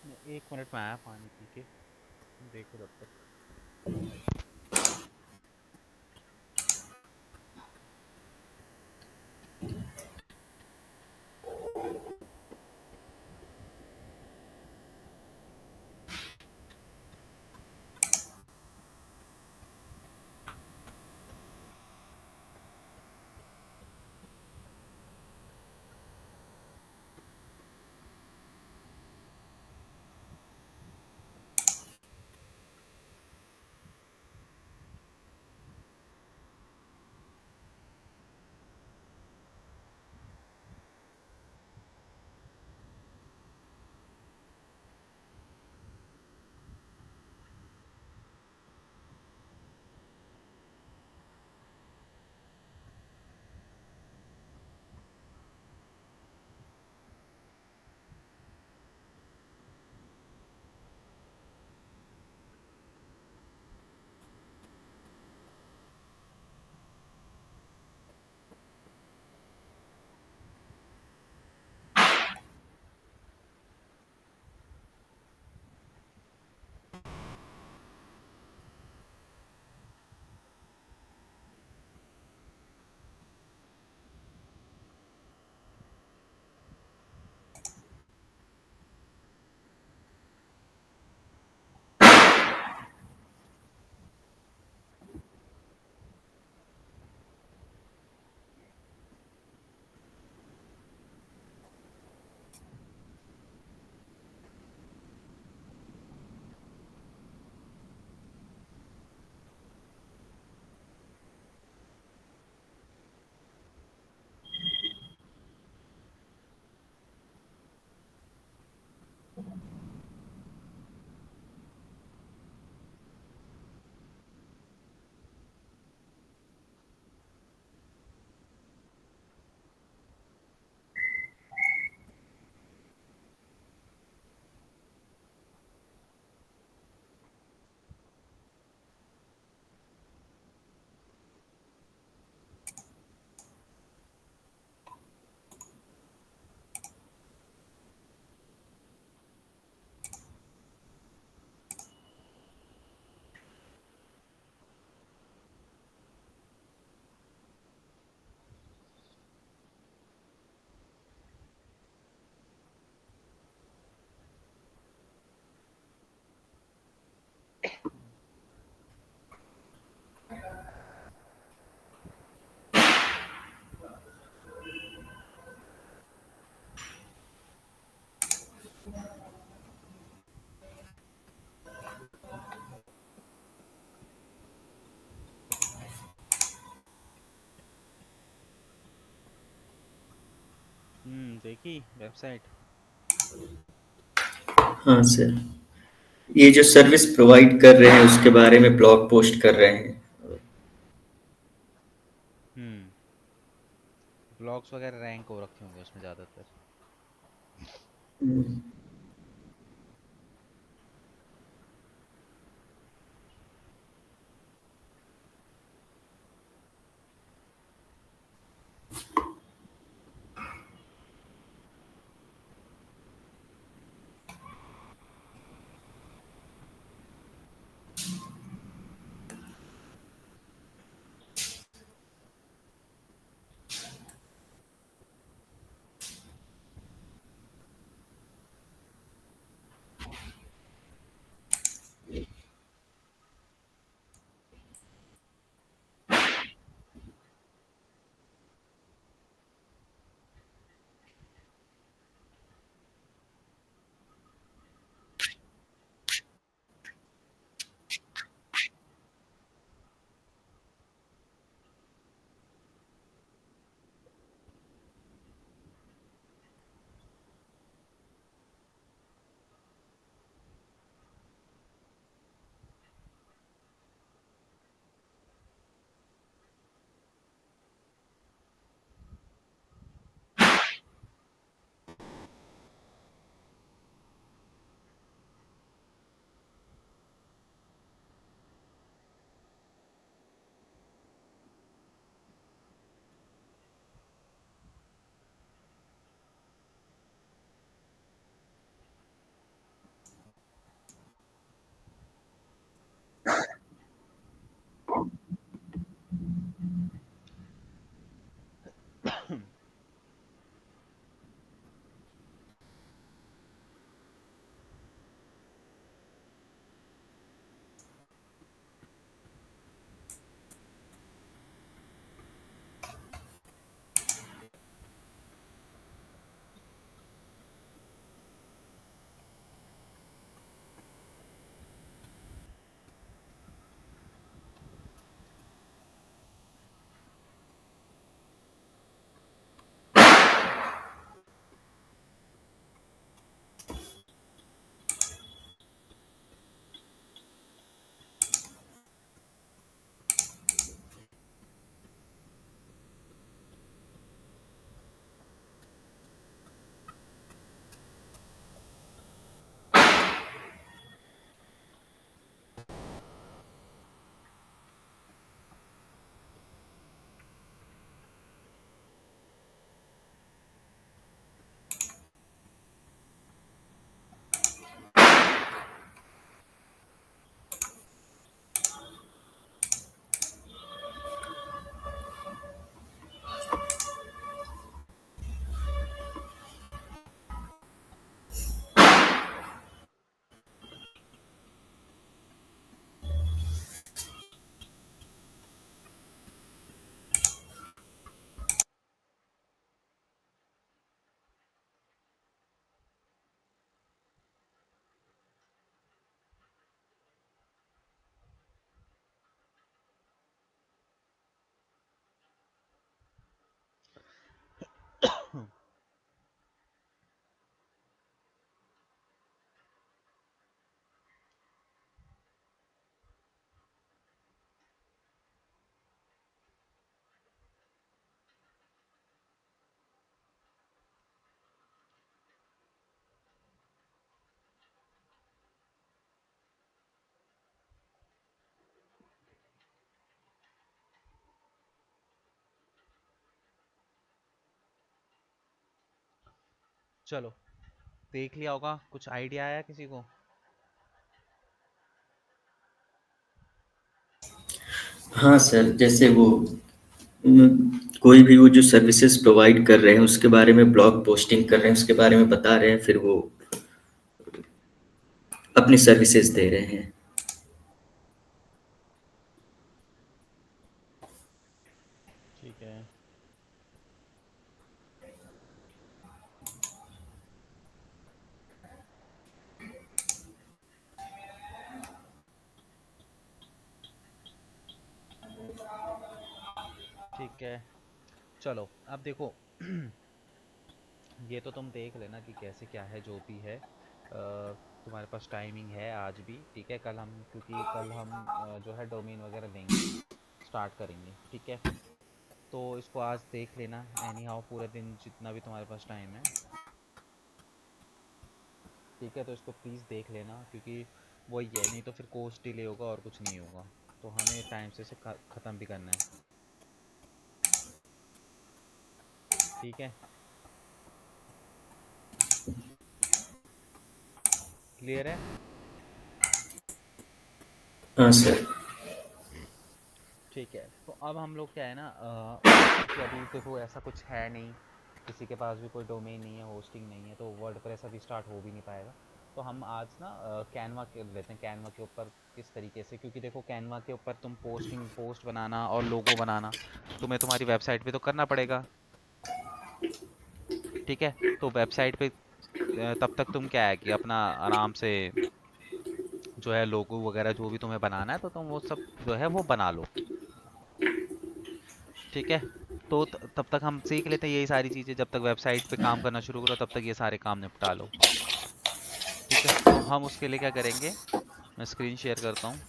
मैं 1 मिनट में आया पानी पी के, देखो तब तक। देखी वेबसाइट? हाँ सर, ये जो सर्विस प्रोवाइड कर रहे हैं उसके बारे में ब्लॉग पोस्ट कर रहे हैं। हम्म। ब्लॉग्स वगैरह रैंक हो रखे होंगे उसमें ज़्यादातर। हम्म। चलो, देख लिया होगा, कुछ आइडिया आया किसी को? हाँ सर, जैसे वो कोई भी वो जो सर्विसेज प्रोवाइड कर रहे हैं उसके बारे में ब्लॉग पोस्टिंग कर रहे हैं, उसके बारे में बता रहे हैं, फिर वो अपनी सर्विसेज दे रहे हैं। ठीक है। ठीक है, चलो अब देखो। ये तो तुम देख लेना कि कैसे क्या है जो भी है। तुम्हारे पास टाइमिंग है आज भी, ठीक है? कल हम, क्योंकि कल हम जो है डोमेन वगैरह लेंगे, स्टार्ट करेंगे, ठीक है? तो इसको आज देख लेना, एनी हाउ पूरे दिन जितना भी तुम्हारे पास टाइम है, ठीक है? तो इसको प्लीज़ देख लेना, क्योंकि वही है, नहीं तो फिर कोर्स डिले होगा और कुछ नहीं होगा। तो हमें टाइम से इसे ख़त्म भी करना है, ठीक है? क्लियर है? हाँ सर। ठीक है। तो अब हम लोग क्या है ना, कि अभी देखो ऐसा कुछ है नहीं, किसी के पास भी कोई डोमेन नहीं है, होस्टिंग नहीं है, तो वर्डप्रेस अभी स्टार्ट हो भी नहीं पाएगा। तो हम आज ना कैनवा के लेते हैं, कैनवा के ऊपर किस तरीके से, क्योंकि देखो कैनवा के ऊपर तुम पोस्ट बनाना और लोगो बनाना तुम्हें तुम्हारी वेबसाइट पे तो करना पड़ेगा, ठीक है? तो वेबसाइट पे तब तक तुम क्या है कि अपना आराम से जो है लोगो वगैरह जो भी तुम्हें बनाना है, तो तुम वो सब जो है वो बना लो, ठीक है? तो तब तक हम सीख लेते हैं यही सारी चीज़ें, जब तक वेबसाइट पे काम करना शुरू करो तब तक ये सारे काम निपटा लो, ठीक है? तो हम उसके लिए क्या करेंगे, मैं स्क्रीन शेयर करता हूँ।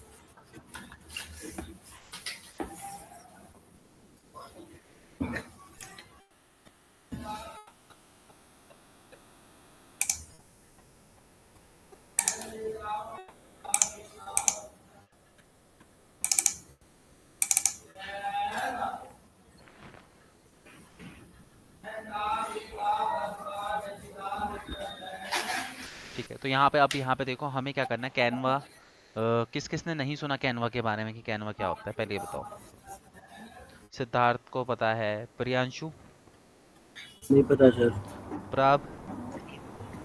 ठीक है, तो यहाँ पे, अब यहाँ पे देखो हमें क्या करना है, कैनवा, किस किस ने नहीं सुना कैनवा के बारे में कि कैनवा क्या होता है, पहले ये बताओ। सिद्धार्थ को पता है, प्रियांशु, नहीं पता सर। प्रभ,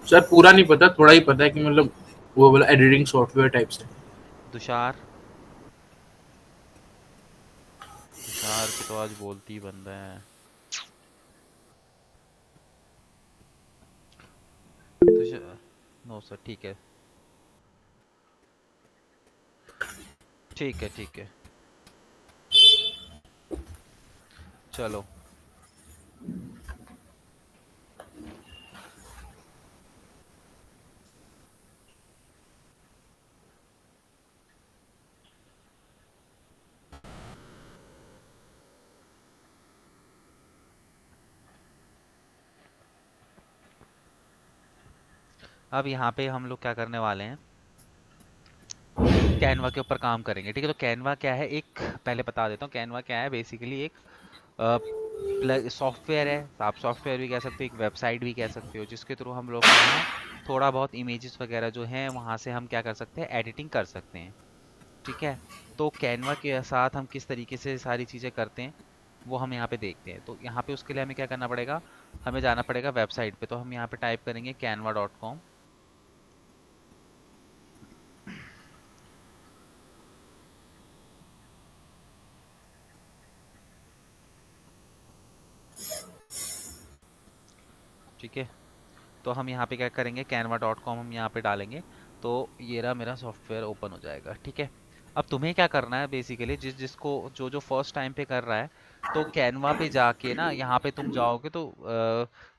सर पूरा नहीं पता, थोड़ा ही पता है कि मतलब वो वाला एडिटिंग सॉफ्टवेयर टाइप से। तुषार, तुषार की तो आज बोलती ही बंद है। तुषार, नो सर, ठीक है, ठीक है, ठीक है, चलो। अब यहाँ पे हम लोग क्या करने वाले हैं, कैनवा के ऊपर काम करेंगे, ठीक है? तो कैनवा क्या है, एक पहले बता देता हूँ, कैनवा क्या है, बेसिकली एक सॉफ्टवेयर है, आप सॉफ्टवेयर भी कह सकते हो, एक वेबसाइट भी कह सकते हो, जिसके थ्रू हम लोग क्या है, थोड़ा बहुत इमेजेस वगैरह जो हैं वहाँ से हम क्या कर सकते हैं, एडिटिंग कर सकते हैं, ठीक है? तो कैनवा के साथ हम किस तरीके से सारी चीज़ें करते हैं वो हम यहाँ पे देखते हैं। तो यहाँ पे उसके लिए हमें क्या करना पड़ेगा, हमें जाना पड़ेगा वेबसाइट पे। तो हम यहाँ पे टाइप करेंगे canva.com, ठीक है? तो हम यहाँ पे क्या करेंगे, canva.com हम यहाँ पे डालेंगे, तो ये रहा मेरा सॉफ्टवेयर ओपन हो जाएगा, ठीक है? अब तुम्हें क्या करना है, बेसिकली जिसको जो जो फर्स्ट टाइम पे कर रहा है, तो कैनवा पे जाके ना, यहाँ पे तुम जाओगे तो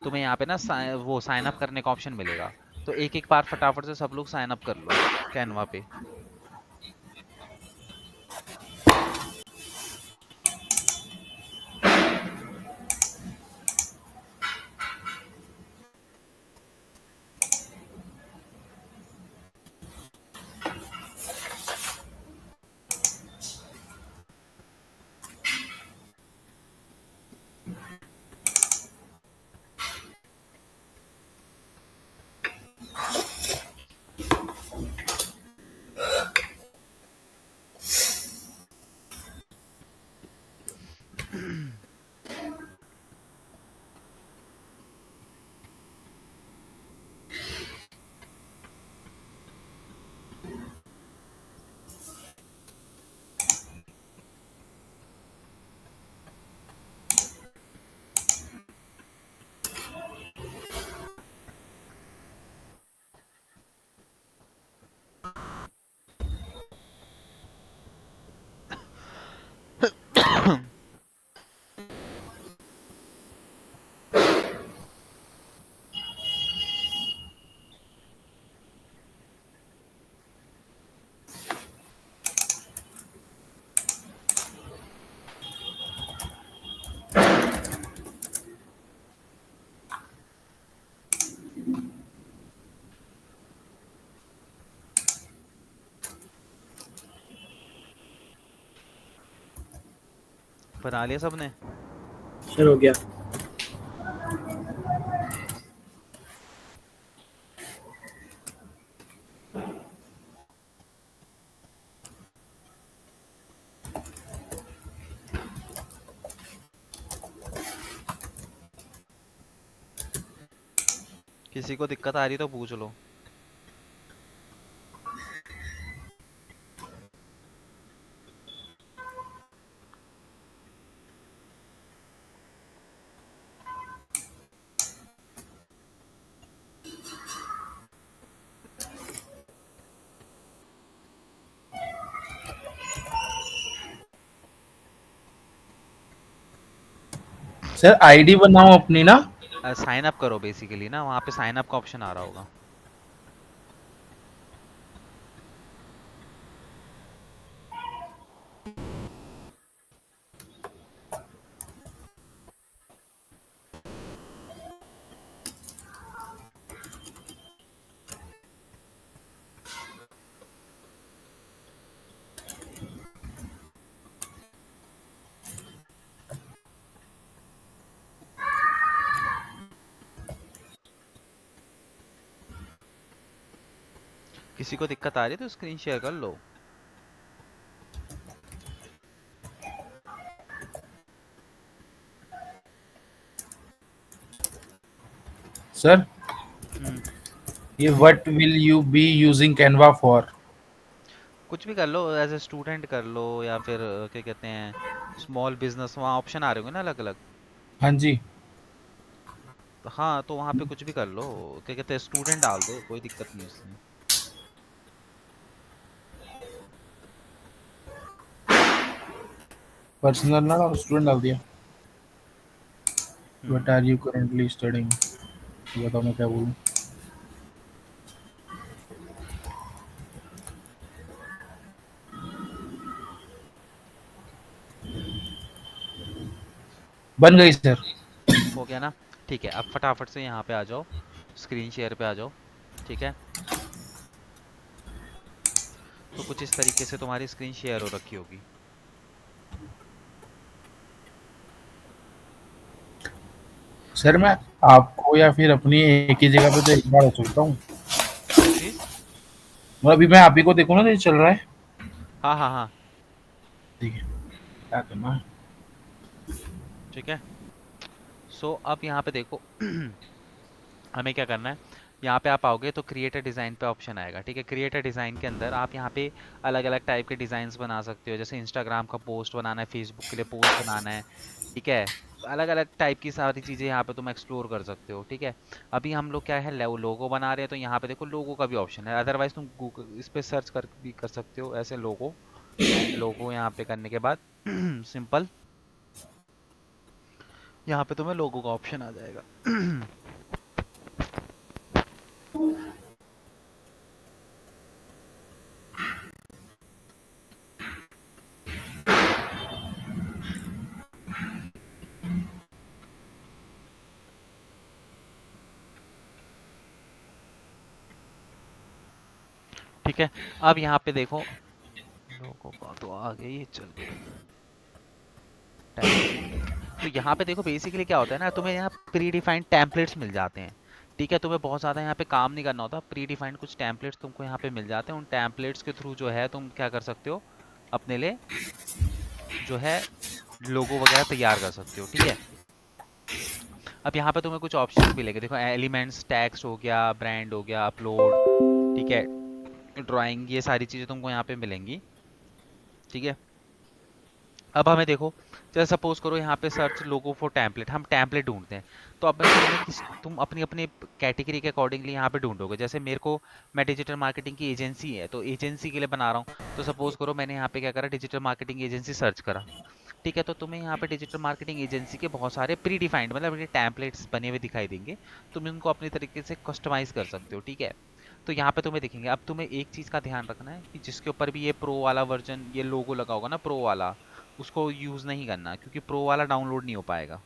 तुम्हें यहाँ पे ना वो साइन अप करने का ऑप्शन मिलेगा। तो एक एक बार फटाफट से सब लोग साइन अप कर लो कैनवा पे। बना लिया सबने? सर हो गया। किसी को दिक्कत आ रही तो पूछ लो। सर आईडी बनाओ अपनी ना। साइन अप करो बेसिकली ना, वहाँ पे साइन अप का ऑप्शन आ रहा होगा। किसी को दिक्कत आ रही है तो स्क्रीन शेयर कर लो। सर हम्म, ये what will you be using Canva for? कुछ भी कर लो, एज ए स्टूडेंट कर लो या फिर क्या कहते हैं, स्मॉल बिजनेस, वहाँ ऑप्शन आ रहे होंगे ना अलग अलग। हाँ जी। हाँ तो वहाँ पे कुछ भी कर लो, क्या कहते हैं, स्टूडेंट डाल दो, कोई दिक्कत नहीं उसमें। पर्सनल ना स्टूडेंट डाल दिया। Hmm, what are you currently studying? बताओ मैं क्या बोलूं। बन गई सर। हो गया ना? ठीक है, अब फटाफट से यहाँ पे आ जाओ, स्क्रीन शेयर पे आ जाओ। ठीक है, तो कुछ इस तरीके से तुम्हारी स्क्रीन शेयर हो रखी होगी। सर मैं आपको या फिर अपनी एक ही जगह पे तो एक बार हो सकता हूँ। क्या चीज़? मतलब अभी मैं आप ही को देखूँ ना तो ये चल रहा है। हाँ हाँ हाँ, ठीक है, क्या करना है? ठीक है। सो अब यहाँ पे देखो हमें क्या करना है। यहाँ पे आप आओगे तो क्रिएटर डिज़ाइन पे ऑप्शन आएगा। ठीक है, क्रिएटर डिज़ाइन के अंदर आप यहाँ पे अलग अलग टाइप के डिज़ाइंस बना सकते हो, जैसे इंस्टाग्राम का पोस्ट बनाना है, फेसबुक के लिए पोस्ट बनाना है। ठीक है, अलग अलग टाइप की सारी चीज़ें यहाँ पे तुम एक्सप्लोर कर सकते हो। ठीक है, अभी हम लोग क्या है, लोगो बना रहे हैं, तो यहाँ पे देखो लोगो का भी ऑप्शन है। अदरवाइज तुम गूगल इस पे सर्च कर भी कर सकते हो ऐसे लोगो, एंड लोगो यहाँ पे करने के बाद सिंपल यहाँ पे तुम्हें लोगो का ऑप्शन आ जाएगा। ठीक है, अब यहाँ पे देखो लोगों का तो आ गई, ये चल गई टेम्पलेट। तो यहाँ पे देखो बेसिकली क्या होता है ना, तुम्हें यहाँ प्री डिफाइंड टेम्पलेट्स मिल जाते हैं। ठीक है, तुम्हें बहुत ज़्यादा यहाँ पे काम नहीं करना होता, प्री डिफाइंड कुछ टेम्पलेट्स तुमको यहाँ पे मिल जाते हैं। उन टेम्पलेट्स के थ्रू जो है तुम क्या कर सकते हो, अपने लिए जो है लोगो वगैरह तैयार कर सकते हो। ठीक है, अब यहाँ पे तुम्हें कुछ ऑप्शंस मिलेंगे, देखो एलिमेंट्स, टेक्स्ट हो गया, ब्रांड हो गया, अपलोड, ठीक है, ड्राइंग, ये सारी चीज़ें तुमको यहाँ पे मिलेंगी। ठीक है, अब हमें देखो, जैसे सपोज करो यहाँ पे सर्च लोगो फॉर टेम्पलेट, हम टेम्पलेट ढूंढते हैं। तो अब तुम अपनी अपनी कैटेगरी के अकॉर्डिंगली यहाँ पे ढूंढोगे। जैसे मेरे को, मैं डिजिटल मार्केटिंग की एजेंसी है तो एजेंसी के लिए बना रहा हूँ, तो सपोज करो मैंने यहाँ पे क्या करा, डिजिटल मार्केटिंग एजेंसी सर्च करा। ठीक है, तो तुम्हें यहाँ पे डिजिटल मार्केटिंग एजेंसी के बहुत सारे प्री डिफाइंड मतलब टेम्पलेट्स बने हुए दिखाई देंगे। तुम इनको अपनी तरीके से कस्टमाइज कर सकते हो। ठीक है, तो यहाँ पे तुम्हें दिखेंगे। अब तुम्हें एक चीज़ का ध्यान रखना है कि जिसके ऊपर भी ये प्रो वाला वर्जन, ये लोगो लगा होगा ना प्रो वाला, उसको यूज़ नहीं करना, क्योंकि प्रो वाला डाउनलोड नहीं हो पाएगा।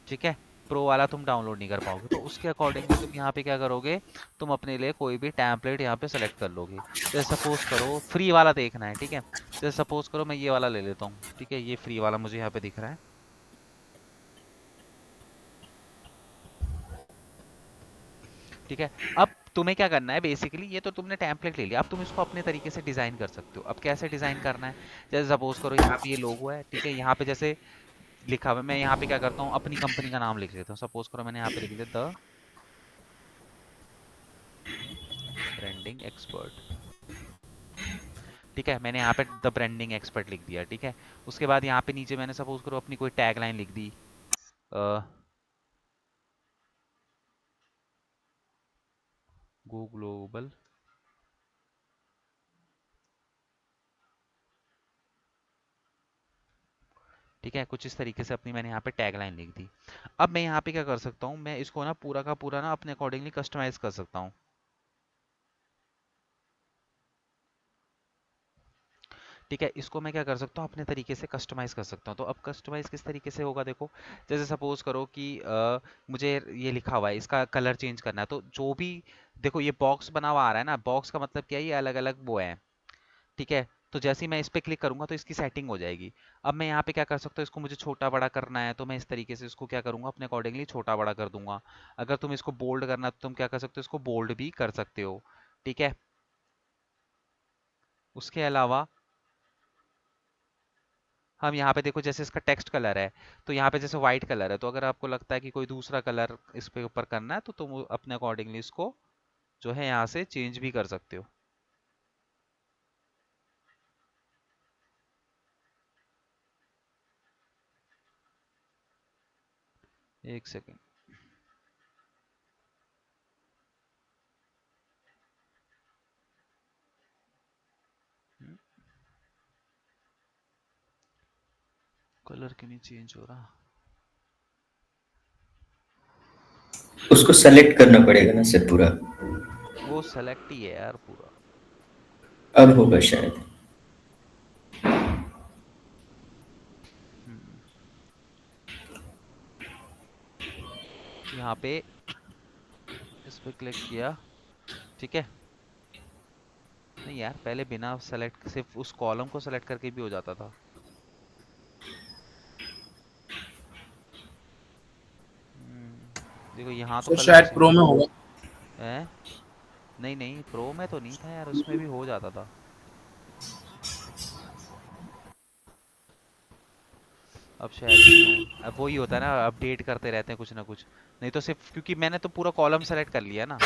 ठीक है, प्रो वाला तुम डाउनलोड नहीं कर पाओगे, तो उसके अकॉर्डिंगली तुम यहाँ पे क्या करोगे, तुम अपने लिए कोई भी टेम्पलेट यहाँ पे सेलेक्ट कर लोगे। जैसे सपोज करो फ्री वाला देखना है। ठीक है, जैसे सपोज करो मैं ये वाला ले लेता हूँ, ठीक है, ये फ्री वाला मुझे यहाँ पे दिख रहा है, ठीक है। अब तुम्हें क्या करना है बेसिकली, ये तो तुमने टेम्पलेट ले लिया, अब तुम इसको अपने तरीके से डिजाइन कर सकते हो। अब कैसे डिजाइन करना है, जैसे सपोज करो यहाँ पे ये लोगो है, ठीक है, यहाँ पे जैसे लिखा हुआ है, मैं यहाँ पे क्या करता हूँ अपनी कंपनी का नाम लिख लेता हूँ। सपोज करो मैंने यहाँ पे लिख दिया द ब्रांडिंग एक्सपर्ट, ठीक है, मैंने यहाँ पे द ब्रांडिंग एक्सपर्ट लिख दिया, ठीक है। उसके बाद यहाँ पे नीचे मैंने सपोज करो अपनी कोई टैग लाइन लिख दी, गो ग्लोबल, ठीक है, कुछ इस तरीके से अपनी मैंने यहाँ पे टैग लाइन लिख दी। अब मैं यहाँ पे क्या कर सकता हूँ, मैं इसको ना पूरा का पूरा ना अपने अकॉर्डिंगली कस्टमाइज कर सकता हूँ, ठीक है। इसको मैं क्या कर सकता हूँ अपने तरीके से कस्टमाइज कर सकता हूँ। तो अब कस्टमाइज किस तरीके से होगा देखो, जैसे सपोज करो कि मुझे ये लिखा हुआ है इसका कलर चेंज करना है, तो जो भी देखो ये बॉक्स बना हुआ आ रहा है ना, बॉक्स का मतलब क्या है, ये अलग अलग वो है, ठीक है। तो जैसे ही मैं इस पे क्लिक करूंगा तो इसकी सेटिंग हो जाएगी। अब मैं यहाँ पे क्या कर सकता हूँ, इसको मुझे छोटा बड़ा करना है तो मैं इस तरीके से इसको क्या करूंगा अपने अकॉर्डिंगली छोटा बड़ा कर दूंगा। अगर तुम इसको बोल्ड करना है तो तुम क्या कर सकते हो, इसको बोल्ड भी कर सकते हो, ठीक है। उसके अलावा हम यहाँ पे देखो जैसे इसका टेक्स्ट कलर है, तो यहाँ पे जैसे व्हाइट कलर है, तो अगर आपको लगता है कि कोई दूसरा कलर इस पे ऊपर करना है तो तुम अपने अकॉर्डिंगली इसको जो है यहाँ से चेंज भी कर सकते हो। एक सेकेंड, कलर क्यों नहीं चेंज हो रहा, उसको सेलेक्ट करना पड़ेगा ना सर पूरा। वो सेलेक्ट ही है यार पूरा। अब होगा शायद। हम्म, यहाँ पे इस पे क्लिक किया, ठीक है। नहीं यार पहले बिना सेलेक्ट सिर्फ उस कॉलम को सेलेक्ट करके भी हो जाता था। देखो यहाँ तो सर कलर शायद प्रो में होगा। है, नहीं नहीं प्रो में तो नहीं था यार, उसमें भी हो जाता था। अब शायद इसमें हो, अब वही होता है ना, अपडेट करते रहते हैं कुछ ना कुछ। नहीं तो सिर्फ क्योंकि मैंने तो पूरा कॉलम सेलेक्ट कर लिया ना,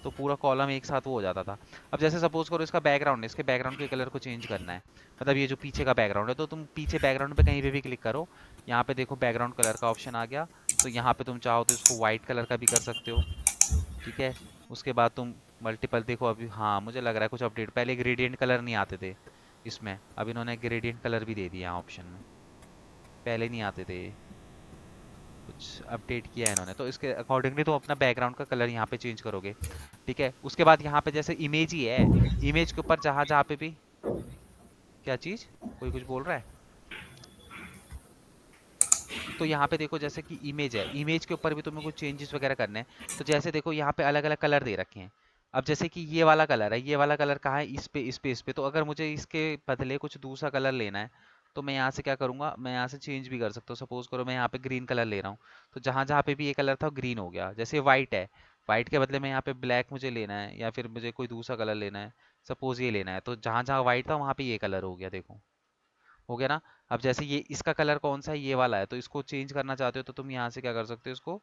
तो पूरा कॉलम एक साथ वो हो जाता था। अब जैसे सपोज करो इसका बैकग्राउंड है, इसके बैकग्राउंड के कलर को चेंज करना है, मतलब ये जो पीछे का बैकग्राउंड है, तो तुम पीछे बैकग्राउंड पे कहीं पे भी क्लिक करो, यहाँ पे देखो बैकग्राउंड कलर का ऑप्शन आ गया। तो यहाँ पे तुम चाहो तो इसको व्हाइट कलर का भी कर सकते हो, ठीक है। उसके बाद तुम मल्टीपल देखो, अभी हाँ मुझे लग रहा है कुछ अपडेट, पहले ग्रेडियंट कलर नहीं आते थे इसमें, अब इन्होंने ग्रेडियंट कलर भी दे दिया ऑप्शन में, पहले नहीं आते थे, कुछ अपडेट किया है इन्होंने। तो इसके अकॉर्डिंगली तुम अपना बैकग्राउंड का कलर यहाँ पे चेंज करोगे, ठीक है। उसके बाद यहाँ पे जैसे इमेज ही है, इमेज के ऊपर जहां जहाँ पे भी, क्या चीज, कोई कुछ बोल रहा है, तो यहाँ पे देखो जैसे कि इमेज है, इमेज के ऊपर भी तुम्हें कुछ चेंजेस वगैरह करने हैं। तो जैसे देखो यहाँ पे अलग अलग कलर दे रखे हैं। अब जैसे कि ये वाला कलर है, ये वाला कलर कहाँ है, इस पे इस पे इस पे, तो अगर मुझे इसके बदले कुछ दूसरा कलर लेना है तो मैं यहाँ से क्या करूंगा, मैं यहाँ से चेंज भी कर सकता हूँ। सपोज करो मैं यहाँ पे ग्रीन कलर ले रहा हूँ, तो जहां जहाँ पे भी ये कलर था ग्रीन हो गया। जैसे व्हाइट है, व्हाइट के बदले में यहाँ पे ब्लैक मुझे लेना है, या फिर मुझे कोई दूसरा कलर लेना है, सपोज ये लेना है, तो जहां जहाँ व्हाइट था वहां पे ये कलर हो गया, देखो हो गया ना। अब जैसे ये इसका कलर कौन सा है, ये वाला है, तो इसको चेंज करना चाहते हो तो तुम यहाँ से क्या कर सकते हो, इसको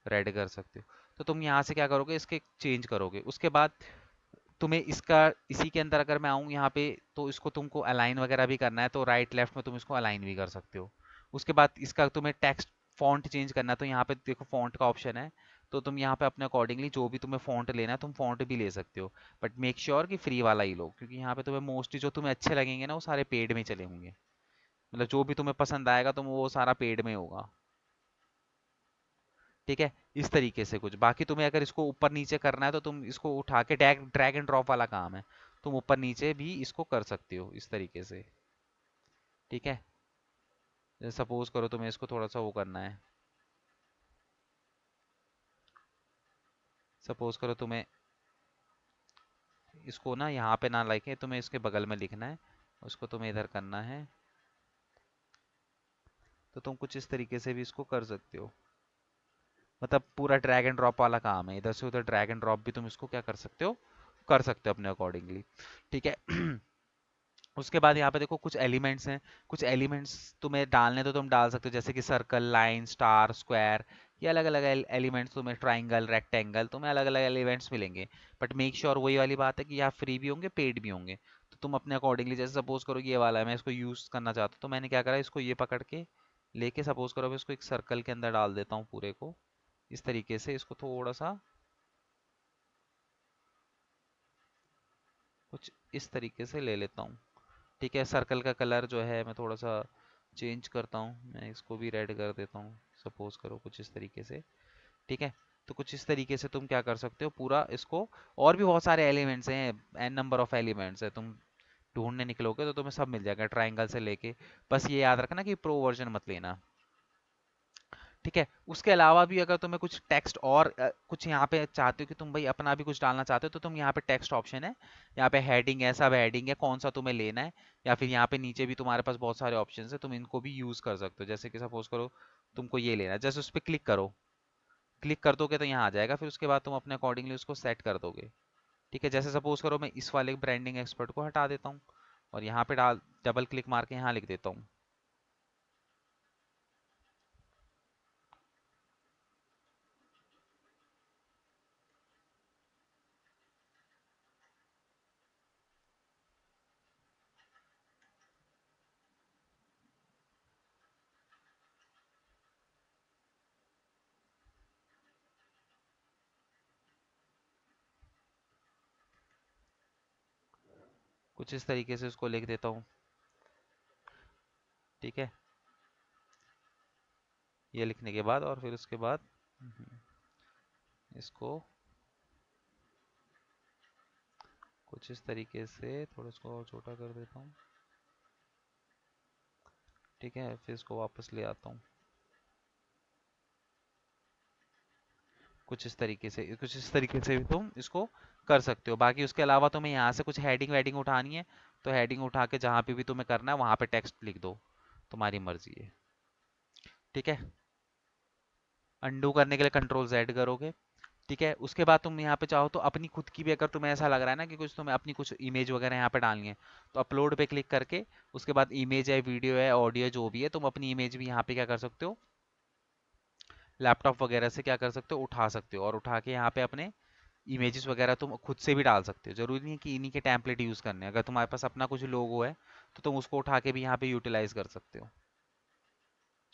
रेड कर सकते हो। तो तुम यहाँ से क्या करोगे, इसके चेंज करोगे। उसके बाद तुम्हें इसका इसी के अंदर अगर मैं आऊँ यहाँ पे, तो इसको तुमको अलाइन वगैरह भी करना है, तो राइट लेफ्ट में तुम इसको अलाइन भी कर सकते हो। उसके बाद इसका तुम्हें टेक्स्ट फॉन्ट चेंज करना है, तो यहाँ पे देखो फॉन्ट का ऑप्शन है, तो तुम यहाँ पे अपने अकॉर्डिंगली जो भी तुम्हें फॉन्ट लेना है तुम फॉन्ट भी ले सकते हो। बट मेक श्योर कि फ्री वाला ही लो, क्योंकि यहाँ पे तुम्हें मोस्टली जो तुम्हें अच्छे लगेंगे ना वो सारे पेड में चले होंगे, मतलब जो भी तुम्हें पसंद आएगा तुम वो सारा पेड में होगा, ठीक है। इस तरीके से कुछ, बाकी तुम्हें अगर इसको ऊपर नीचे करना है तो तुम इसको उठा के ड्रैग ड्रैग एंड ड्रॉप वाला काम है, तुम ऊपर नीचे भी इसको कर सकते हो इस तरीके से, ठीक है। जैसे सपोज करो तुम्हें इसको थोड़ा सा वो करना है, सपोज करो तुम्हें इसको ना यहाँ पे ना लिखे, तुम्हें इसके बगल में लिखना है, उसको तुम्हें इधर करना है, तो तुम कुछ इस तरीके से भी इसको कर सकते हो। मतलब पूरा ड्रैग एंड ड्रॉप वाला काम है, इधर से उधर ड्रैग एंड ड्रॉप भी तुम इसको क्या कर सकते हो अपने अकॉर्डिंगली। ठीक है। उसके बाद यहाँ पे देखो कुछ एलिमेंट्स हैं, कुछ एलिमेंट्स तुम्हें डालने तो तुम डाल सकते हो, जैसे कि सर्कल, लाइन, स्टार, स्क्वायर, ये अलग अलग एलिमेंट्स तुम्हें, ट्राइंगल, रेक्टेंगल, तुम्हें अलग अलग एलिमेंट्स मिलेंगे। बट मेक श्योर वही वाली बात है कि यहाँ फ्री भी होंगे, पेड भी होंगे। तो तुम अपने अकॉर्डिंगली, जैसे सपोज करो ये वाला है, मैं इसको यूज करना चाहता हूँ, तो मैंने क्या करा, इसको ये पकड़ के लेके, सपोज करो मैं इसको एक सर्कल के अंदर डाल देता हूँ पूरे को, इस तरीके से इसको थोड़ा सा कुछ इस तरीके से ले लेता हूँ। ठीक है, सर्कल का कलर जो है मैं थोड़ा सा चेंज करता हूँ, मैं इसको भी रेड कर देता हूँ, सपोज करो कुछ इस तरीके से। ठीक है, तो कुछ इस तरीके से तुम क्या कर सकते हो पूरा इसको। और भी बहुत सारे एलिमेंट्स हैं, एन नंबर ऑफ एलिमेंट्स है, तुम ढूंढने निकलोगे तो तुम्हें सब मिल जाएगा, ट्राइंगल से लेके। बस ये याद रखना कि प्रो वर्जन मत लेना। ठीक है, उसके अलावा भी अगर तुम्हें कुछ टेक्स्ट और कुछ यहाँ पे चाहते हो कि तुम भाई अपना भी कुछ डालना चाहते हो, तो तुम यहाँ पे टेक्स्ट ऑप्शन है, यहाँ पे हेडिंग है, सब हेडिंग है, कौन सा तुम्हें लेना है। या फिर यहाँ पे नीचे भी तुम्हारे पास बहुत सारे ऑप्शन है, तुम इनको भी यूज कर सकते हो। जैसे कि सपोज करो तुमको ये लेना है, जैसे उस पर क्लिक करो, क्लिक कर दोगे तो यहाँ आ जाएगा, फिर उसके बाद तुम अपने अकॉर्डिंगली उसको सेट कर दोगे। ठीक है, जैसे सपोज करो मैं इस वाले ब्रांडिंग एक्सपर्ट को हटा देता हूँ और यहाँ पे डाल डबल क्लिक मार के यहाँ लिख देता हूँ। कुछ इस तरीके से उसको लिख देता हूँ। ठीक है, ये लिखने के बाद और फिर उसके बाद इसको कुछ इस तरीके से थोड़ा इसको और छोटा कर देता हूँ। ठीक है, फिर इसको वापस ले आता हूँ कुछ इस तरीके से भी तुम इसको कर सकते हो। बाकी उसके अलावा तुम्हें यहाँ से कुछ हेडिंग वेडिंग उठानी है, तो हेडिंग उठा के जहाँ पे भी तुम्हें करना है वहाँ पे टेक्स्ट लिख दो, तुम्हारी मर्जी है। ठीक है, अंडू करने के लिए कंट्रोल जेड करोगे। ठीक है, उसके बाद तुम यहाँ पे चाहो तो अपनी खुद की भी, अगर तुम्हें ऐसा लग रहा है ना कि कुछ तुम्हें अपनी कुछ इमेज वगैरह यहाँ पे डालनी है, तो अपलोड पे क्लिक करके उसके बाद इमेज है, वीडियो है, ऑडियो जो भी है, तुम अपनी इमेज भी यहाँ पे क्या कर सकते हो, लैपटॉप वगैरह से क्या कर सकते हो, उठा सकते हो। और उठा के यहाँ पे अपने इमेजेस वगैरह तुम खुद से भी डाल सकते हो, जरूरी नहीं है कि इन्हीं के टेम्पलेट यूज करने हैं। अगर तुम्हारे पास अपना कुछ लोगो है तो तुम उसको उठा के भी यहाँ पे यूटिलाइज कर सकते हो।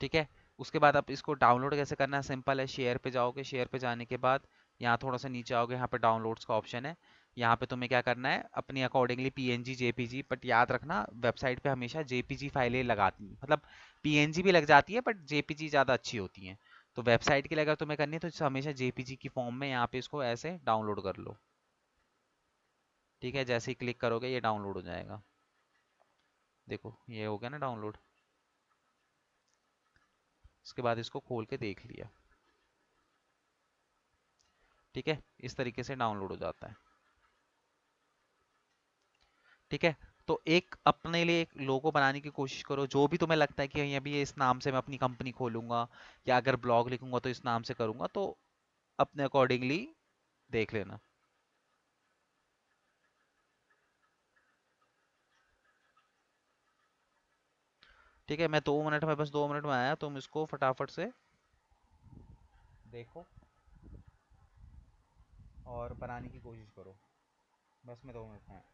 ठीक है, उसके बाद आप इसको डाउनलोड कैसे करना है, सिंपल है, शेयर पे जाओगे, शेयर पे जाने के बाद यहाँ थोड़ा सा नीचे आओगे, यहाँ पे डाउनलोड्स का ऑप्शन है। यहाँ पे तुम्हें क्या करना है, अपनी अकॉर्डिंगली पीएनजी, जेपीजी, बट याद रखना वेबसाइट पे हमेशा जेपीजी फाइलें लगाती हैं, मतलब पीएनजी भी लग जाती है बट जेपीजी ज़्यादा अच्छी होती हैं। तो वेबसाइट के लिए अगर तुम्हें करनी है तो हमेशा जेपीजी की फॉर्म में यहाँ पे इसको ऐसे डाउनलोड कर लो। ठीक है, जैसे ही क्लिक करोगे ये डाउनलोड हो जाएगा। देखो ये हो गया ना डाउनलोड। उसके बाद इसको खोल के देख लिया। ठीक है, इस तरीके से डाउनलोड हो जाता है। ठीक है, तो एक अपने लिए एक लोगो बनाने की कोशिश करो, जो भी तुम्हें लगता है कि अभी इस नाम से मैं अपनी कंपनी खोलूंगा, या अगर ब्लॉग लिखूंगा तो इस नाम से करूंगा, तो अपने अकॉर्डिंगली देख लेना। ठीक है, मैं 2 मिनट में, बस 2 मिनट में आया, तुम इसको फटाफट से देखो और बनाने की कोशिश करो। बस मैं 2 मिनट में आया।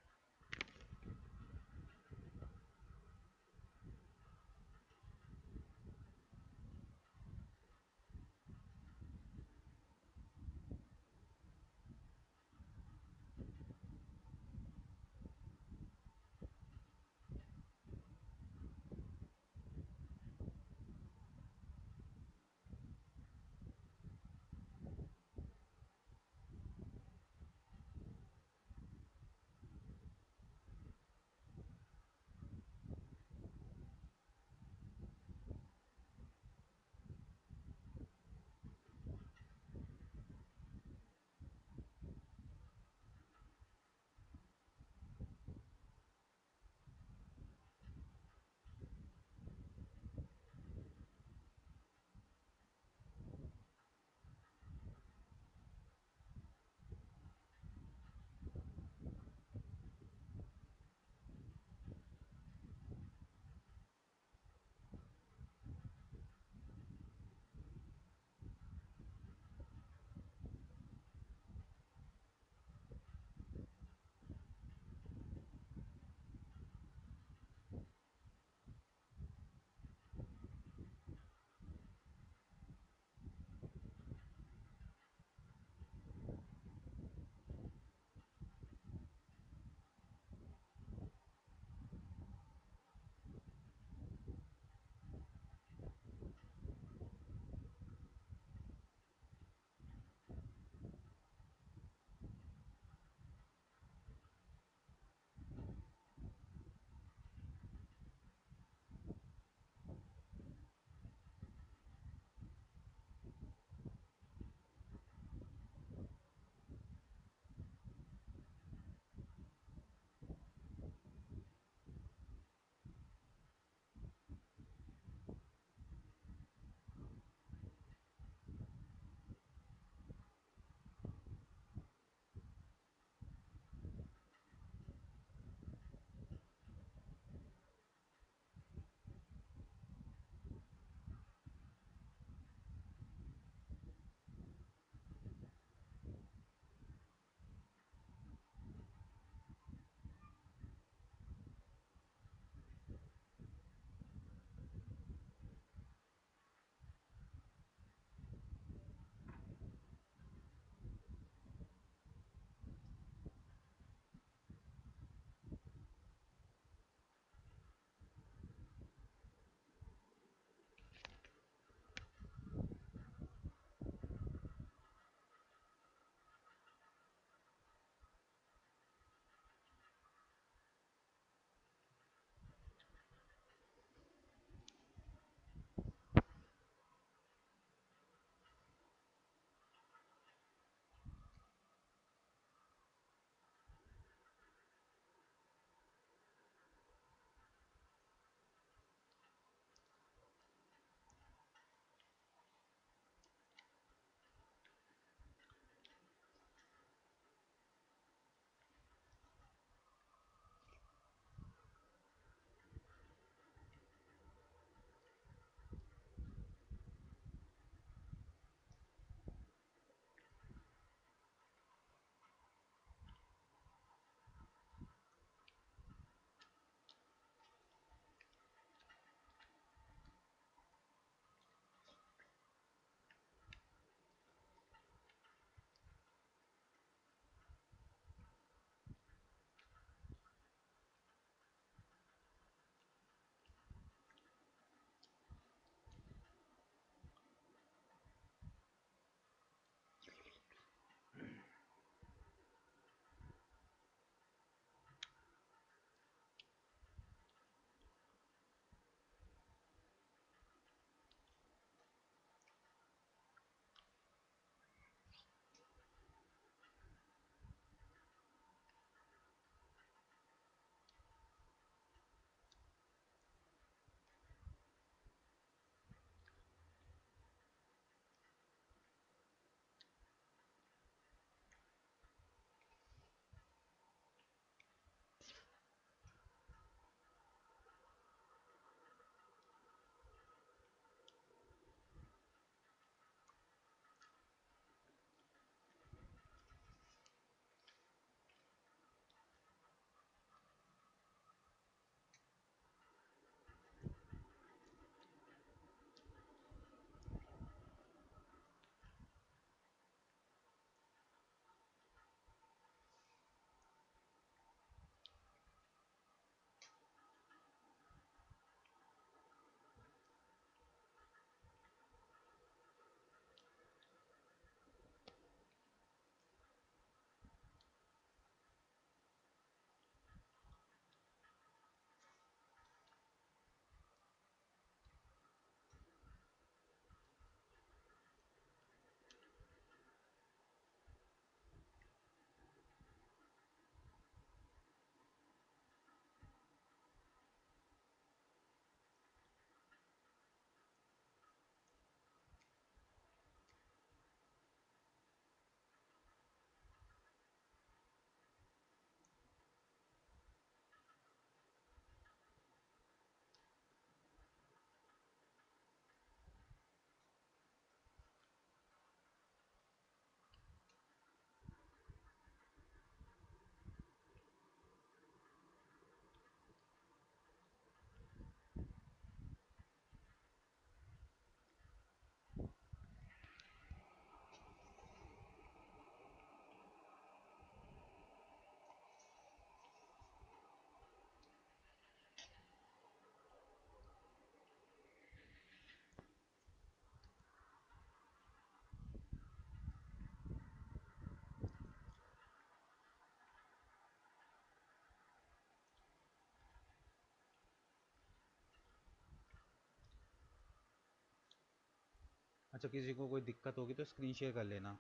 अच्छा, किसी को कोई दिक्कत होगी तो स्क्रीन शेयर कर लेना।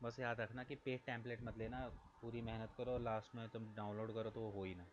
बस याद रखना कि पेड टेम्पलेट मत लेना, पूरी मेहनत करो और लास्ट में तुम डाउनलोड करो तो वो हो ही ना।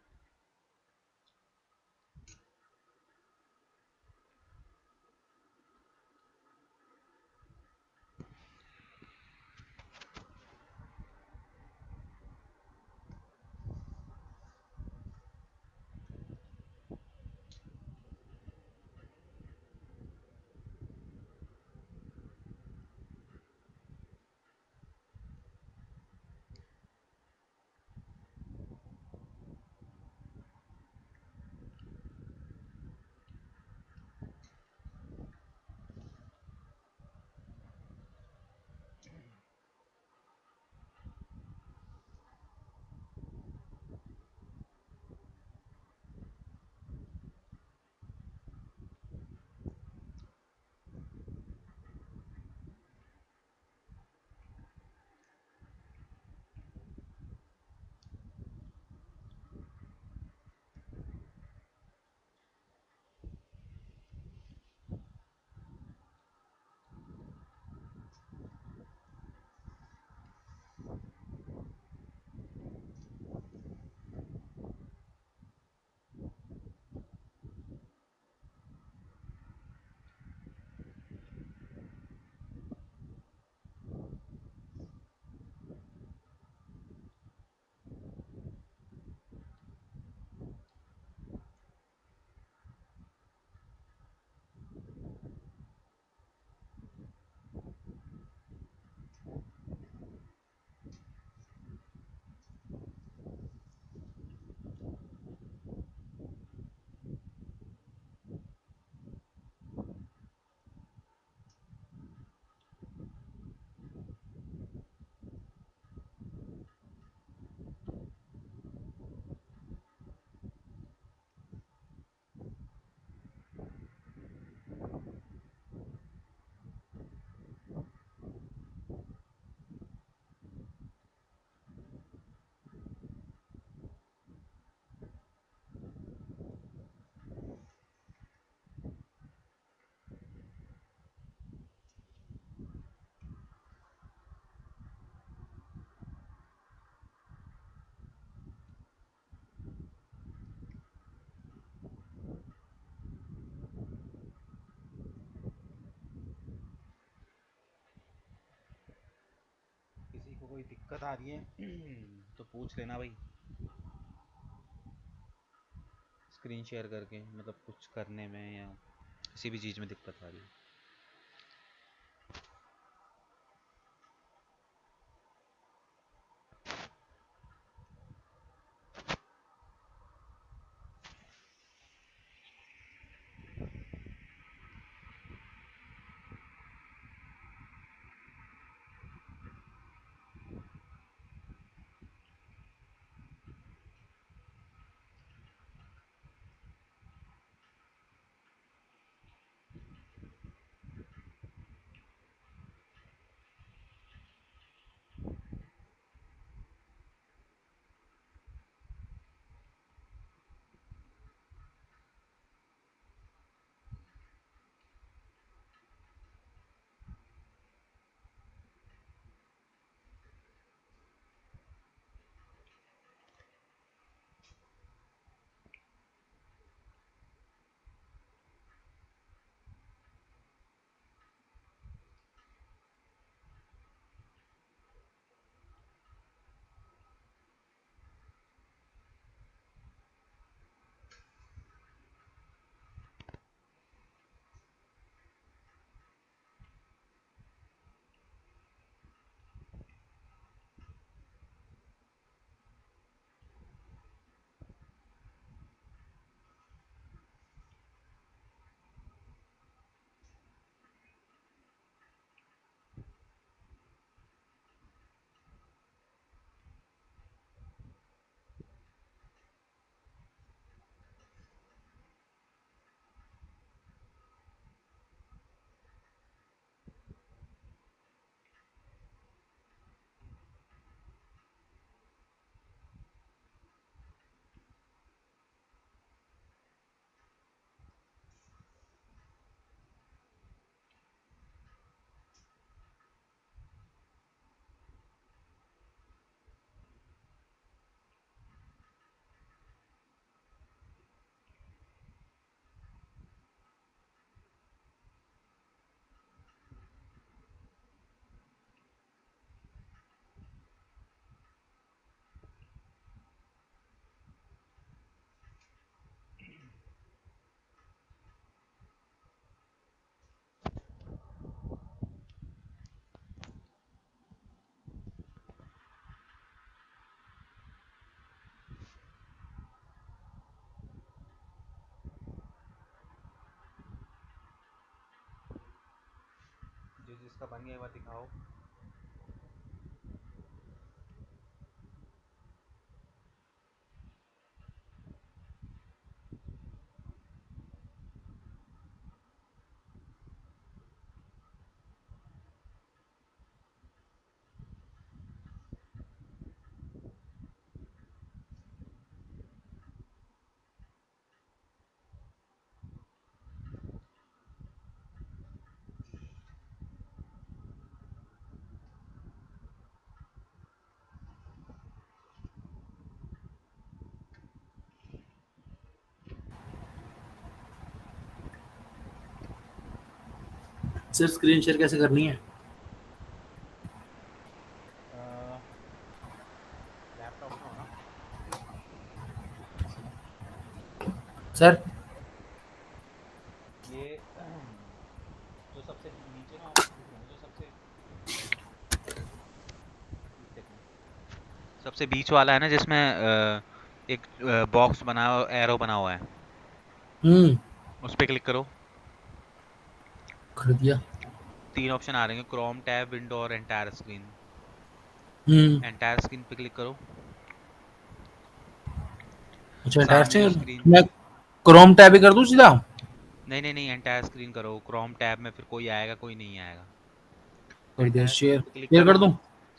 किसी को कोई दिक्कत आ रही है तो पूछ लेना भाई, स्क्रीन शेयर करके, मतलब कुछ करने में या किसी भी चीज़ में दिक्कत आ रही है। जिसका बन गया वह दिखाओ। सर स्क्रीन शेयर कैसे करनी है? लैपटॉप में हो ना? सर ये जो सबसे नीचे ना ऑप्शन दिख रहा है, जो सबसे बीच वाला है ना, जिसमें एक बॉक्स बना हुआ, एरो बना हुआ है, उस पर क्लिक करो। कर दिया। 3 ऑप्शन आ रहे हैं, क्रोम टैब, विंडो और एंटायर स्क्रीन। एंटायर स्क्रीन पे क्लिक करो। अच्छा सामने जो इंटरेस्टिंग। स्क्रीन, मैं क्रोम टैब ही कर दूं सीधा? नहीं नहीं नहीं, एंटायर स्क्रीन करो। क्रोम टैब में फिर कोई आएगा, कोई नहीं आएगा। कर दिया। एंटायर शेयर स्क्रीन पे क्लिक शेयर करो। कर दूं?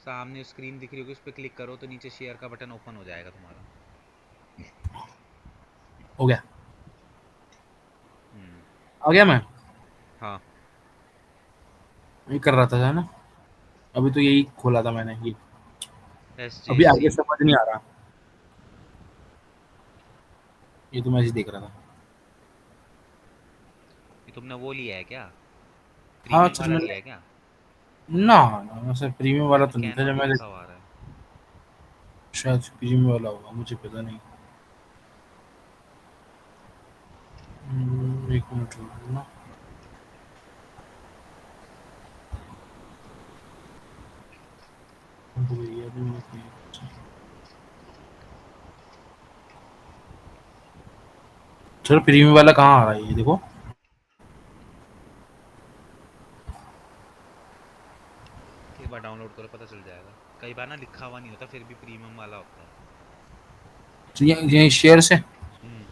सामने स्क्रीन दिख रही होगी, उस पर क्लिक करो तो नीचे शेयर का बटन ओपन हो जाएगा तुम्हारा। हो गया। हम्म। आ गया मैं? हाँ। ये कर रहा था ना, अभी तो यही खोला था मैंने ये। एस जे अभी सी। आगे समझ नहीं आ रहा, ये तो मैं ऐसे ही देख रहा था। ये तुमने वो लिया है क्या? हाँ प्रीमियम सर वाला लिया मैंने, है क्या? ना ना सर प्रीमियम वाला इसमें तो नहीं था कैनन जब मैंने, लिखा हुआ आ रहा है। शायद प्रीमियम वाला होगा, मुझे पता नहीं। एक मिनट रुको ना। तो ये अभी मैंने किया। सर प्रीमियम वाला कहाँ आ रहा है ये देखो? एक बार डाउनलोड करो, पता चल जाएगा। कई बार ना लिखा हुआ नहीं होता, फिर भी प्रीमियम वाला होता है। तो ये शेयर से। हम्म।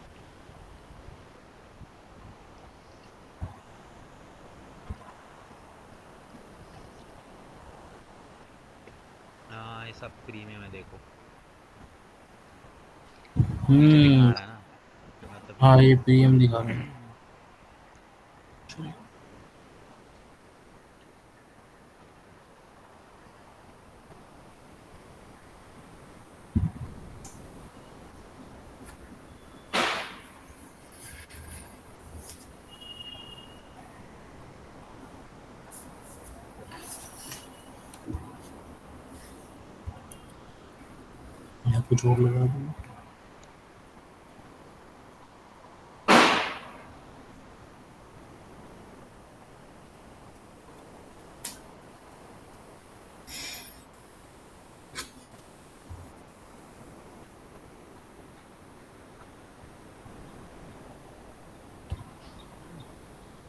हाँ, ये सब प्रीमियम है, देखो नीचे लिखा आ रहा है ना, मतलब हाँ ये ये है। प्रीमियम दिखा रहा है। यहाँ कुछ और लगा दूँ?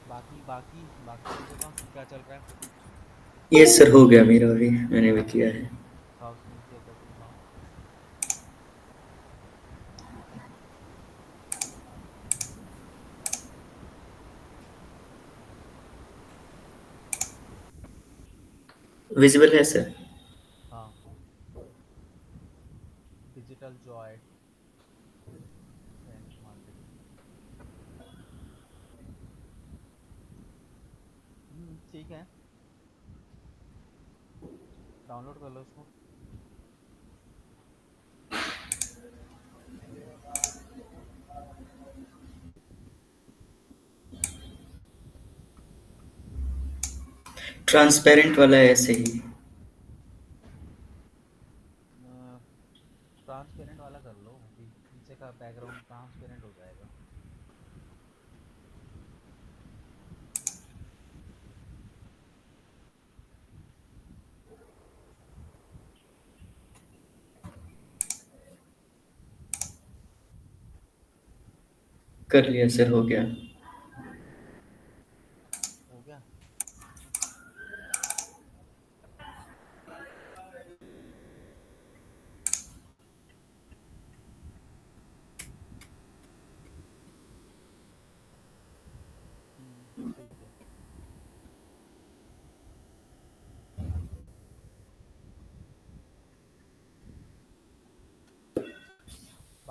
बाकी बाकी बाकी चीज़ों का क्या चल रहा है? ये सर हो गया मेरा, अभी मैंने भी किया है। दिखाओ स्क्रीन शेयर करके दिखाओ। विजिबल है सर? हाँ, डिजिटल जॉय फ्रेंड मार्केटिंग। ठीक है, डाउनलोड कर लो इसको। ट्रांसपेरेंट वाला है ऐसे ही? ट्रांसपेरेंट वाला कर लो, पीछे का बैकग्राउंड ट्रांसपेरेंट हो जाएगा। कर लिया सर, हो गया। हो गया।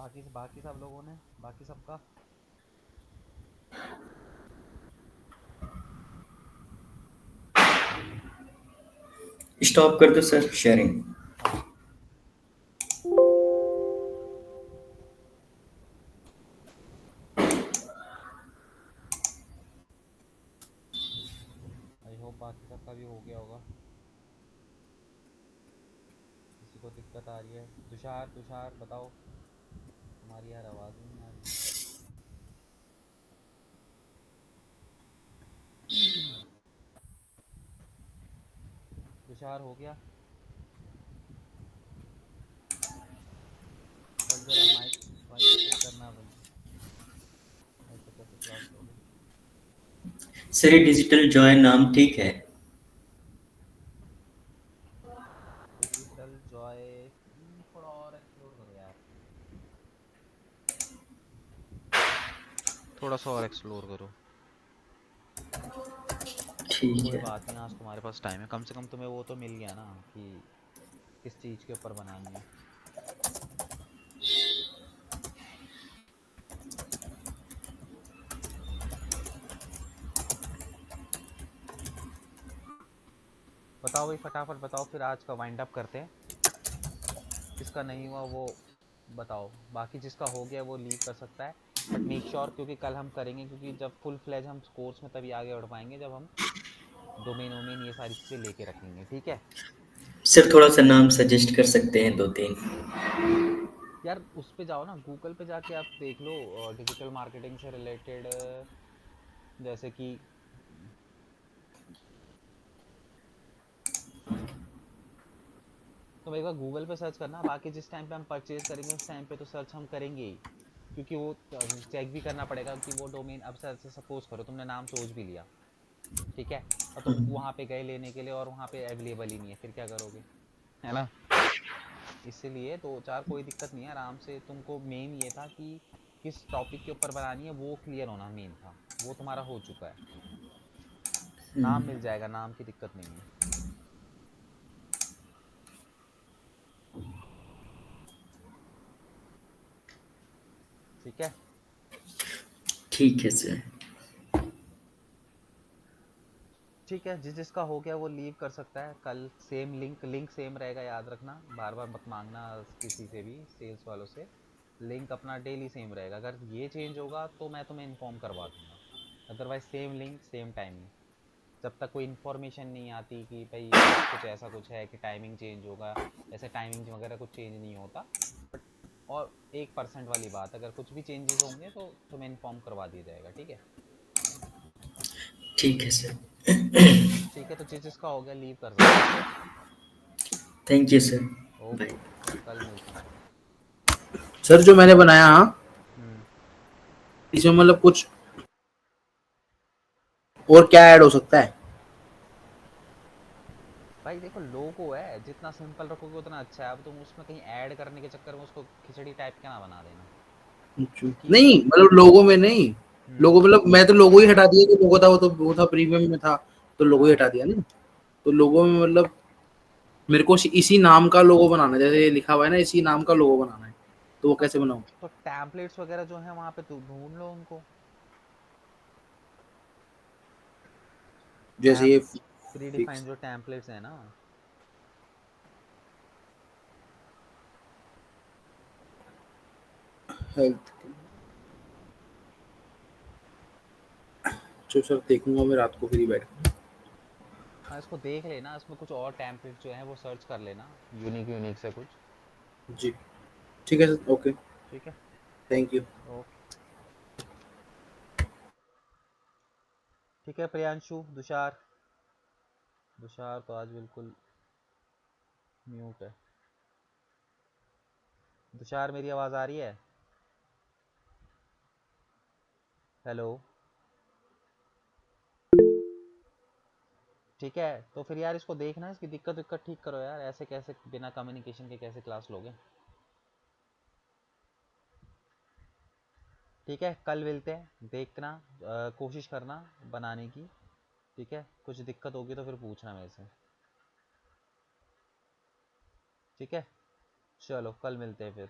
बाकी सब लोगों ने, बाकी सबका स्टॉप कर दो सर शेयरिंग। हाँ। आई होप बाकी सबका भी हो गया होगा। किसी को दिक्कत आ रही है? तुषार, तुषार बताओ, तुम्हारी यार आवाज़ ही नहीं आ रही। तुषार हो गया? कल जरा माइक माइक चेक करना भाई, ऐसे कैसे क्लास लोगे? सर ये डिजिटल जॉय नाम ठीक है? डिजिटल जॉय थोड़ा और एक्सप्लोर करो यार, थोड़ा सा और एक्सप्लोर करो। ठीक कोई है। बात नहीं, आज तुम्हारे पास टाइम है, कम से कम तुम्हें वो तो मिल गया ना कि किस चीज़ के ऊपर बनानी है। बताओ भाई, फटाफट बताओ, फिर आज का वाइंड अप करते हैं। जिसका नहीं हुआ वो बताओ, बाकी जिसका हो गया वो लीव कर सकता है, बट मेक श्योर, क्योंकि कल हम करेंगे, क्योंकि जब फुल फ्लेज हम कोर्स में तभी आगे बढ़ पाएंगे जब हम डोमेन वोमेन ये सारी चीज़ें लेके रखेंगे, ठीक है? सर थोड़ा सा नाम सजेस्ट कर सकते हैं 2-3? यार उस पे जाओ ना, गूगल पे जाके आप देख लो डिजिटल मार्केटिंग से रिलेटेड, जैसे कि तुम एक बार गूगल पे सर्च करना। बाकी जिस टाइम पे हम परचेज करेंगे उस टाइम पे तो सर्च हम करेंगे ही, क्योंकि वो चेक भी करना पड़ेगा कि वो डोमेन, अब से सपोज करो तुमने नाम सोच भी लिया, ठीक है, और तुम वहाँ पे गए लेने के लिए और वहाँ पे अवेलेबल ही नहीं है, फिर क्या करोगे, है ना? इसीलिए दो चार कोई दिक्कत नहीं है, आराम से। तुमको मेन ये था कि किस टॉपिक के ऊपर बनानी है, वो क्लियर होना मेन था, वो तुम्हारा हो चुका है। नाम मिल जाएगा, नाम की दिक्कत नहीं है। ठीक है, ठीक है सर। ठीक है, जिस जिसका हो गया वो लीव कर सकता है। कल सेम लिंक लिंक सेम रहेगा, याद रखना, बार बार मत मांगना किसी से भी, सेल्स वालों से। लिंक अपना डेली सेम रहेगा, अगर ये चेंज होगा तो मैं तुम्हें इन्फॉर्म करवा दूंगा, otherwise same link same timing. जब तक कोई इन्फॉर्मेशन नहीं आती कि भाई कुछ ऐसा कुछ है कि टाइमिंग चेंज होगा, ऐसे टाइमिंग वगैरह कुछ चेंज नहीं होता। बट और 1% वाली बात, अगर कुछ भी चेंजेस होंगे तो तुम्हें इन्फॉर्म करवा दिया जाएगा, ठीक है? ठीक है सर। ठीक है, तो जिस जिसका हो गया लीव कर सकता है। Thank you sir. Okay, bye. कल मिलते हैं। सर जो मैंने बनाया हाँ, हम्म। इसमें मतलब कुछ और क्या ऐड हो सकता है? भाई देखो, लोगो है, जितना सिंपल रखोगे उतना अच्छा है। अब तुम उसमें कहीं ऐड करने के चक्कर में उसको खिचड़ी टाइप का ना बना देना, क्योंकि नहीं मतलब लोगो में नहीं, हम्म। लोगो मतलब मैं तो लोगो ही हटा दिया, जो लोगो था वो था प्रीमियम में था, तो लोगो ही हाँ, हटा दिया ना। तो लोगो में मतलब मेरे को इसी नाम का लोगो बनाना है, जैसे ये लिखा हुआ है ना, इसी नाम का लोगो बनाना है, तो वो हाँ, कैसे बनाऊं? तो टैम्पलेट्स वगैरह जो है वहाँ पे ढूंढ लो उनको। जैसे ये प्री फिक्स डिफाइंड जो टैम्पलेट्स है ना, हेल्थ, जो सर देखूंगा मैं रात को फ्री बैठ के। हाँ इसको देख लेना, इसमें कुछ और टैम्पलेट्स जो हैं वो सर्च कर लेना, यूनिक यूनिक से कुछ। जी ठीक है सर, ओके, ठीक है, थैंक यू। ओके। ठीक है प्रियांशु, तुषार, तुषार तो आज बिल्कुल म्यूट है। तुषार मेरी आवाज़ आ रही है? हेलो? ठीक है, तो फिर यार इसको देखना, इसकी दिक्कत विक्कत ठीक करो यार, ऐसे कैसे बिना कम्युनिकेशन के कैसे क्लास लोगे? ठीक है, कल मिलते हैं, देखना, कोशिश करना बनाने की। ठीक है, कुछ दिक्कत होगी तो फिर पूछना मेरे से। ठीक है, चलो कल मिलते हैं फिर।